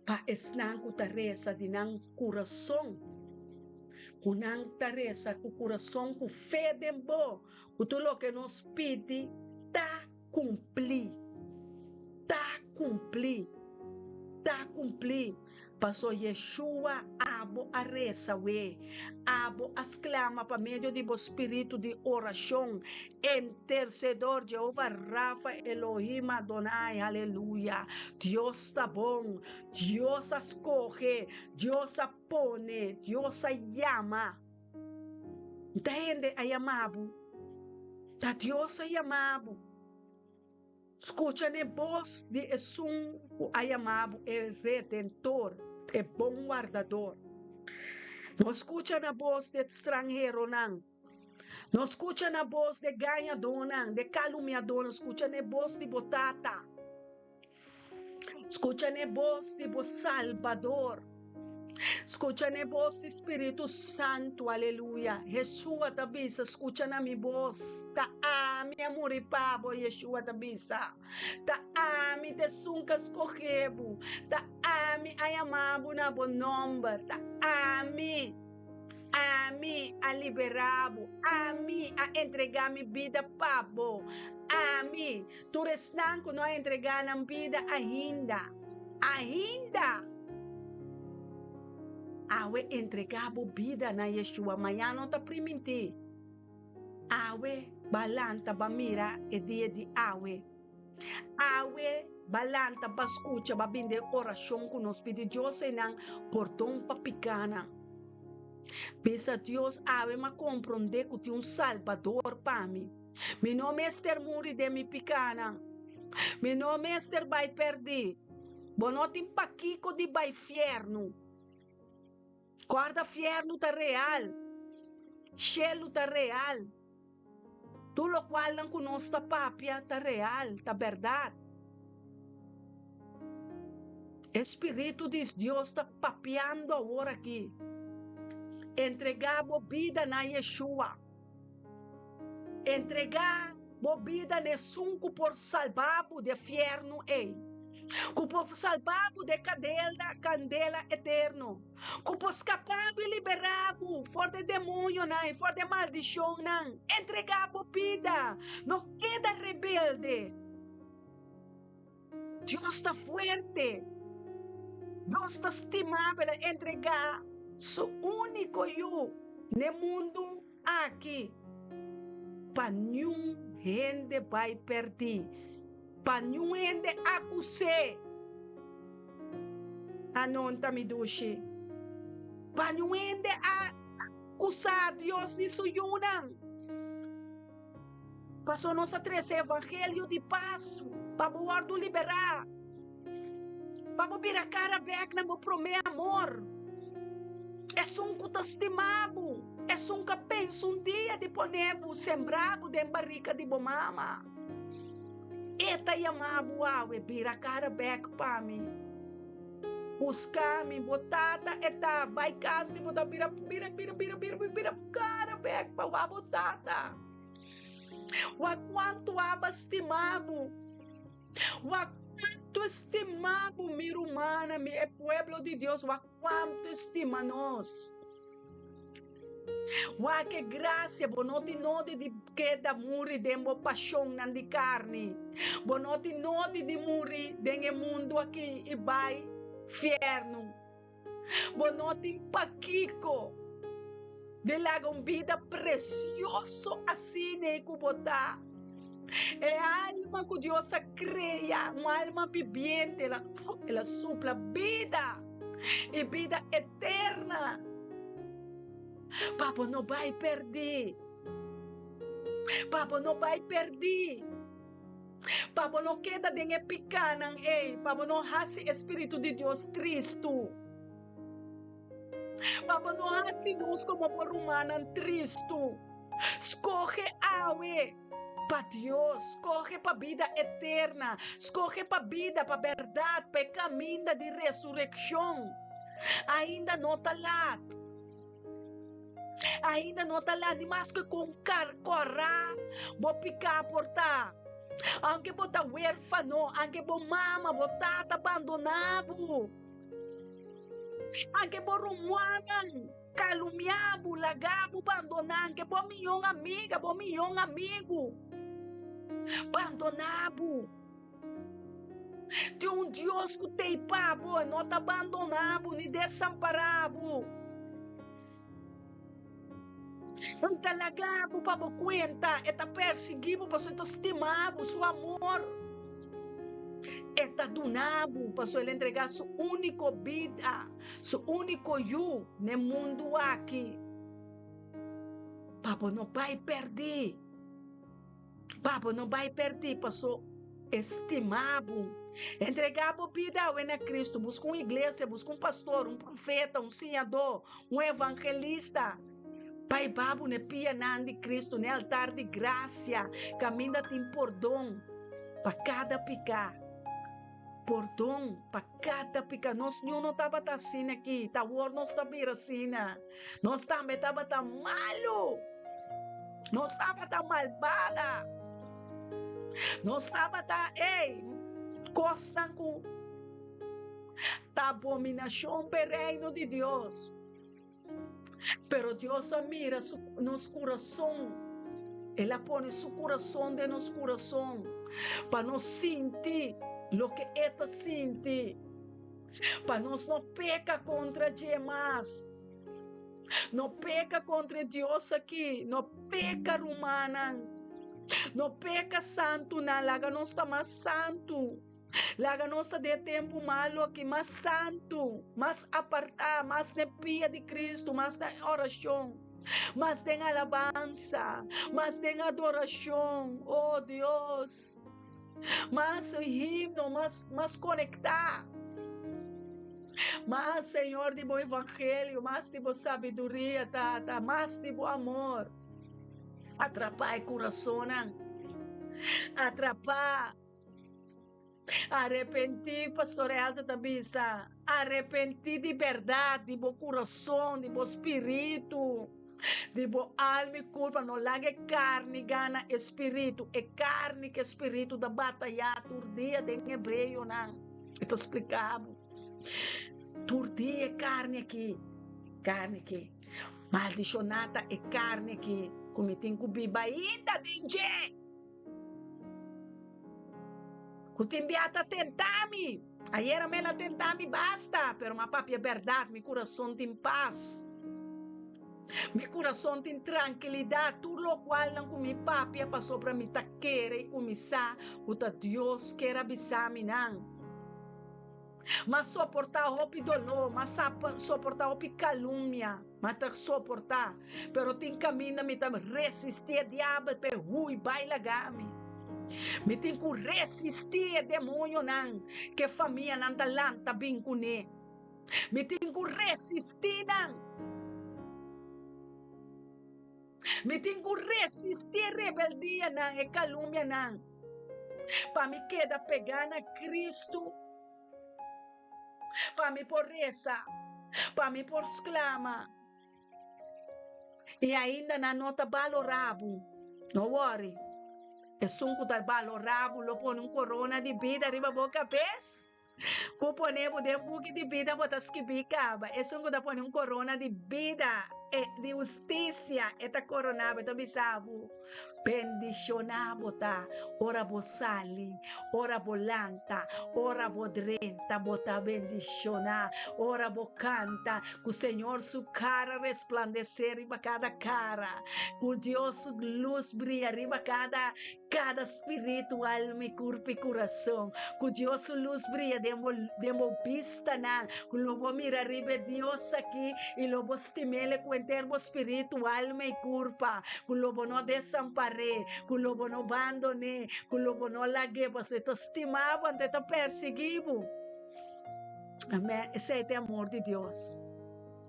pa esnan ku taresa dinang coração, kunang taresa ku coração ku fé dembo, ku tulo que nos pede tá cumprir, passou Yeshua abo a reza abo as clama para meio de espírito de oração, intercedor Jeová Rafa Elohim Adonai, aleluia, Deus está bom, Deus escolhe, Deus apone, Deus llama, entende a chamado, tá Deus a chamado, escuta a voz de Jesus, a chamado é redentor, é bom guardador. Não escuta na voz de estrangeiro, não. Não escuta na voz de ganhador, não. De caluniador, não escuta na voz de botata. Escuta na voz de Salvador. Escucha na voz do Espírito Santo, aleluia. Yeshua te avisa, escucha na minha voz. Ta ami amor pabo, Yeshua te avisa. Ta ami te sunca escorrebo. Ta ami ayamabo na bom nome. Ta ami a liberabo. Ami a entregar minha vida pabo. Ami, tu restanco não entregar na vida ainda. Awe entregava vida na Yeshua, amanhã não está permitindo. Awe balanta ba mira e dia de awe. Awe balanta ba escucha ba binde oração com nós pedi Deus enang portão pa picana. Pesa Deus awe ma compreender que tem Salvador para mim. Meu nome é Esther Muri de mi picana. Meu nome é Esther vai perder. Bonotim paquico de vai fierno. Guarda fierno tá real. Chelo tá real. Tudo o qual não conosco tá papia tá real, tá verdade. Espírito de Deus tá papiando agora aqui. Entregar a vida na Yeshua. Entregar a vida ne sunco por salvabo de fierno ei. Cupo salvabo de candela eterno. Cupo escapabo e liberabo. For de demônio, não. For de maldição, não. Entregar a vida. Não queda rebelde. Deus está forte. Deus está estimável. Entregar seu único eu no mundo aqui. Para nenhum gente vai perder. Para nenhum gente acusar. Anonta me duche. Para nenhum gente acusar Deus nisso yunang. Passou nossa três evangelho de paz. Para o liberar. Para vir a cara back na meu primeiro amor. É um que está estimado. É um que pensa dia de ponerbo sembrabo de barrica de bomama. Eta yamabu awe bira cara back para mim. Buscar me botata eta vai casa de botar bira cara back para a botata. Wa quanto abastimabo. Wa quanto estimabo mi humana mi é pueblo de Deus. Wa quanto estima nós. Wa que graça, bonoti nodi de queda muri dembo paixão nan de carne. Bonoti nodi de muri denge mundo aqui e vai fierno. Bonoti paquico de lago vida precioso assim ne kubota. É alma que Deus cria, uma alma viviente, ela supla vida e vida eterna. Papo não vai perder. Papo não vai perder. Papo não queda de picanan, ei. Papo não hace Espírito de Deus tristo. Papo não hace nós como por humana tristo. Escorre awe para Deus, escorre para vida eterna, escorre para vida, para verdade, para caminho de ressurreição. Ainda não está lá. Ainda não está lá, nem mais que com correr, vou picar portar. Anche bota huérfano, anche bo mama, botata abandonado. Anche bo rumuanan, calumniabo, lagabo, abandonar, anche bo milhão amiga, bo milhão amigo. Abandonado. Tem Deus que tem pabo, não está abandonado, nem desamparado. Está lagado para você conta, está perseguido para você estimar seu amor. Está donado para você entregar sua única vida, seu único eu no mundo aqui. Papo não vai perder. Papo não vai perder para você estimado, Entregar a vida a Cristo. Busca uma igreja, busca um pastor, um profeta, um senhador, um evangelista. Pai Babu ne pia nan de Cristo, ne altar de graça. Caminha tem perdão para cada pecado. Perdão para cada pecado. Nós não estava assim aqui. Tá war nós também assim. Nós também estava tão malo. Nós estava tão malvada. Nós estava tão, costan com a abominação para o reino de Deus. Pero Deus mira nosso coração. Ela põe seu coração de nosso coração para nós sentir o que ela sente. Para nós não pecar contra demais. Não peca contra Deus aqui. Não peca romana. Não peca santo. Não laga nós está mais santo. Laga nós está de tempo malo aqui. Mais santo. Mais apartado. Mais de pia de Cristo. Mais de oração. Mais de alabança. Mais de adoração. Oh Deus. Mais himno. Mais conectar. Mas, Senhor, de bom evangelho, mais de boa sabedoria, mais de bom amor. Atrapar o coração, atrapar. Arrepentir, pastor Elta também está. Arrepentir de verdade, de bom coração, de bom espírito, de bom alma e culpa. Não largue carne, gana espírito. É carne que espírito da batalha, por dia em hebreu, não. Estou explicando. Turdi é carne aqui, maldicionada é carne aqui, como tem que biba ainda dinge, que tem biata tentar-me, aí era melhor tentar-me basta, pero uma papi é verdade, meu coração tem paz, meu coração tem tranquilidade, tudo o qual não comi papi passou para mim tá querer e começar, o Deus quer avisar-me não. Mas suportar o dolor, mas suportar o calúnia, mas suportar, pero tem caminho, me tem resistir o diabo, pero ui, baila game. Me tem que resistir o demônio não, que família não tá lanta bem com ele. Me tem que resistir não. Me tem que resistir rebeldia não, e calúnia não. Para me quedar pegando a Cristo. Para me por reza, para me por exclama. E ainda na nota balorabo. Não worry. É sunco da balorabo, lo põe corona de vida arriba boca pés. Cuponemos de buque de vida, botas que bicaba. É sunco da põe corona de vida, de justiça. Esta coronaba, então bisabu. Bendicionabo ta, ora bosali, ora bolanta, ora bodrenta, bota bendicionar, ora bocanta, que o Senhor su cara resplandecer riba cada cara, que Deus su luz brilha riba cada espírito, alma e corpo e coração, que Deus su luz brilha demo vista na, que lobo mira riba Deus aqui e lobo estimele com termo espírito, alma e corpo, que lobo não desampare, que lobo não abandone, que lobo não lague, você te estimava, te perseguiu. Amém. Esse é o amor de Deus.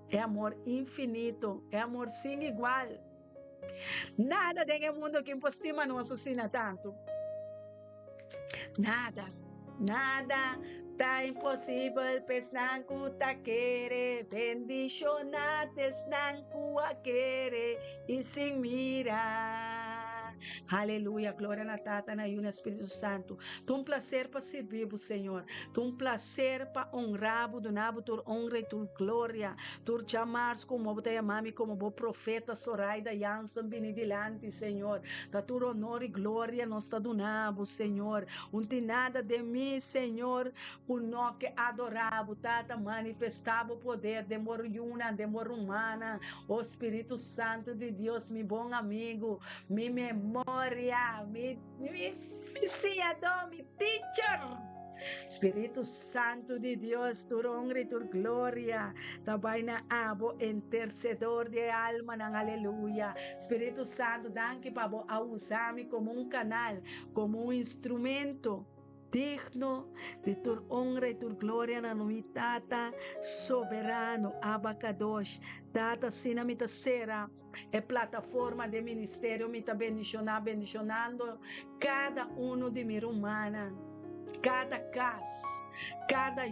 É amor infinito, é amor sem igual. Nada nesse mundo que estima não assassina tanto. Nada tá impossível, pesnanku ta quere, bendicionates nanku a quere, e sem mirar. Aleluia, glória na Tata, na Yuna, Espírito Santo. Tu prazer para servir, Senhor. Tu prazer para honrar, donar tua honra e tua glória. Tu chamar como você chamar como bom profeta Soraida Jansson, benedilante, Senhor. Da tua honor e glória nós está donando, Senhor. Não tem nada de mim, Senhor, o nós que adoramos, Tata, manifestava o poder de Moriuna, de Morumana, o Espírito Santo de Deus, meu bom amigo, minha memória, meu ensinador, meu teacher. Espírito Santo de Deus, tu honra e tu glória, também na abo, intercedor de alma, nang aleluia. Espírito Santo, danke para usar-me como um canal, como um instrumento digno de tu honra e tu glória na nome Tata, soberano, abacadosh, Tata, sina mita será, é plataforma de ministério, mita bendicionando cada de minha humana, cada casa, cada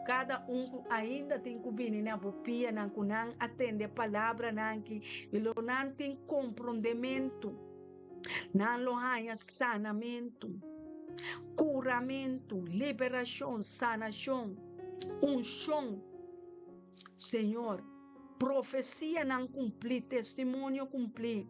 cada ainda tem que na bopia, não atende palavra, não que não tem compreendimento, não há sanamento, curamento, liberação, sanação, unção, Senhor, profecia não cumprir, testemunho cumprir,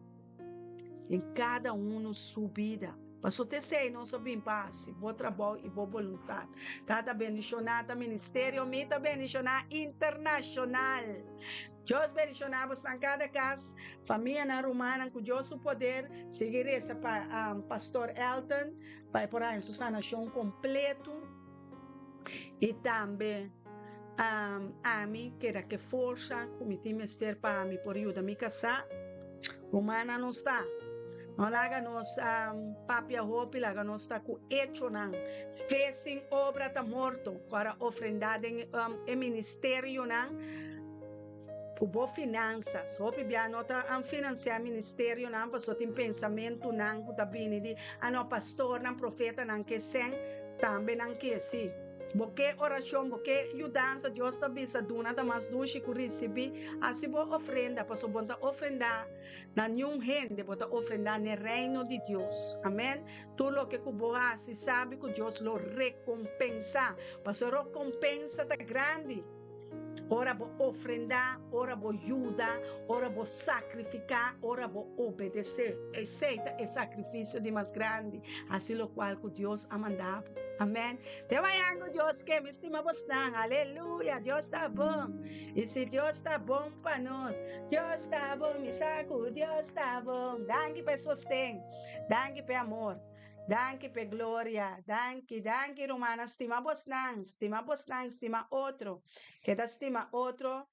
em cada sua vida. Mas você sei, não soube em paz, vou trabalho e vou vontade. Tata bendicionada, ministério, mita bendicionada, internacional. Deus bendicionamos em cada casa, família na romana, com Deus o poder, seguir esse pastor Elton, vai por aí, Susana Chão completo, e também a mim, que era que força, cometi mestre para mim, por ajuda me casar, romana não está. Não laga nos papia roupa, laga nos está com hecho não. Fez em obra tá morto, para ofrendar em ministério não. Por boa finanças, roupa bem nota financiar ministério não, pastor tem pensamento não, tá bem de não pastor não profeta não que sem, também não que assim. Porque oração, porque ajudança, Deus está bisa duna, tá mais duche que recebi, assim vou ofrenda, pastor bom tá ofrendar na nenhum gente, bota ofrendar no reino de Deus, amém? Tudo o que cubo se sabe que Deus lo recompensa, pastor recompensa tá grande. Ora vou ofrendar, ora vou ajudar, ora vou sacrificar, ora vou obedecer. Aceita o sacrifício de mais grande, assim o qual que Deus ha mandado. Amém? Te vayando Deus que me estima bastante. Aleluia, Deus está bom. E se Deus está bom para nós, Deus está bom, me saco, Deus está bom. Danke para sostém, danke para amor. Danke per gloria, danke, romana, estima bastante, estima outro, que da estima outro,